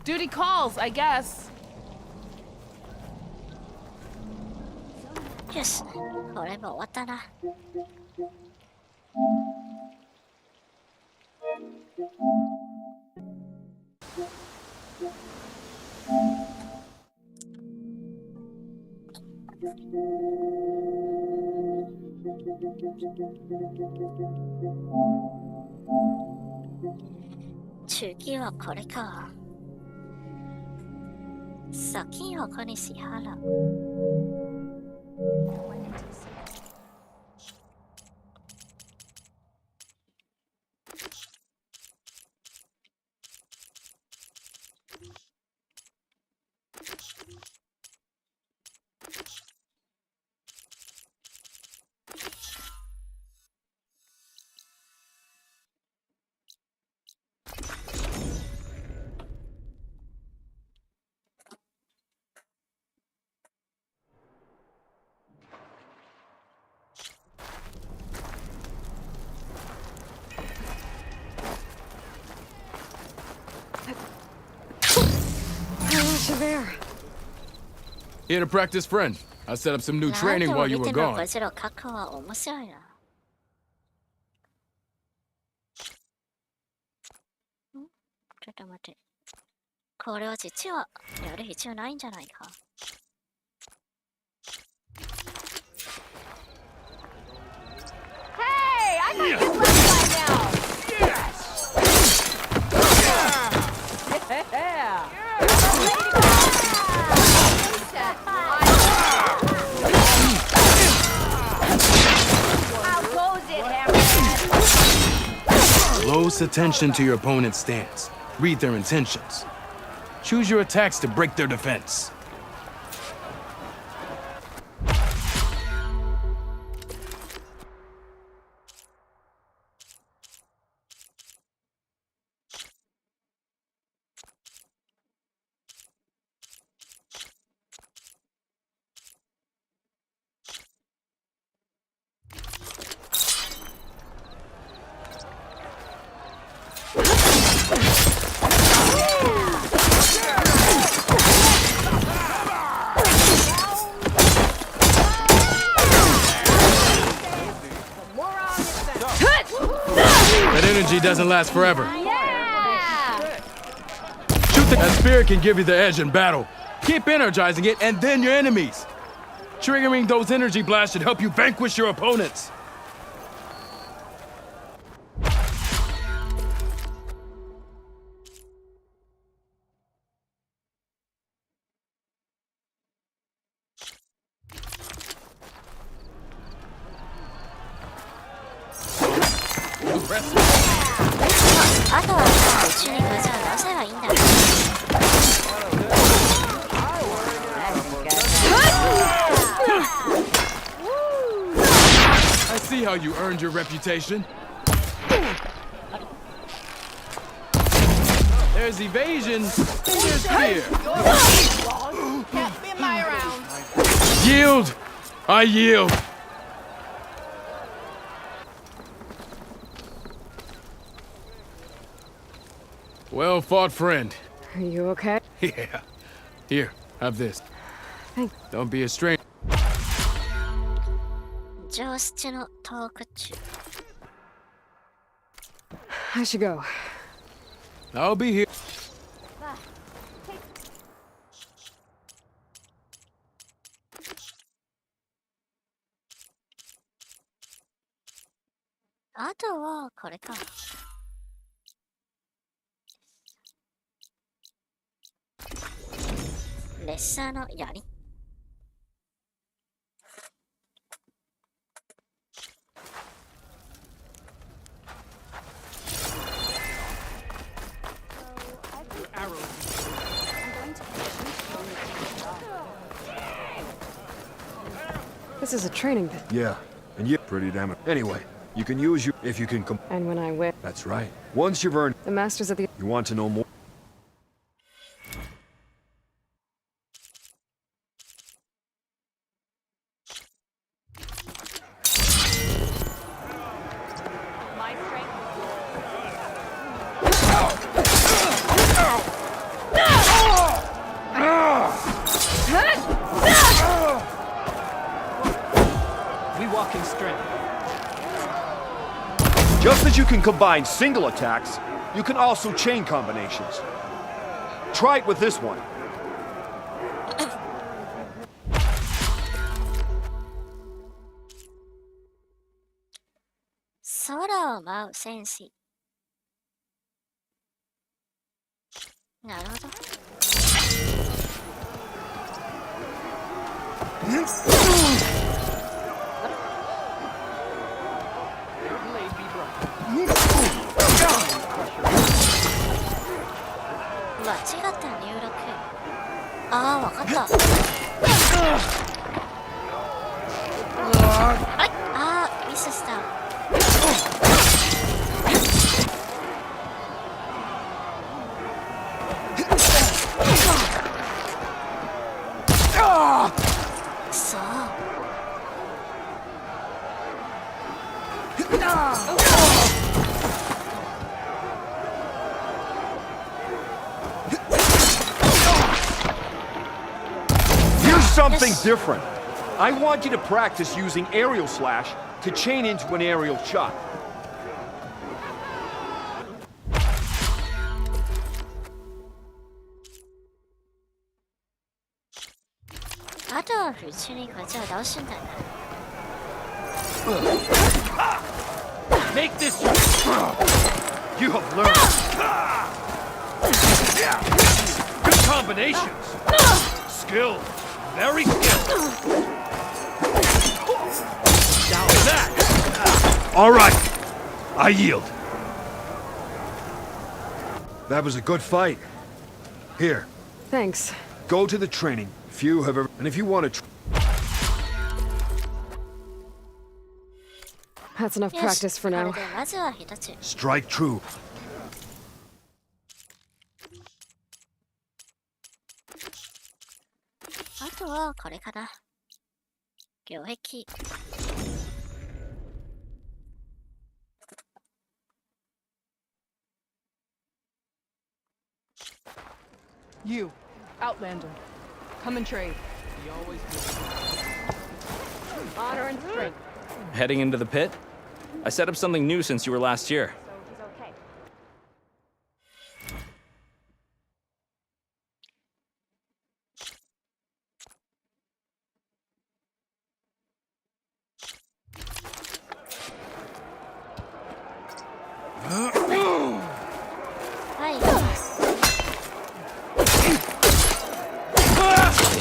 Duty calls, I guess. よし、これも終わったな。次はこれか。先をこに支払う。Here to practice, friend. I set up some new training while you were gone. こちら過去は面白いな。ちょっと待って。これは実はやる必要ないんじゃないか。Hey, I got you left by now. Yeah. Close attention to your opponent's stance. Read their intentions. Choose your attacks to break their defense. That energy doesn't last forever. Shoot that spirit can give you the edge in battle. Keep energizing it, and then your enemies. Triggering those energy blasts should help you vanquish your opponents. I see how you earned your reputation. There's evasion, and there's fear. Yield! I yield! Well fought, friend. Are you okay? Yeah. Here, have this. Thanks. Don't be a stranger. 上七のトーク中。I should go. I'll be here. あとはこれか。列車の槍。This is a training pit. Yeah, and you're pretty damn it. Anyway, you can use your if you can come. And when I win. That's right. Once you've earned. The masters of the. You want to know more? you can combine single attacks, you can also chain combinations. Try it with this one. 空を舞う戦士。なるほど。間違った入力。ああ、わかった。あれ、ああ、ミスした。そう。Here's something different. I want you to practice using aerial slash to chain into an aerial shot. あとは普通にこっちを倒すんだな。Make this your... You have learned. Good combinations. Skill. Very skilled. Now that. All right. I yield. That was a good fight. Here. Thanks. Go to the training. Few have ever... And if you want to... That's enough practice for now. これでまずは一つ。Strike true. あとはこれかな。擁壁。You, Outlander. Come and trade. Honor and strength. Heading into the pit? I set up something new since you were last here.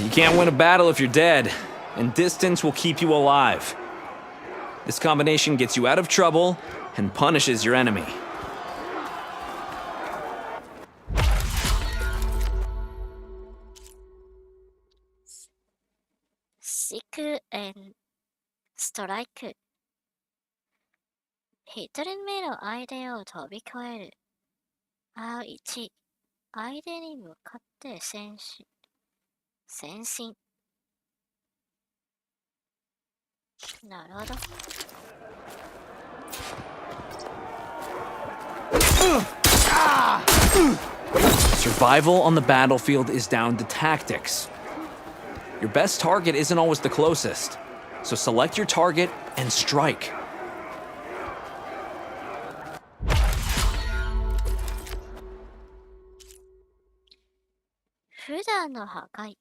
You can't win a battle if you're dead, and distance will keep you alive. This combination gets you out of trouble and punishes your enemy. Seek and strike. 一人目の相手を飛び越える。1、相手に向かって前進。なるほど。Survival on the battlefield is down to tactics. Your best target isn't always the closest, so select your target and strike. 普段の破壊。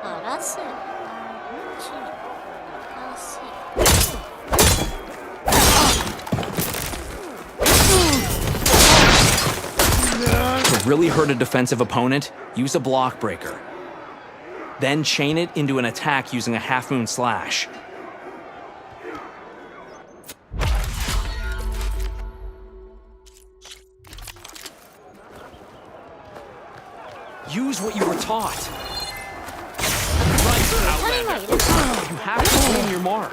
バラす。To really hurt a defensive opponent, use a block breaker. Then chain it into an attack using a half-moon slash. Use what you were taught. Right, Outlander. You have to win your mark.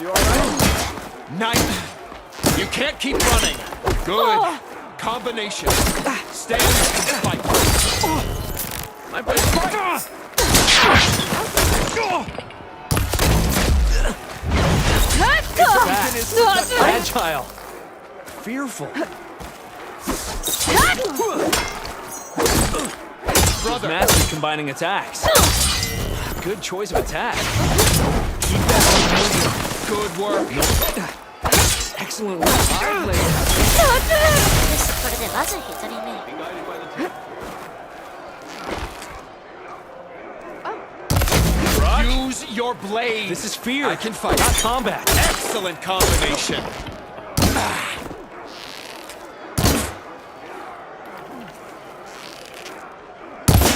You alright? Nice. You can't keep running. Good. Combination. Stand and fight. My brain's fire! It's agile. Fearful. She's mastered combining attacks. Good choice of attack. Keep that momentum. Good work. Excellent work. I played. これでまず1人目。 Use your blade. This is fear. I can fight. Not combat. Excellent combination.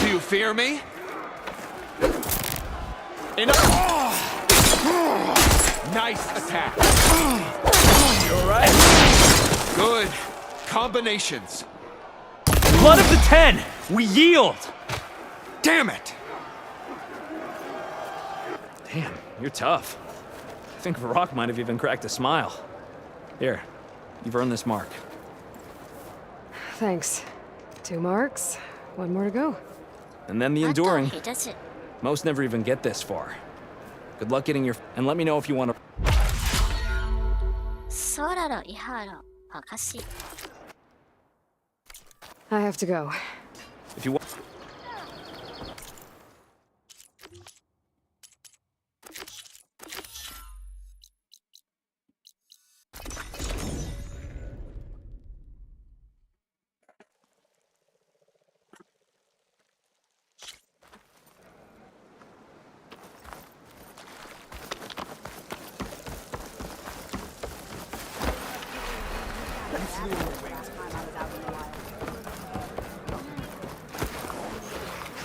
Do you fear me? Enough. Nice attack. You alright? Good combinations. Blood of the 10. We yield. Damn it. Damn, you're tough. I think Varrock might have even cracked a smile. Here, you've earned this mark. Thanks. 2 marks, 1 more to go. And then the enduring. He does it. Most never even get this far. Good luck getting your... And let me know if you want to... 空のイハロ証 I have to go. If you want...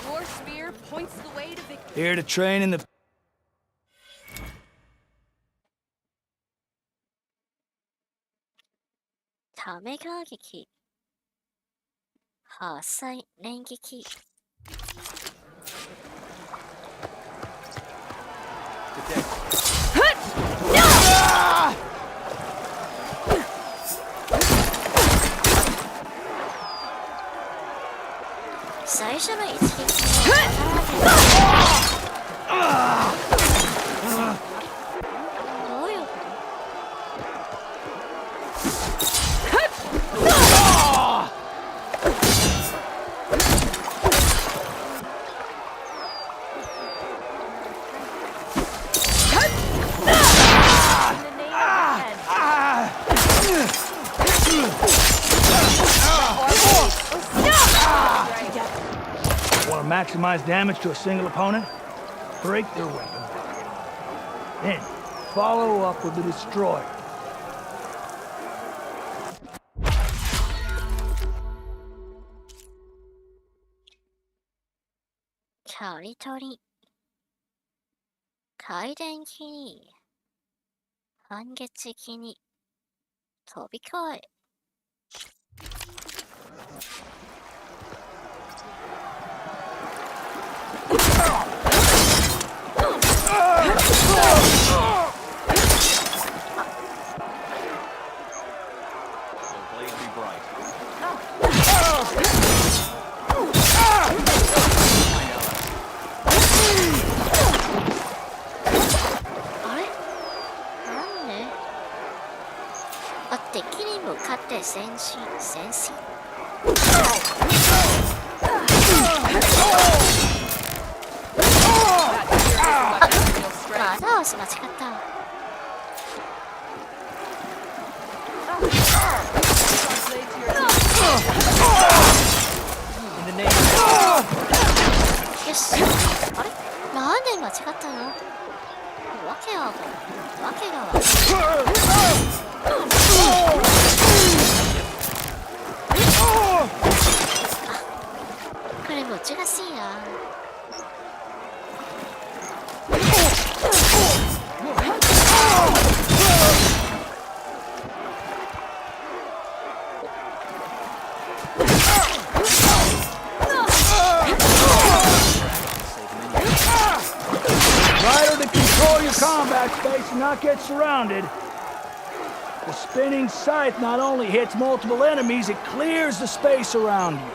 Your spear points the way to victory. Here to train in the... ためが劇破砕連撃 最初の一撃どういうこと Want to maximize damage to a single opponent? Break their weapon. Then, follow up with the destroyer. Territory 回電機に半月機に飛び越え 敵に向かって前進前進まだ押し間違ったよしあれなんで間違ったのわけがこれ難しいな Try to control your combat space and not get surrounded. The spinning scythe not only hits multiple enemies, it clears the space around you.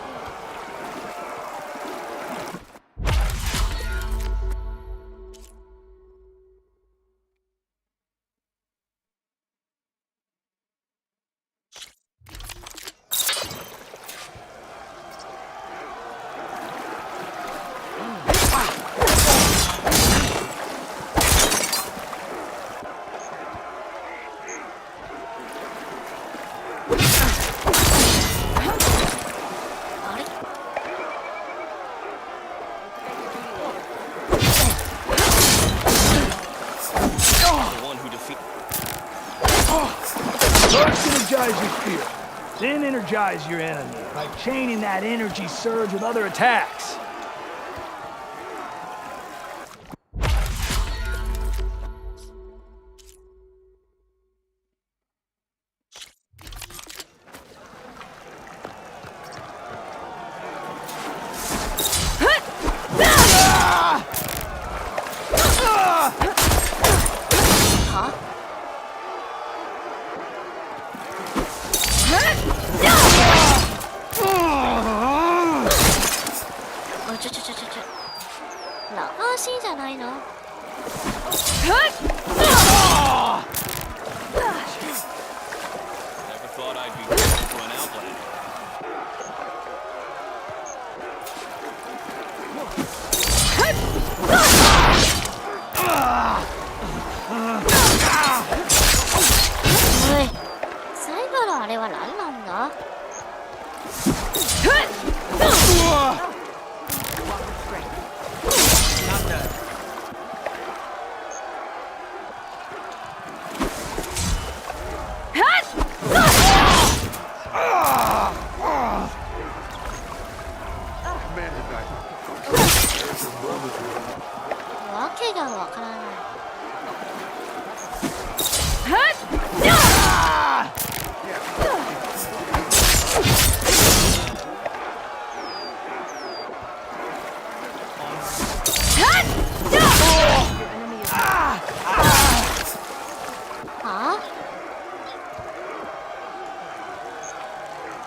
neutralize your spear. Then energize your enemy by chaining that energy surge with other attacks.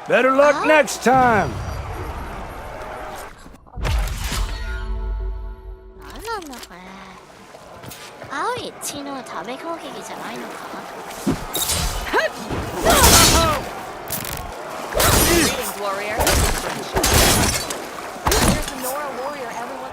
Better luck next time. 何なんだこれ。青い血の食べ攻撃じゃないのか。Greetings, warrior. There's a Nora warrior everyone.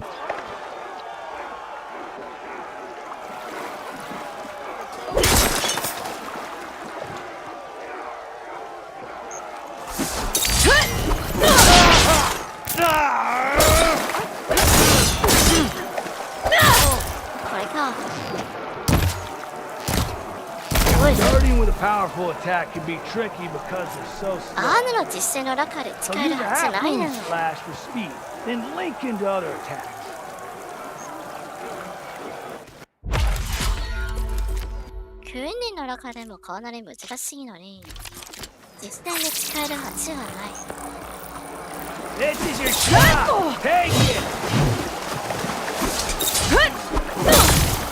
Starting with a powerful attack can be tricky because they're so slow. アーヌの実戦の中で使えるはずないの。 Slash for speed, then link into other attacks. 9人の中でもかなり難しいのに、実戦で使えるはずはない。This is your shot! Take it!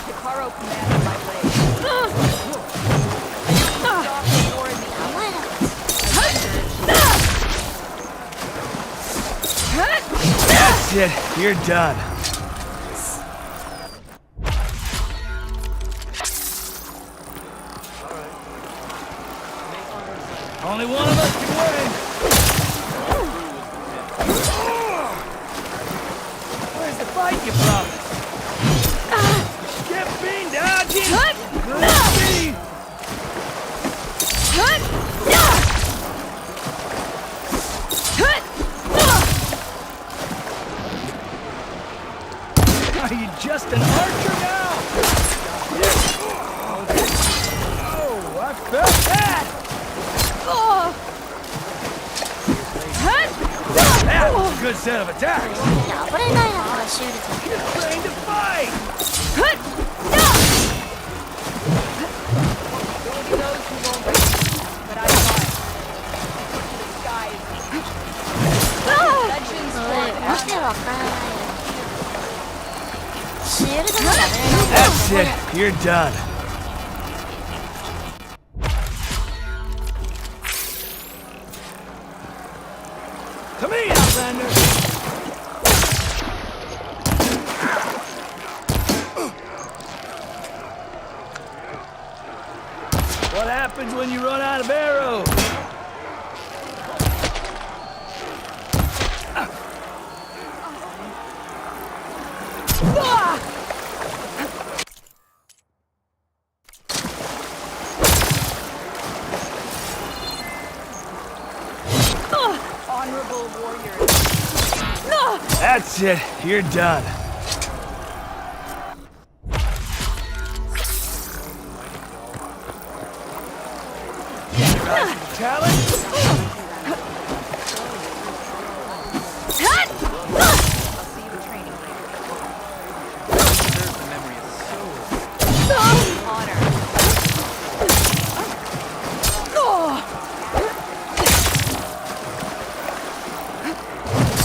Hikaru commanded my blade. That's it. You're done. Only one of us can win. Where's the fight, you promised? Skipping, dodging. Good speed. Are you just an archer now? Oh, I felt that! That's a good set of attacks. You're trained to fight. Maybe those who won't be, but I fight. The sky is legends for That's it. You're done. To me, Outlander. What happens when you run out of arrows? honorable warrior. That's it. You're done. talent?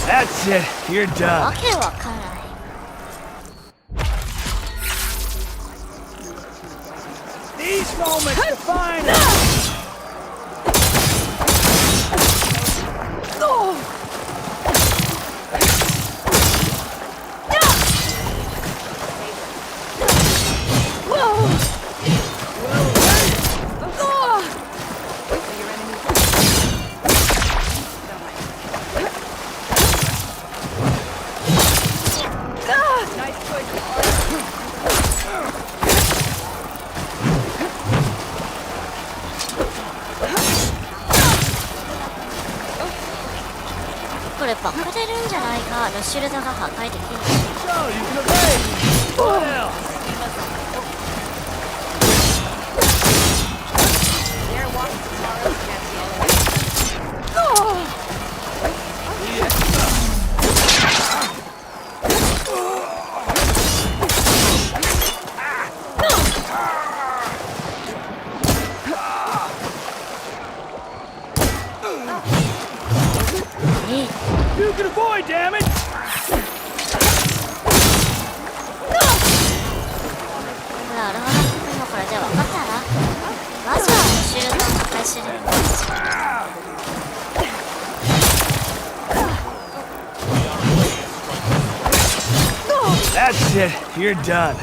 That's it. You're done. わけわからない。These moments define us. Nice push. これバカ出るんじゃないか。シールドが破壊できる。 So you can evade. What else? They're walking tomorrow against the enemy. You can avoid damage. なるほど。今これで分かったな。まずはシールドを破壊する。 That's it. You're done.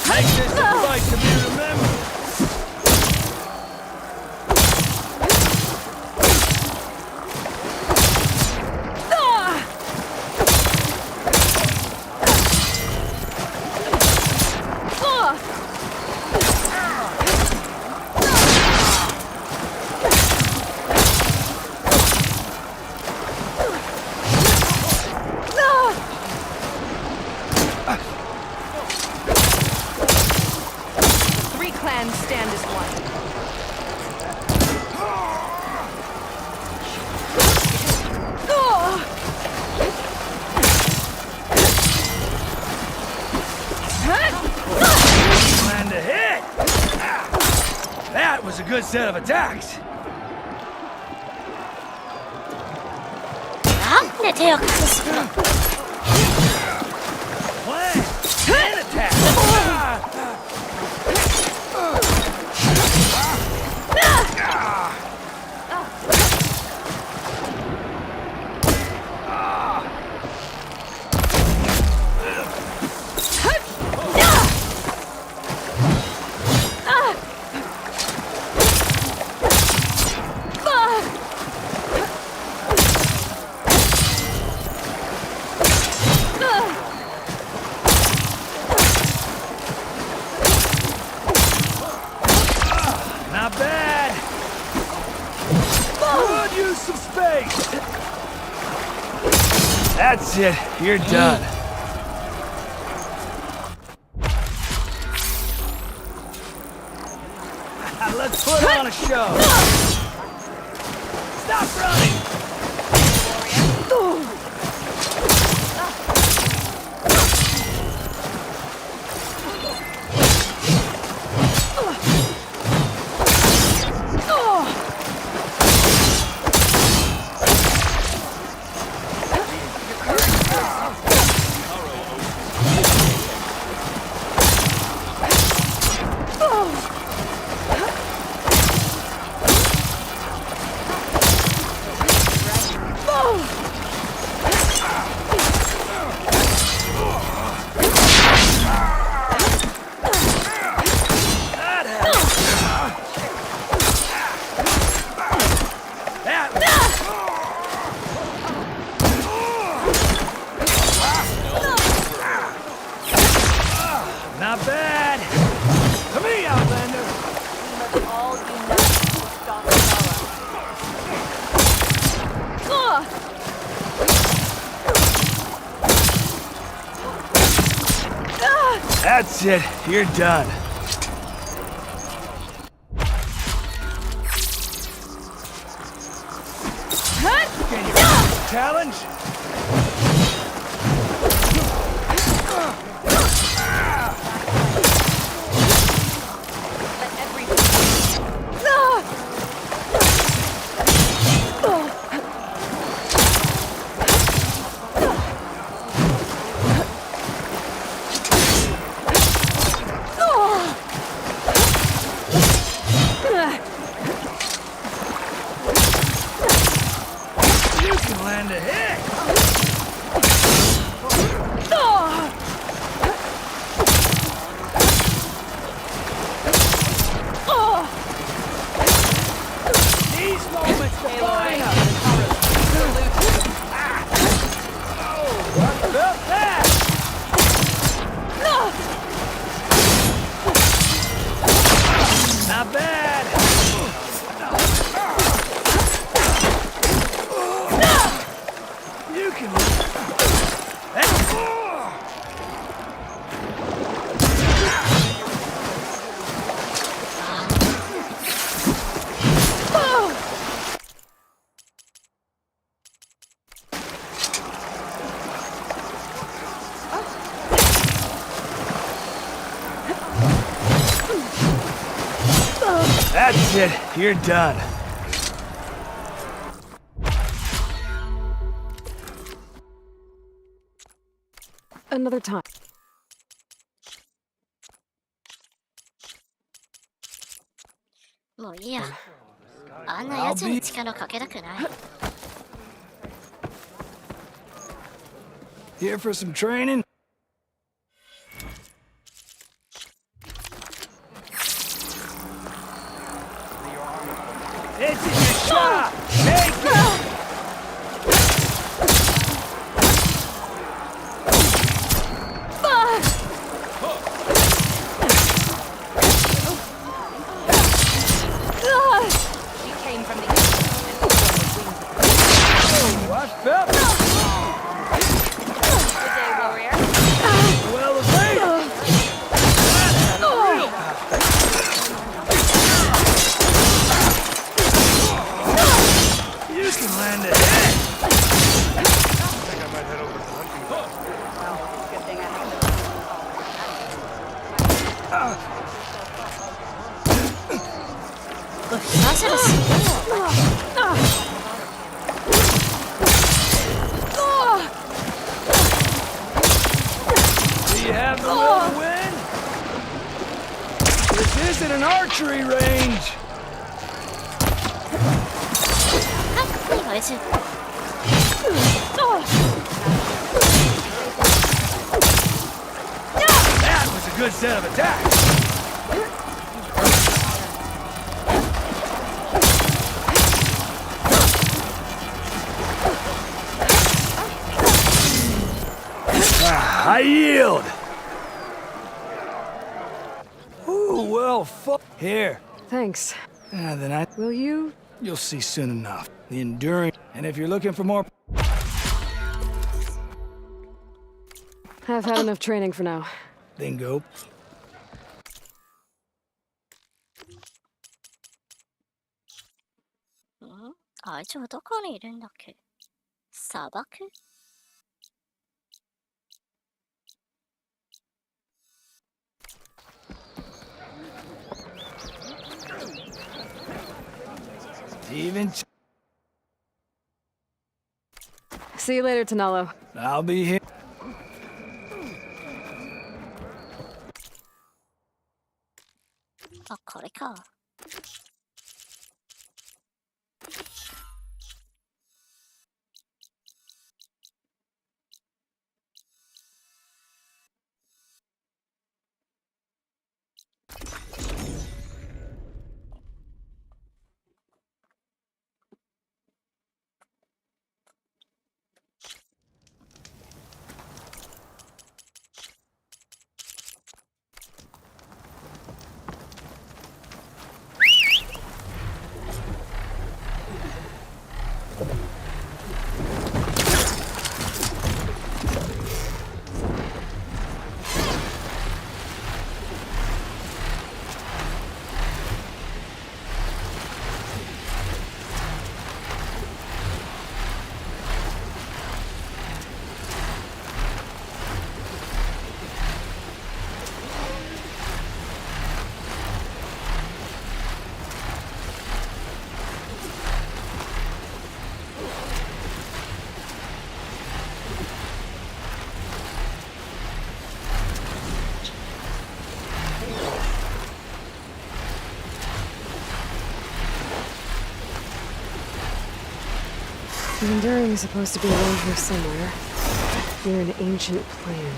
Make this a fight to be remembered. Three clans stand as one. Plan to hit. That was a good set of attacks. なんで手を隠すの？ Plan and attack. Not bad. Good use of space. That's it. You're done. Let's put on a show. Stop running. That's it. You're done. Can you challenge? You can land a hit. These moments define us. I felt that. Not bad. You can. That's it. You're done. Another time. もういいや。あんな奴に力かけたくない。 Here for some training? It's in your shot! Take it! She came from the east. Oh, I felt it! Good day, warrior. Well, evaded! You can land a hit! I think I might head over to the hunting ground. Good thing I haveこれマジですごいよ。Do you have the will to win? This isn't an archery range! かっこいいこれじゅ。 That was a good set of attacks! I yield! Ooh, well, here. Thanks. Then I... Will you? You'll see soon enough. The enduring... And if you're looking for more... I've had enough training for now. Then go. あいつはどこにいるんだっけ？砂漠？ Even... See you later, Tanalo. I'll be here. あ、これか。The Enduring is supposed to be around here somewhere, near an ancient plain.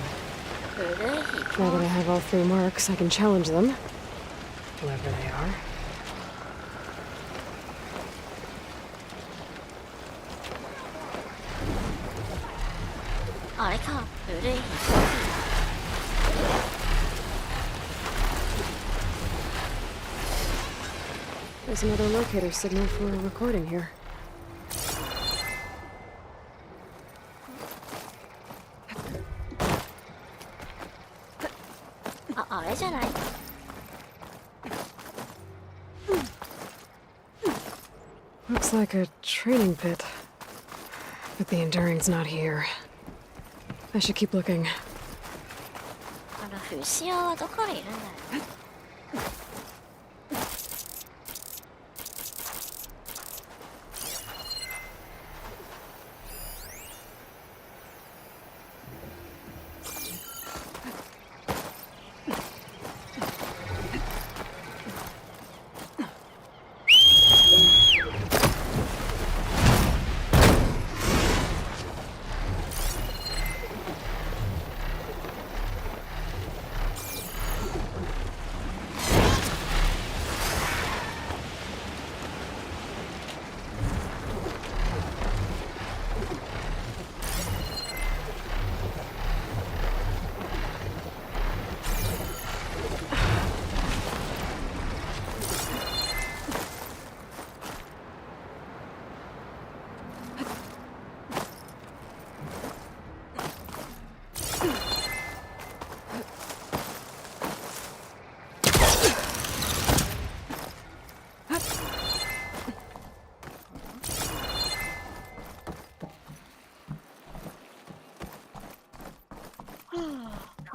Now that I have all 3 marks, I can challenge them, whoever they are. There's another locator signal for a recording here. Looks like a training pit. But the Enduring's not here. I should keep looking. フシオはどこにいるんだよ。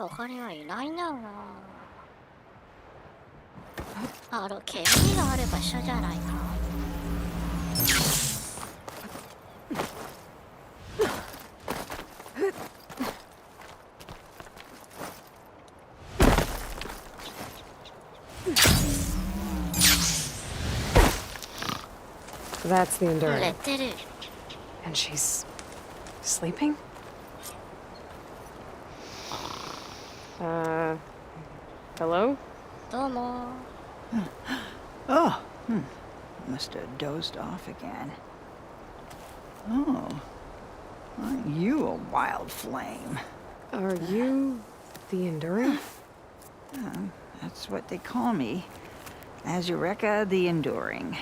他にはいないな。煙がある場所じゃないか。That's the Enduring. 寝てる。And she's sleeping? Hello? どうも。Oh, must have dozed off again. Oh, aren't you a wild flame? Are you the Enduring? That's what they call me. Azureka the Enduring.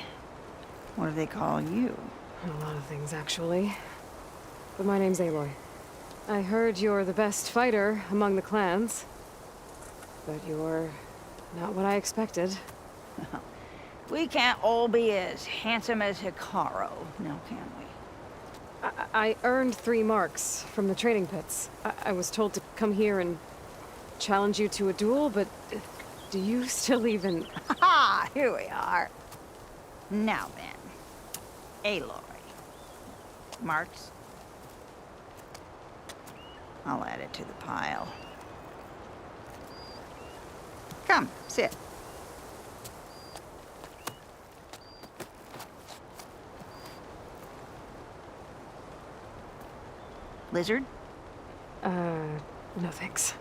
What do they call you? A lot of things, actually. But my name's Aloy. I heard you're the best fighter among the clans. But you're not what I expected. We can't all be as handsome as Hikaru, now can we? I earned 3 marks from the training pits. I was told to come here and challenge you to a duel, but do you still even... Ha! Here we are. Now then, Aloy. Marks? I'll add it to the pile. Come, sit. Lizard? No thanks.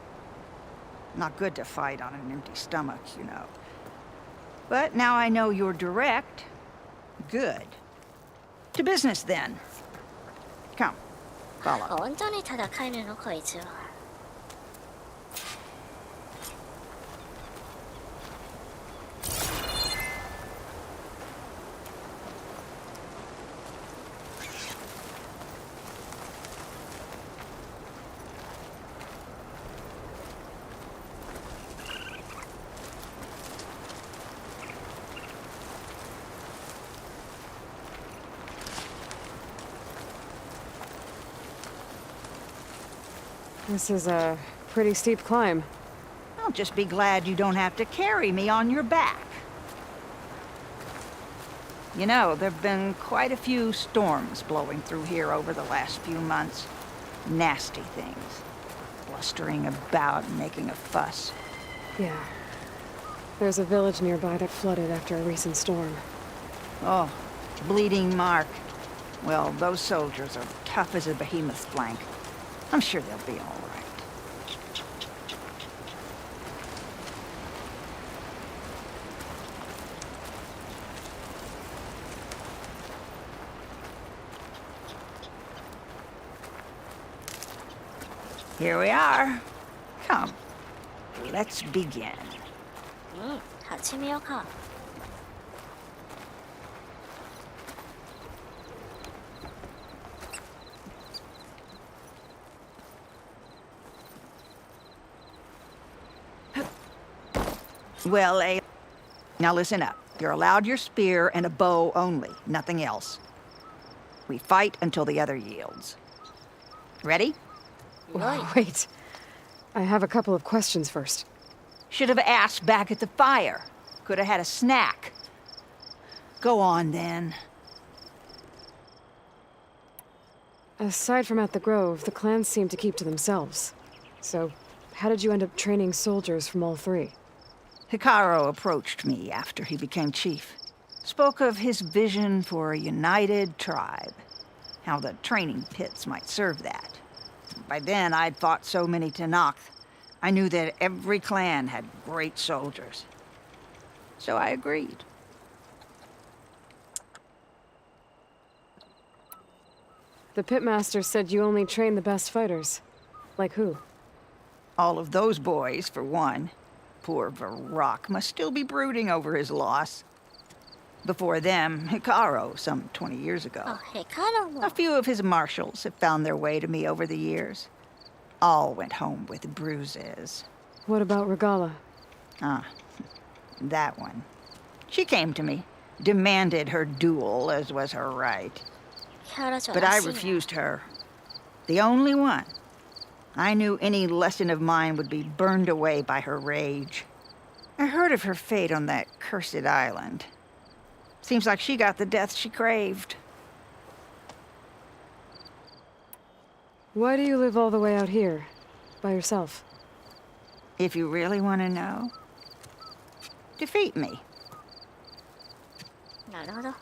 Not good to fight on an empty stomach, you know. But now I know you're direct. Good. To business then. Come, follow. 本当に戦えるのこいつは。This is a pretty steep climb. I'll just be glad you don't have to carry me on your back. You know, there've been quite a few storms blowing through here over the last few months. Nasty things. Blustering about and making a fuss. Yeah. There's a village nearby that flooded after a recent storm. Oh, Bleeding Mark. Well, those soldiers are tough as a behemoth's flank. I'm sure they'll be all right. Here we are. Come, let's begin. 始めようか。Well, now listen up. You're allowed your spear and a bow only, nothing else. We fight until the other yields. Ready? Wait. I have a couple of questions first. Should have asked back at the fire. Could have had a snack. Go on, then. Aside from at the Grove, the clans seem to keep to themselves. So, how did you end up training soldiers from all three? Hikaru approached me after he became chief. Spoke of his vision for a united tribe. How the training pits might serve that. By then, I'd fought so many Tanakh. I knew that every clan had great soldiers. So I agreed. The pitmaster said you only train the best fighters. Like who? All of those boys, for one. Poor Varrock must still be brooding over his loss. Before them, Hikaru, some 20 years ago. Oh, Hikaru. A few of his marshals have found their way to me over the years. All went home with bruises. What about Regala? Ah, that one. She came to me, demanded her duel, as was her right. But I refused her. The only one. I knew any lesson of mine would be burned away by her rage. I heard of her fate on that cursed island. Seems like she got the death she craved. Why do you live all the way out here? By yourself? If you really want to know, defeat me. なるほど。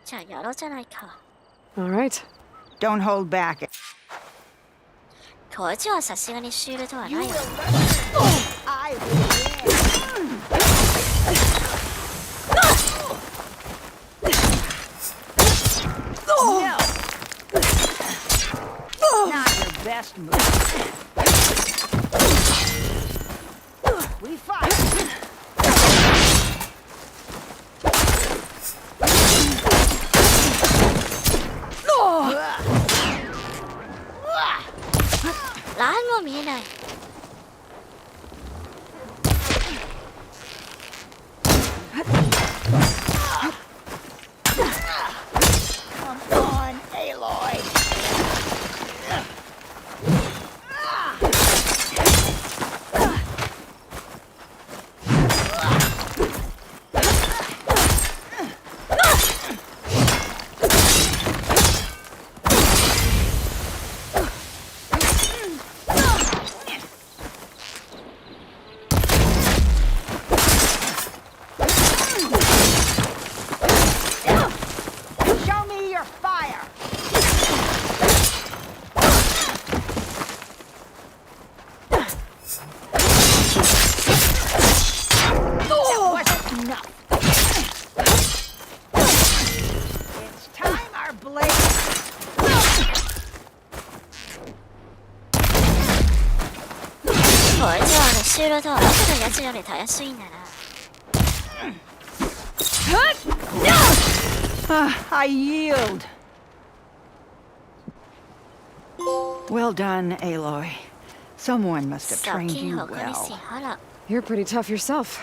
じゃあやろうじゃないか。All right. Don't hold back. こっちはさすがにシールドはないよ。I will win. No. Not your best move. We fight. No. ランも見えない。Come on, Aloy. Show me your fire. That wasn't enough. It's time our blade. こいつはシールドは後のやつよりたやすいんだな。I yield. Well done, Aloy. Someone must have trained you well. You're pretty tough yourself.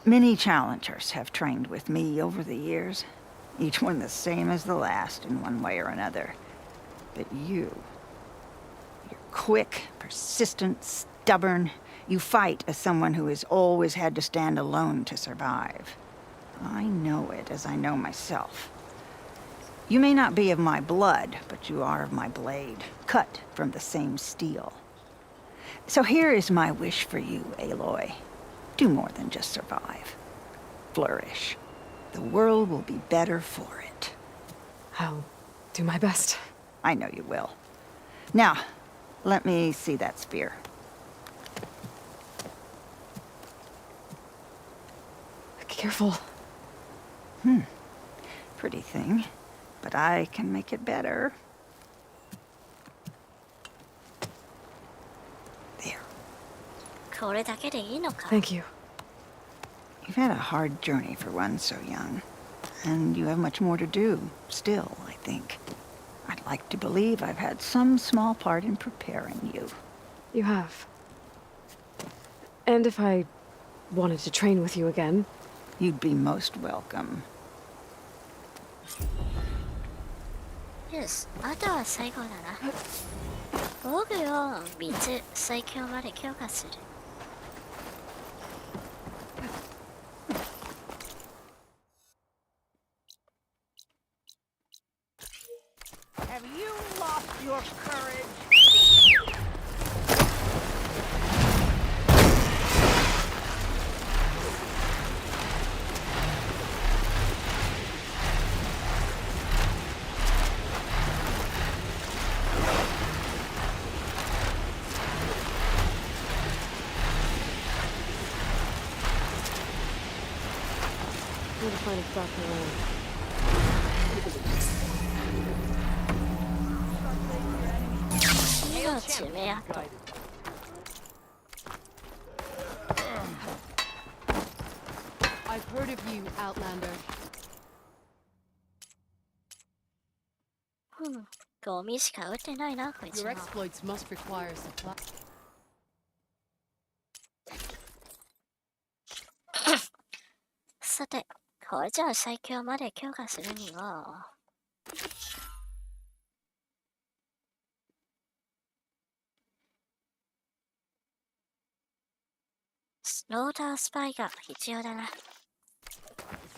Many challengers have trained with me over the years. Each one the same as the last in one way or another. But you're quick, persistent, stubborn. You fight as someone who has always had to stand alone to survive. I know it as I know myself. You may not be of my blood, but you are of my blade, cut from the same steel. So here is my wish for you, Aloy. Do more than just survive. Flourish. The world will be better for it. I'll do my best. I know you will. Now, let me see that spear. Careful. Pretty thing, but I can make it better. There. これだけでいいのか? Thank you. You've had a hard journey for one so young. And you have much more to do, still, I think. I'd like to believe I've had some small part in preparing you. You have. And if I wanted to train with you again... You'd be most welcome. Yes, あとは最後だな。防具を3つ最強まで強化する。Have you lost your courage? Need to find a stop around. I've heard of you, Outlander. ゴミしか撃ってないな、こいつ Your は。 exploits must require supply. さて、これじゃあ最強まで強化するには。スロータースパイが必要だな。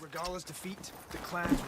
With Regala's defeat, the clans will...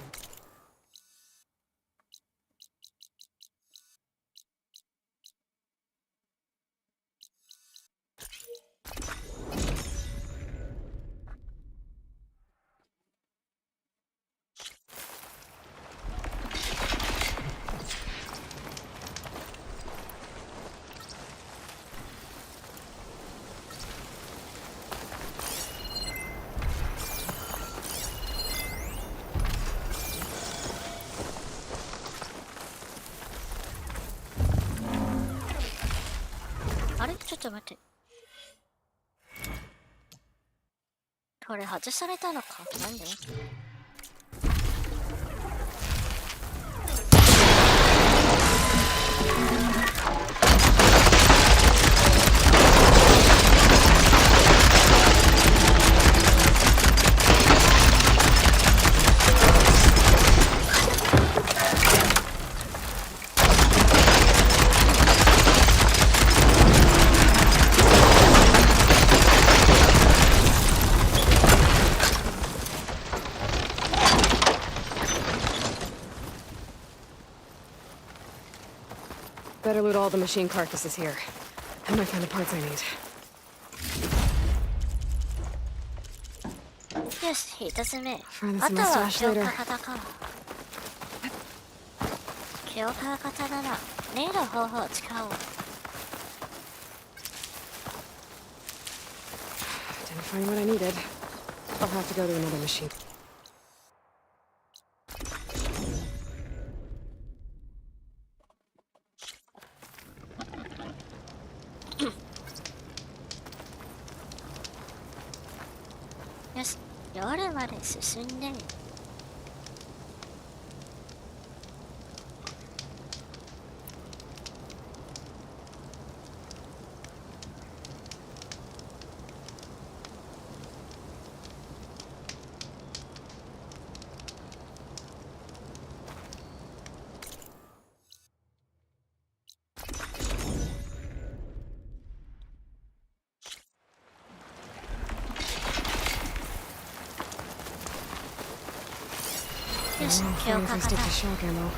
あれちょっと待って。これ外されたのかなんでBetter loot all the machine carcasses here. I might find the parts I need. よし、一つ目。 Find this あ in と my は stash 強 later. 化型か。強化型なら、ネイル方法を使おう。Didn't find what I needed. I'll have to go to another machine. よし、夜まで進んで。よし、強化 If I 型 stick。to shock ammo.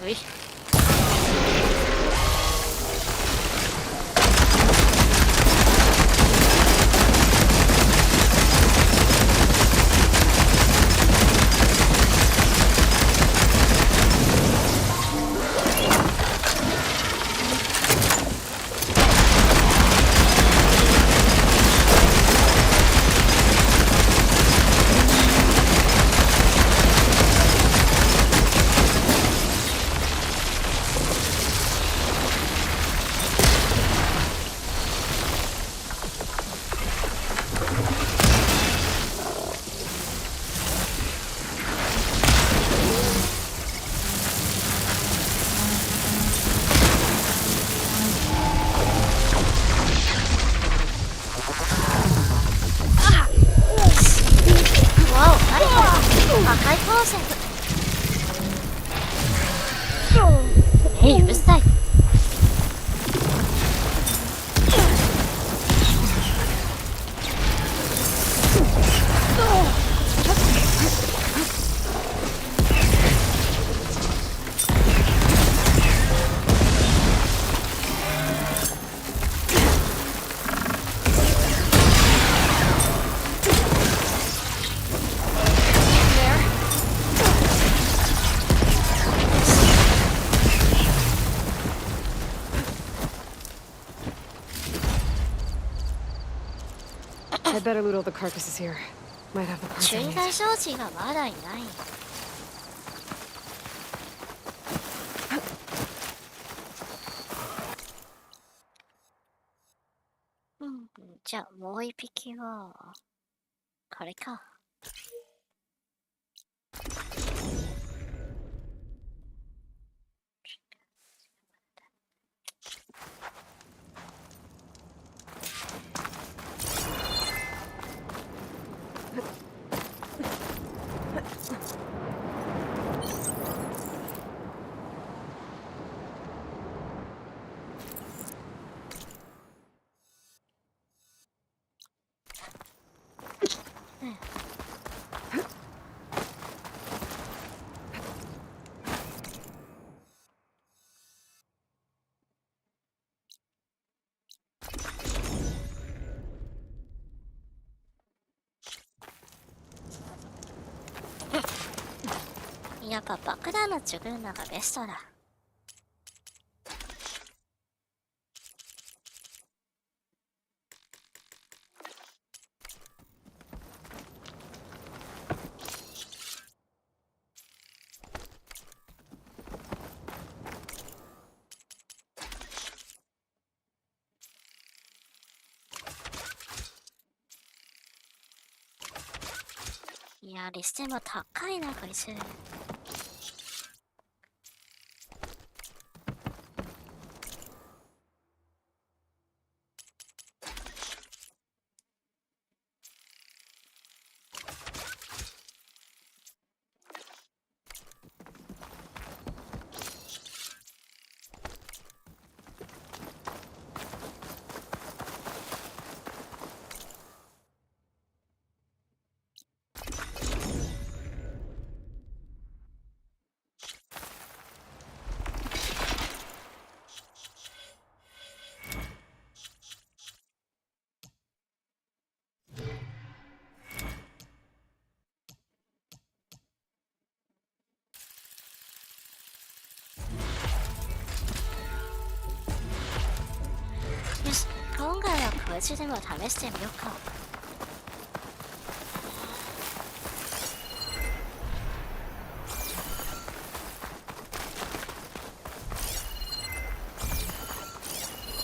うい。うるさい。I'd better loot all the carcasses here. Might have the parts I 駐 need. 在装置がまだいない。うん、じゃあもう一匹はこれか。やっぱ爆弾の作るのがベストだ。いや、リステも高いな、こいつ。よし、今回はこいつでも試してみようか。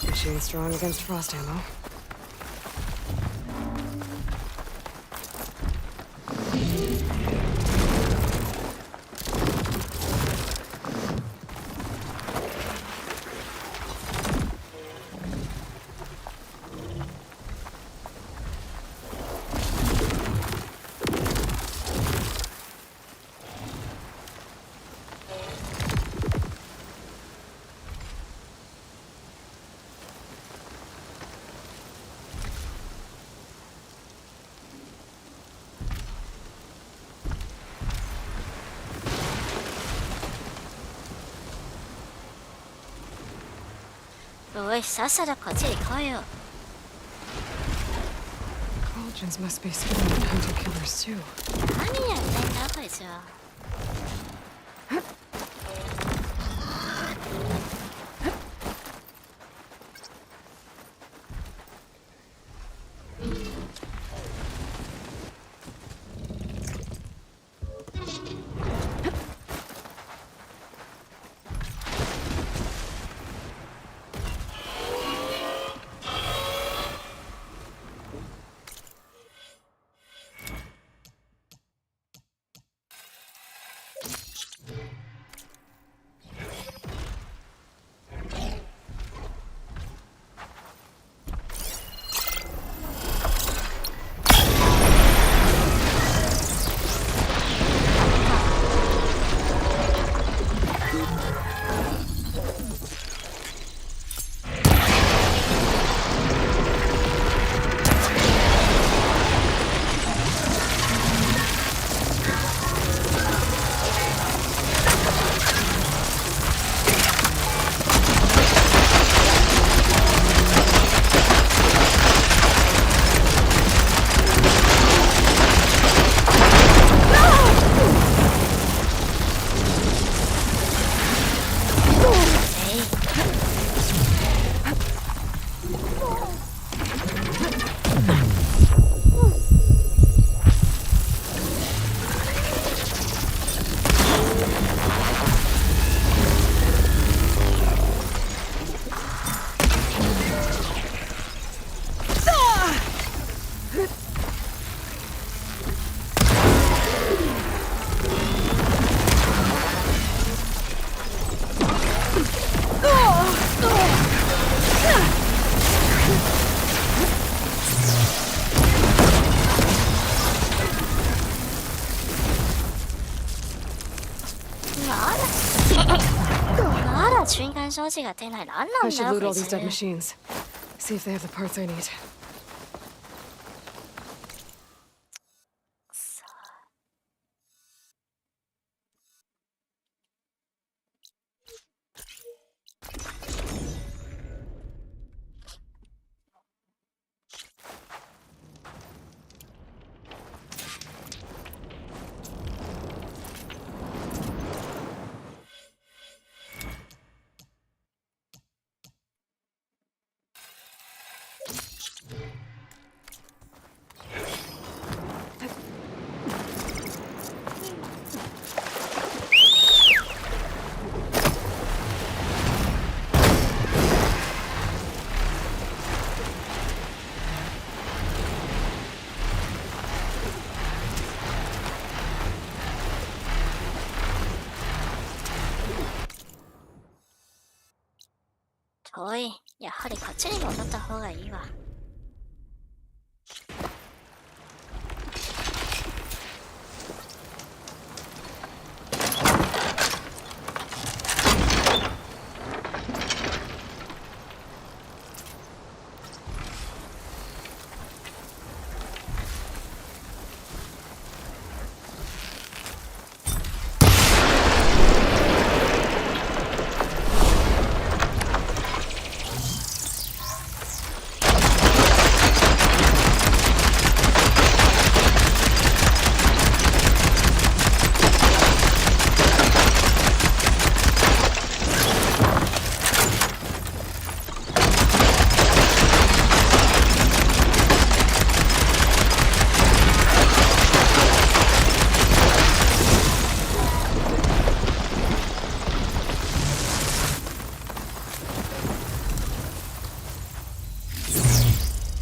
Machine strong against frost ammo. おい、さっさとこっちに来いよ。Cauldrons must be spawning hunter killers too. 何やってんだこいつは。まだ瞬間装置が出ない。何なん I だ should よ loot こ all いつ。 these dead machines. See if they have the parts I need. 遠い。やはりこっちに戻った方がいいわ。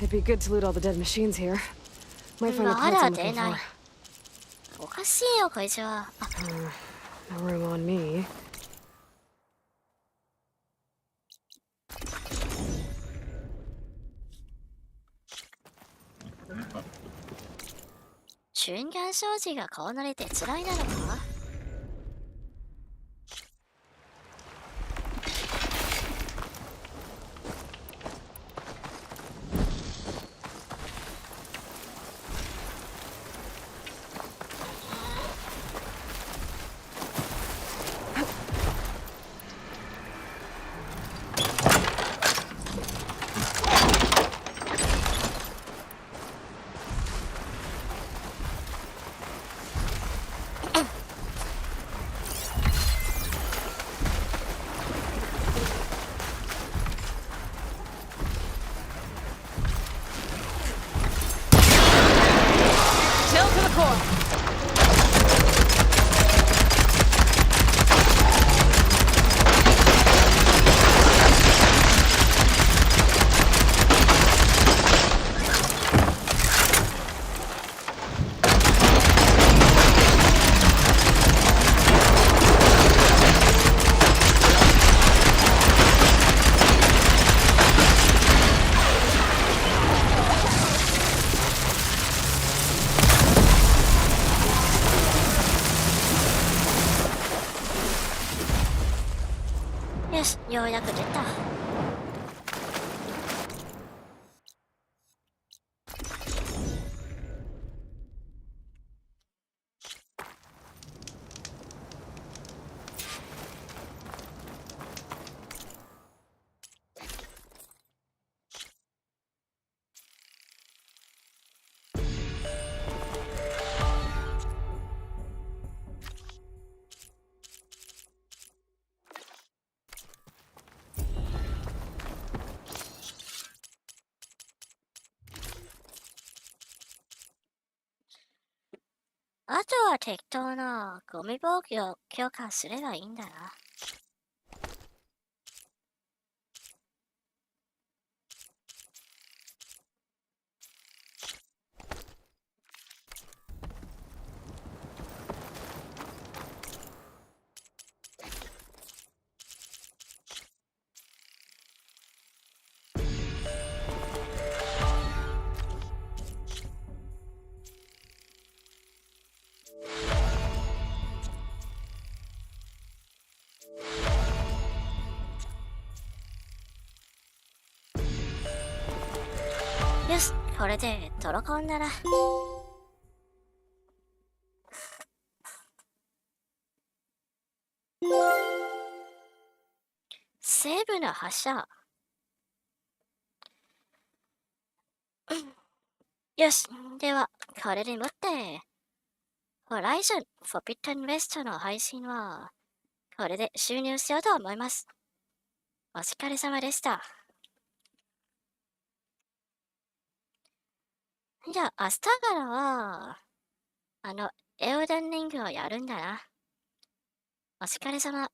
It'd be good to loot all the dead machines here. Might find the ま parts だ I'm 出 looking ない for.。おかしいよこいつは。あ No room on me. 瞬間装置がこうなれて辛いなのか。よし、ようやく出た。あとは適当なゴミ防御を強化すればいいんだな。よし、これでトロコンなら。西部の発射。よし、では、これでもって、Horizon Forbidden West の配信は、これで終了しようと思います。お疲れ様でした。じゃあ、明日からは、エオダンリングをやるんだな。お疲れ様。